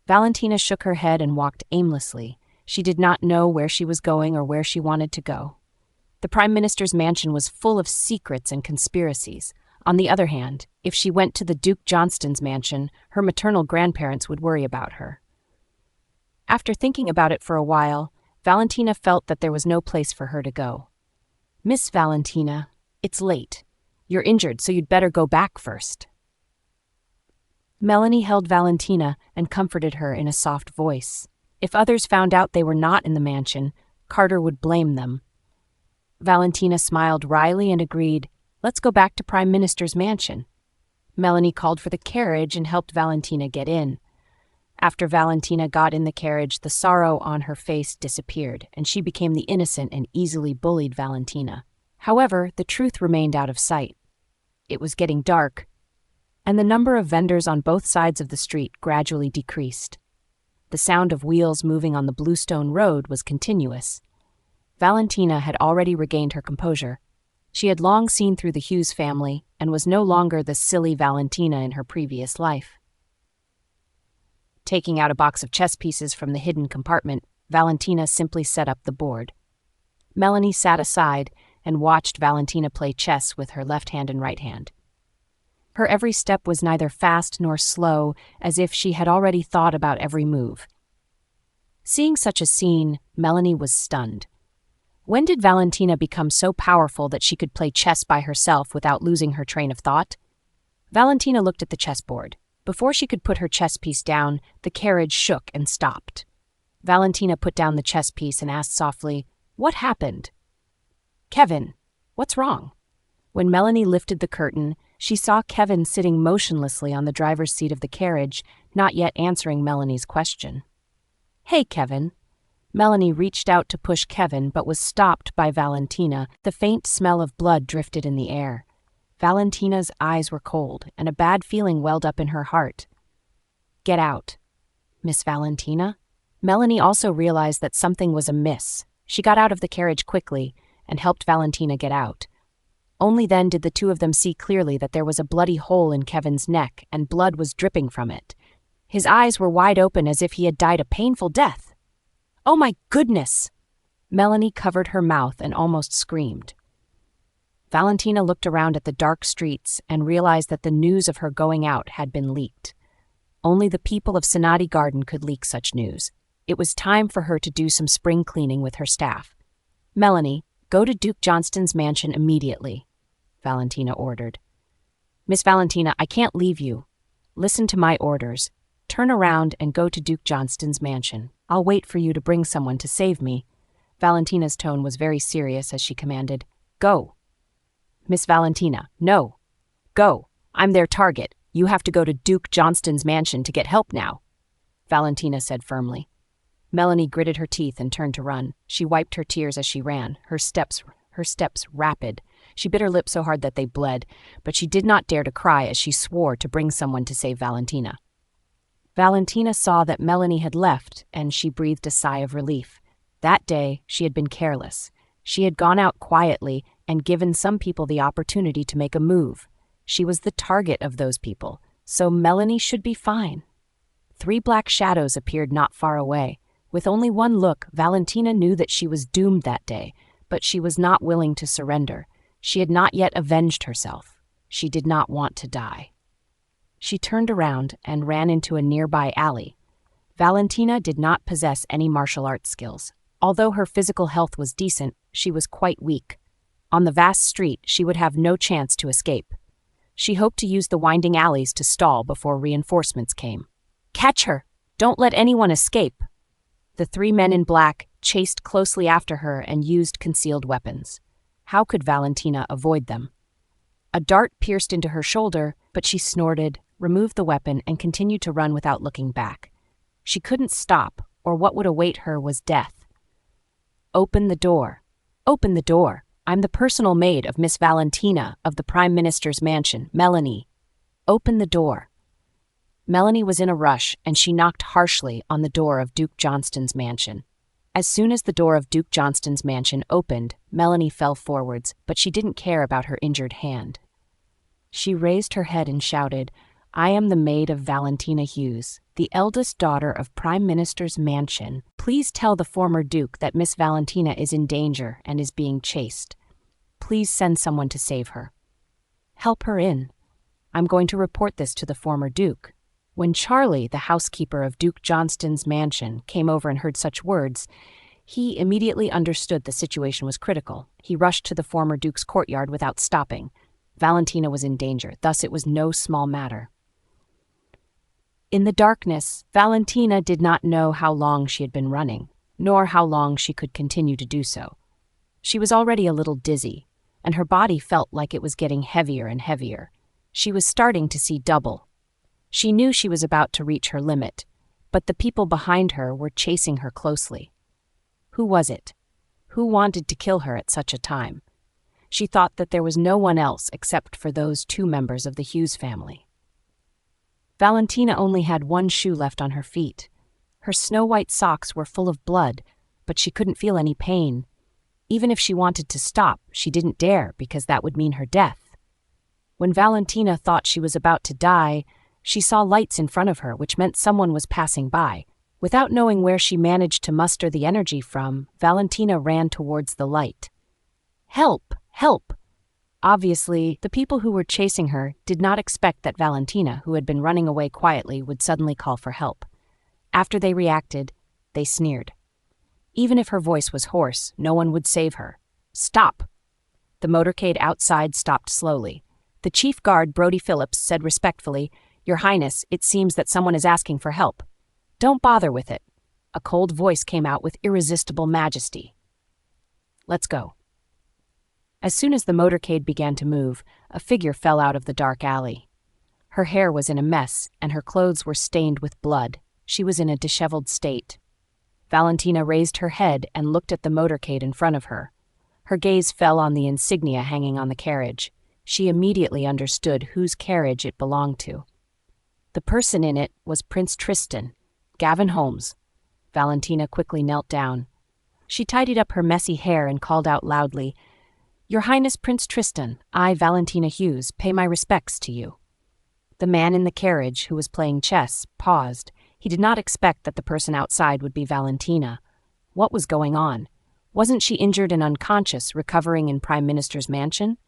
Valentina shook her head and walked aimlessly. She did not know where she was going or where she wanted to go. The Prime Minister's mansion was full of secrets and conspiracies. On the other hand, if she went to the Duke Johnston's mansion, her maternal grandparents would worry about her. After thinking about it for a while, Valentina felt that there was no place for her to go. "Miss Valentina, it's late. You're injured, so you'd better go back first." Melanie held Valentina and comforted her in a soft voice. If others found out they were not in the mansion, Carter would blame them. Valentina smiled wryly and agreed, "Let's go back to Prime Minister's mansion." Melanie called for the carriage and helped Valentina get in. After Valentina got in the carriage, the sorrow on her face disappeared, and she became the innocent and easily bullied Valentina. However, the truth remained out of sight. It was getting dark, and the number of vendors on both sides of the street gradually decreased. The sound of wheels moving on the bluestone road was continuous. Valentina had already regained her composure. She had long seen through the Hughes family and was no longer the silly Valentina in her previous life. Taking out a box of chess pieces from the hidden compartment, Valentina simply set up the board. Melanie sat aside and watched Valentina play chess with her left hand and right hand. Her every step was neither fast nor slow, as if she had already thought about every move. Seeing such a scene, Melanie was stunned. When did Valentina become so powerful that she could play chess by herself without losing her train of thought? Valentina looked at the chessboard. Before she could put her chess piece down, the carriage shook and stopped. Valentina put down the chess piece and asked softly, "What happened?" "Kevin, what's wrong?" When Melanie lifted the curtain, she saw Kevin sitting motionlessly on the driver's seat of the carriage, not yet answering Melanie's question. "Hey, Kevin." Melanie reached out to push Kevin but was stopped by Valentina. The faint smell of blood drifted in the air. Valentina's eyes were cold, and a bad feeling welled up in her heart. "Get out." "Miss Valentina?" Melanie also realized that something was amiss. She got out of the carriage quickly and helped Valentina get out. Only then did the two of them see clearly that there was a bloody hole in Kevin's neck and blood was dripping from it. His eyes were wide open as if he had died a painful death. "Oh my goodness!" Melanie covered her mouth and almost screamed. Valentina looked around at the dark streets and realized that the news of her going out had been leaked. Only the people of Sonati Garden could leak such news. It was time for her to do some spring cleaning with her staff. "Melanie, go to Duke Johnston's mansion immediately," Valentina ordered. "Miss Valentina, I can't leave you. Listen to my orders. Turn around and go to Duke Johnston's mansion. I'll wait for you to bring someone to save me." Valentina's tone was very serious as she commanded, "Go." "Miss Valentina, no. Go. I'm their target. You have to go to Duke Johnston's mansion to get help now," Valentina said firmly. Melanie gritted her teeth and turned to run. She wiped her tears as she ran, her steps rapid. She bit her lips so hard that they bled, but she did not dare to cry as she swore to bring someone to save Valentina. Valentina saw that Melanie had left, and she breathed a sigh of relief. That day, she had been careless. She had gone out quietly and given some people the opportunity to make a move. She was the target of those people, so Melanie should be fine. 3 black shadows appeared not far away. With only one look, Valentina knew that she was doomed that day, but she was not willing to surrender. She had not yet avenged herself. She did not want to die. She turned around and ran into a nearby alley. Valentina did not possess any martial arts skills. Although her physical health was decent, she was quite weak. On the vast street, she would have no chance to escape. She hoped to use the winding alleys to stall before reinforcements came. "Catch her! Don't let anyone escape!" The 3 men in black chased closely after her and used concealed weapons. How could Valentina avoid them? A dart pierced into her shoulder, but she snorted, removed the weapon, and continued to run without looking back. She couldn't stop, or what would await her was death. "Open the door. Open the door. I'm the personal maid of Miss Valentina of the Prime Minister's mansion, Melanie. Open the door." Melanie was in a rush, and she knocked harshly on the door of Duke Johnston's mansion. As soon as the door of Duke Johnston's mansion opened, Melanie fell forwards, but she didn't care about her injured hand. She raised her head and shouted, "I am the maid of Valentina Hughes. the eldest daughter of Prime Minister's mansion. Please tell the former Duke that Miss Valentina is in danger and is being chased. Please send someone to save her. Help her in. I'm going to report this to the former Duke." When Charlie, the housekeeper of Duke Johnston's mansion, came over and heard such words, he immediately understood the situation was critical. He rushed to the former Duke's courtyard without stopping. Valentina was in danger, thus it was no small matter. In the darkness, Valentina did not know how long she had been running, nor how long she could continue to do so. She was already a little dizzy, and her body felt like it was getting heavier and heavier. She was starting to see double. She knew she was about to reach her limit, but the people behind her were chasing her closely. Who was it? Who wanted to kill her at such a time? She thought that there was no one else except for those 2 members of the Hughes family. Valentina only had 1 shoe left on her feet. Her snow-white socks were full of blood, but she couldn't feel any pain. Even if she wanted to stop, she didn't dare because that would mean her death. When Valentina thought she was about to die, she saw lights in front of her, which meant someone was passing by. Without knowing where she managed to muster the energy from, Valentina ran towards the light. "Help! Help!" Obviously, the people who were chasing her did not expect that Valentina, who had been running away quietly, would suddenly call for help. After they reacted, they sneered. Even if her voice was hoarse, no one would save her. "Stop!" The motorcade outside stopped slowly. The chief guard, Brody Phillips, said respectfully, "Your Highness, it seems that someone is asking for help." "Don't bother with it." A cold voice came out with irresistible majesty. "Let's go." As soon as the motorcade began to move, a figure fell out of the dark alley. Her hair was in a mess, and her clothes were stained with blood. She was in a disheveled state. Valentina raised her head and looked at the motorcade in front of her. Her gaze fell on the insignia hanging on the carriage. She immediately understood whose carriage it belonged to. The person in it was Prince Tristan, Gavin Holmes. Valentina quickly knelt down. She tidied up her messy hair and called out loudly, "Your Highness Prince Tristan, I, Valentina Hughes, pay my respects to you." The man in the carriage, who was playing chess, paused. He did not expect that the person outside would be Valentina. What was going on? Wasn't she injured and unconscious, recovering in Prime Minister's mansion?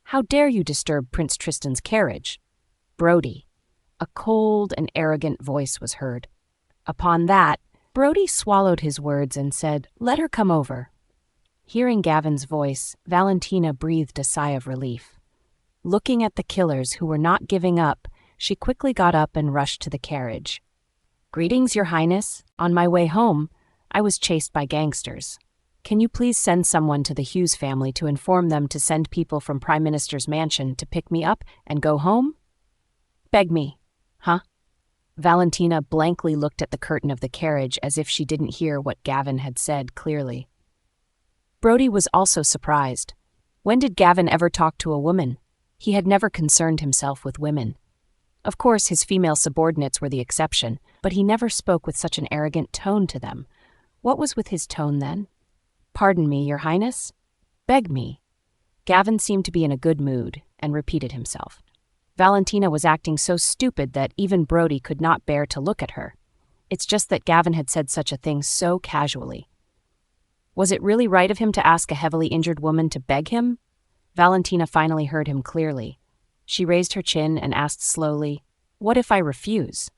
"How dare you disturb Prince Tristan's carriage?" "Brody." A cold and arrogant voice was heard. Upon that, Brody swallowed his words and said, "Let her come over." Hearing Gavin's voice, Valentina breathed a sigh of relief. Looking at the killers who were not giving up, she quickly got up and rushed to the carriage. "Greetings, Your Highness. On my way home, I was chased by gangsters. Can you please send someone to the Hughes family to inform them to send people from Prime Minister's mansion to pick me up and go home?" "Beg me." "Huh?" Valentina blankly looked at the curtain of the carriage as if she didn't hear what Gavin had said clearly. Brody was also surprised. When did Gavin ever talk to a woman? He had never concerned himself with women. Of course, his female subordinates were the exception, but he never spoke with such an arrogant tone to them. What was with his tone then? "Pardon me, Your Highness?" "Beg me." Gavin seemed to be in a good mood and repeated himself. Valentina was acting so stupid that even Brody could not bear to look at her. It's just that Gavin had said such a thing so casually. Was it really right of him to ask a heavily injured woman to beg him? Valentina finally heard him clearly. She raised her chin and asked slowly, "What if I refuse?"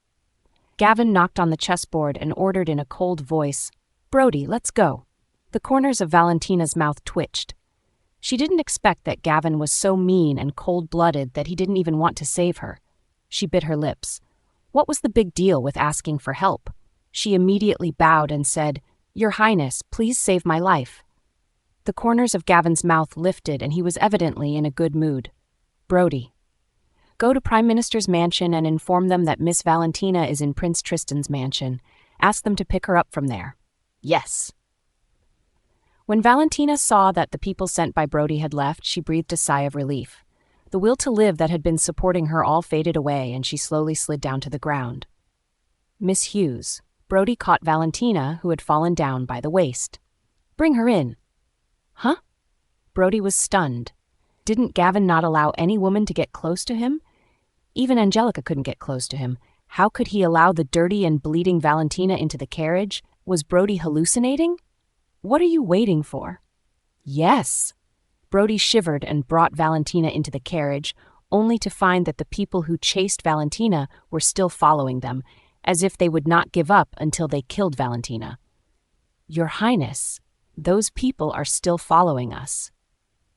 Gavin knocked on the chessboard and ordered in a cold voice, "Brody, let's go." The corners of Valentina's mouth twitched. She didn't expect that Gavin was so mean and cold-blooded that he didn't even want to save her. She bit her lips. What was the big deal with asking for help? She immediately bowed and said, "Your Highness, please save my life." The corners of Gavin's mouth lifted and he was evidently in a good mood. "Brody, go to Prime Minister's mansion and inform them that Miss Valentina is in Prince Tristan's mansion. Ask them to pick her up from there." "Yes." When Valentina saw that the people sent by Brody had left, she breathed a sigh of relief. The will to live that had been supporting her all faded away, and she slowly slid down to the ground. "Miss Hughes." Brody caught Valentina, who had fallen down by the waist. "Bring her in." "Huh?" Brody was stunned. Didn't Gavin not allow any woman to get close to him? Even Angelica couldn't get close to him. How could he allow the dirty and bleeding Valentina into the carriage? Was Brody hallucinating? What are you waiting for? Yes. Brody shivered and brought Valentina into the carriage, only to find that the people who chased Valentina were still following them, as if they would not give up until they killed Valentina. Your Highness, those people are still following us.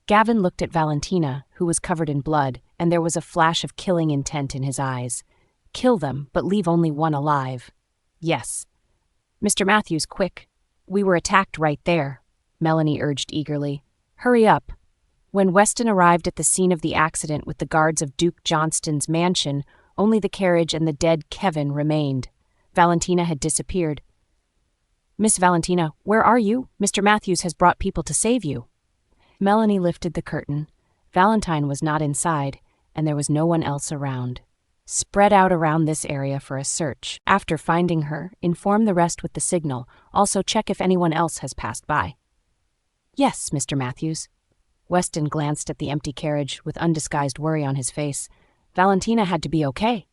Gavin looked at Valentina, who was covered in blood, and there was a flash of killing intent in his eyes. Kill them, but leave only one alive. Yes. Mr. Matthews, quick. We were attacked right there, Melanie urged eagerly. Hurry up. When Weston arrived at the scene of the accident with the guards of Duke Johnston's mansion, only the carriage and the dead Kevin remained. Valentina had disappeared. Miss Valentina, where are you? Mr. Matthews has brought people to save you. Melanie lifted the curtain. Valentine was not inside, and there was no one else around. Spread out around this area for a search. After finding her, inform the rest with the signal. Also check if anyone else has passed by. Yes, Mr. Matthews. Weston glanced at the empty carriage with undisguised worry on his face. Valentina had to be okay.